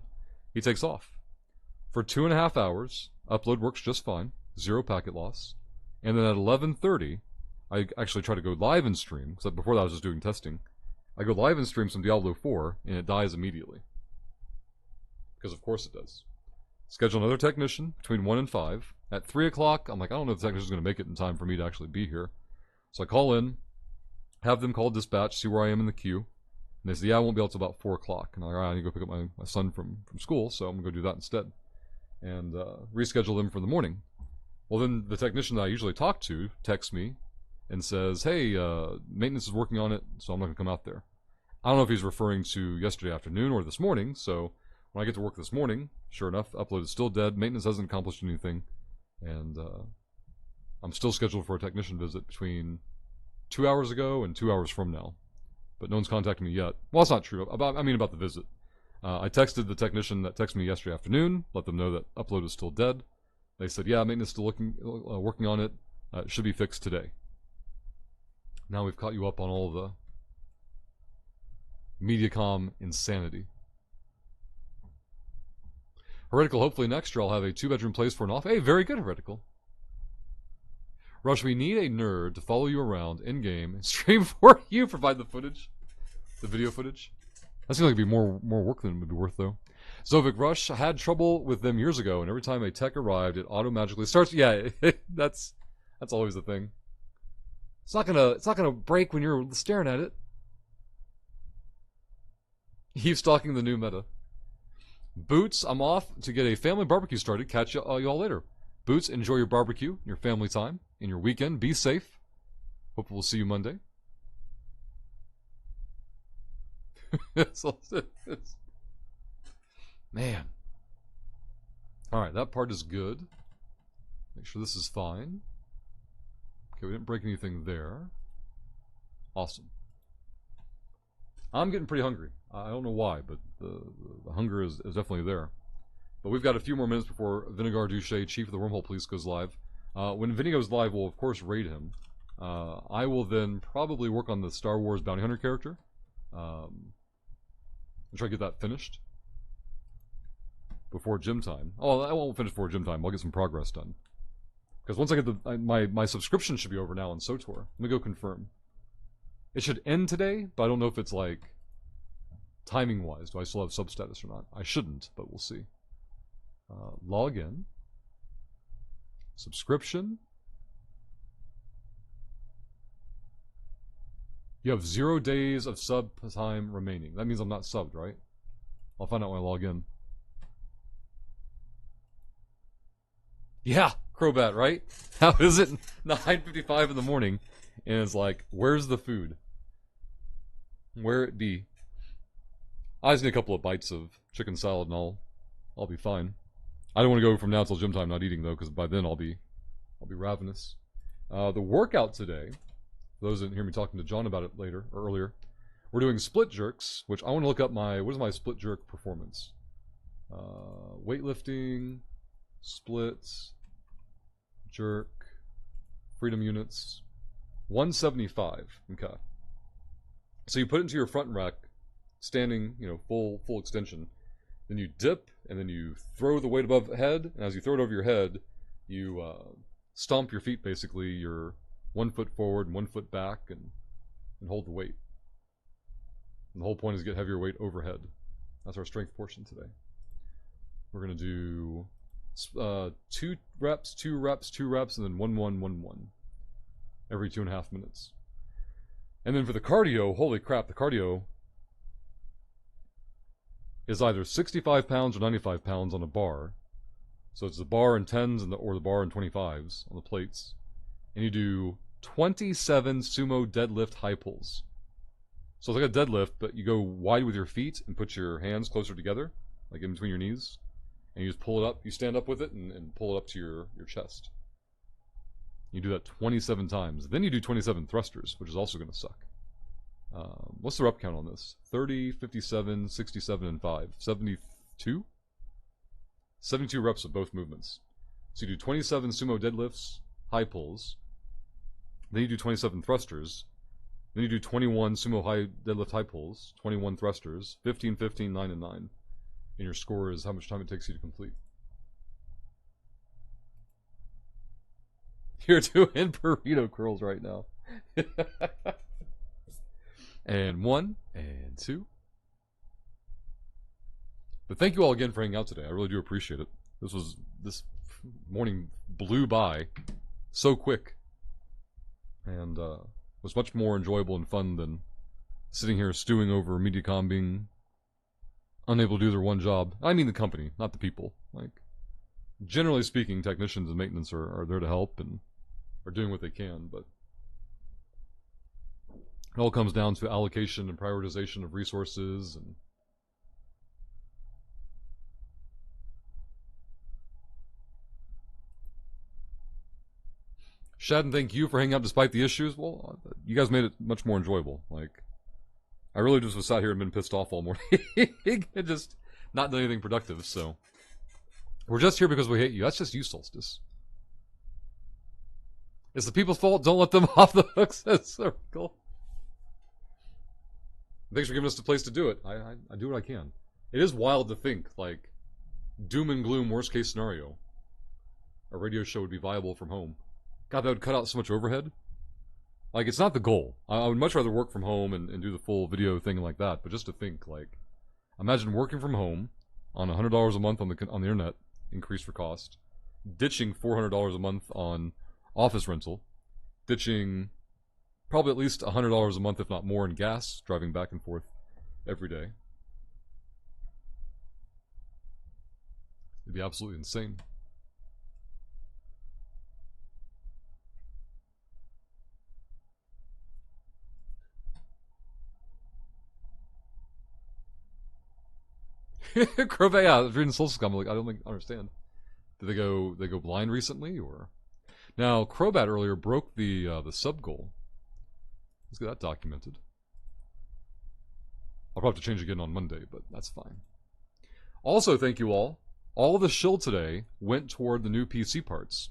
He takes off. For 2.5 hours, upload works just fine, 0 packet loss. And then at 11:30, I actually try to go live and stream, because before that I was just doing testing. I go live and stream some Diablo 4, and it dies immediately. Because of course it does. Schedule another technician between 1 and 5. At 3 o'clock, I'm like, I don't know if the technician's going to make it in time for me to actually be here. So I call in, have them call dispatch, see where I am in the queue. And they say, yeah, I won't be able to about 4 o'clock. And I'm like, all right, I need to go pick up my son from school, so I'm going to go do that instead. And reschedule them for the morning. Well, then the technician that I usually talk to texts me and says, hey, maintenance is working on it, so I'm not going to come out there. I don't know if he's referring to yesterday afternoon or this morning, so when I get to work this morning, sure enough, upload is still dead, maintenance hasn't accomplished anything, and I'm still scheduled for a technician visit between 2 hours ago and 2 hours from now. But no one's contacted me yet. Well, that's not true. I mean about the visit. I texted the technician that texted me yesterday afternoon, let them know that upload is still dead. They said, yeah, maintenance is still working on it. It should be fixed today. Now we've caught you up on all the Mediacom insanity. Heretical, hopefully next year I'll have a 2-bedroom place for an off. Hey, very good, Heretical. Rush, we need a nerd to follow you around in-game and stream for you. Provide the footage. The video footage. That seems like it'd be more work than it would be worth, though. Zovik, Rush, I had trouble with them years ago, and every time a tech arrived, it auto-magically starts. Yeah, that's always the thing. It's not gonna break when you're staring at it. Keep stalking the new meta. Boots, I'm off to get a family barbecue started. Catch y'all later. Boots, enjoy your barbecue, your family time, and your weekend. Be safe. Hope we'll see you Monday. Man. Alright, that part is good. Make sure this is fine. Okay, we didn't break anything there. Awesome. I'm getting pretty hungry. I don't know why, but the hunger is definitely there. But we've got a few more minutes before Vinegar Duche, Chief of the Wormhole Police, goes live. When Vinny goes live, we'll of course raid him. I will then probably work on the Star Wars Bounty Hunter character. And try to get that finished before gym time. Oh, I won't finish before gym time. I'll get some progress done. Because once I get my subscription should be over now on SOTOR. Let me go confirm. It should end today, but I don't know if it's like timing-wise. Do I still have sub status or not? I shouldn't, but we'll see. Log in. Subscription. You have 0 days of sub time remaining. That means I'm not subbed, right? I'll find out when I log in. Yeah, Crobat, right? How is it 9:55 in the morning? And it's like, where's the food? Where it be? I just need a couple of bites of chicken salad and I'll be fine. I don't want to go from now till gym time not eating though, because by then I'll be ravenous. The workout today, for those that didn't hear me talking to John about it earlier, we're doing split jerks, which I want to look up what is my split jerk performance? Weightlifting, splits, jerk, freedom units, 175. Okay. So you put it into your front rack, standing, full extension. Then you dip, and then you throw the weight above head, and as you throw it over your head, you stomp your feet basically. You're 1 foot forward and 1 foot back, and hold the weight. And the whole point is to get heavier weight overhead. That's our strength portion today. We're going to do 2 reps, 2 reps, 2 reps, and then 1, 1, 1, 1. Every 2.5 minutes. And then for the cardio, holy crap, the cardio is either 65 pounds or 95 pounds on a bar. So it's the bar in 10s or the bar in 25s on the plates. And you do 27 sumo deadlift high pulls. So it's like a deadlift, but you go wide with your feet and put your hands closer together, like in between your knees. And you just pull it up. You stand up with it and pull it up to your chest. You do that 27 times. Then you do 27 thrusters, which is also going to suck. What's the rep count on this? 30, 57, 67, and 5. 72? 72 reps of both movements. So you do 27 sumo deadlifts, high pulls. Then you do 27 thrusters. Then you do 21 sumo high deadlift high pulls, 21 thrusters, 15, 15, 9, and 9. And your score is how much time it takes you to complete. You're doing burrito curls right now. And 1, and 2. But thank you all again for hanging out today. I really do appreciate it. This morning blew by so quick. And was much more enjoyable and fun than sitting here stewing over Mediacom being unable to do their one job. I mean the company, not the people. Like, generally speaking, technicians and maintenance are there to help and are doing what they can, but it all comes down to allocation and prioritization of resources and Shad, and thank you for hanging out despite the issues. Well, you guys made it much more enjoyable. Like, I really just was sat here and been pissed off all morning. And just not done anything productive, so. We're just here because we hate you. That's just you, Solstice. It's the people's fault. Don't let them off the hook, says Circle. Thanks for giving us the place to do it. I do what I can. It is wild to think, like, doom and gloom, worst case scenario. A radio show would be viable from home. God, that would cut out so much overhead. Like, it's not the goal. I would much rather work from home and do the full video thing like that. But just to think, like, imagine working from home on $100 a month on the internet, increased for cost, ditching $400 a month on office rental, ditching probably at least $100 a month, if not more, in gas, driving back and forth every day. It'd be absolutely insane. Crove, yeah, I was reading Solstice comment, like, I don't understand. Did they go blind recently, or? Now, Crobat earlier broke the sub goal. Let's get that documented. I'll probably have to change again on Monday, but that's fine. Also, thank you all. All of the shill today went toward the new PC parts.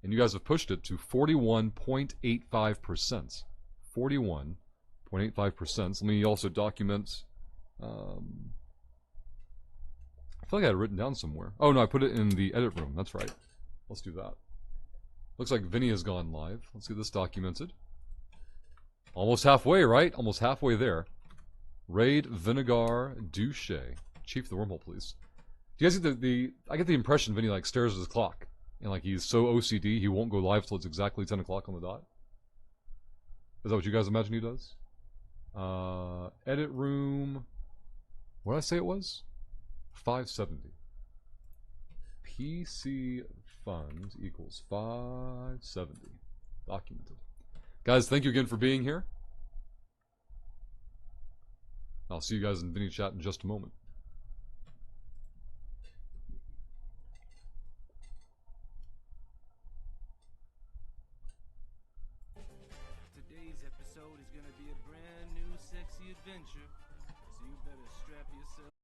And you guys have pushed it to 41.85%. 41.85%. So let me also document... I feel like I had it written down somewhere. Oh, no, I put it in the edit room. That's right. Let's do that. Looks like Vinny has gone live. Let's get this documented. Almost halfway, right? Almost halfway there. Raid Vinegar Douche. Chief of the wormhole, please. Do you guys get the I get the impression Vinny like stares at his clock and like he's so OCD he won't go live till it's exactly 10 o'clock on the dot. Is that what you guys imagine he does? Edit room. What did I say it was? 570. PC fund equals 570. Documented. Guys, thank you again for being here. I'll see you guys in Vinny chat in just a moment. Today's episode is gonna be a brand new sexy adventure, so you better strap yourself.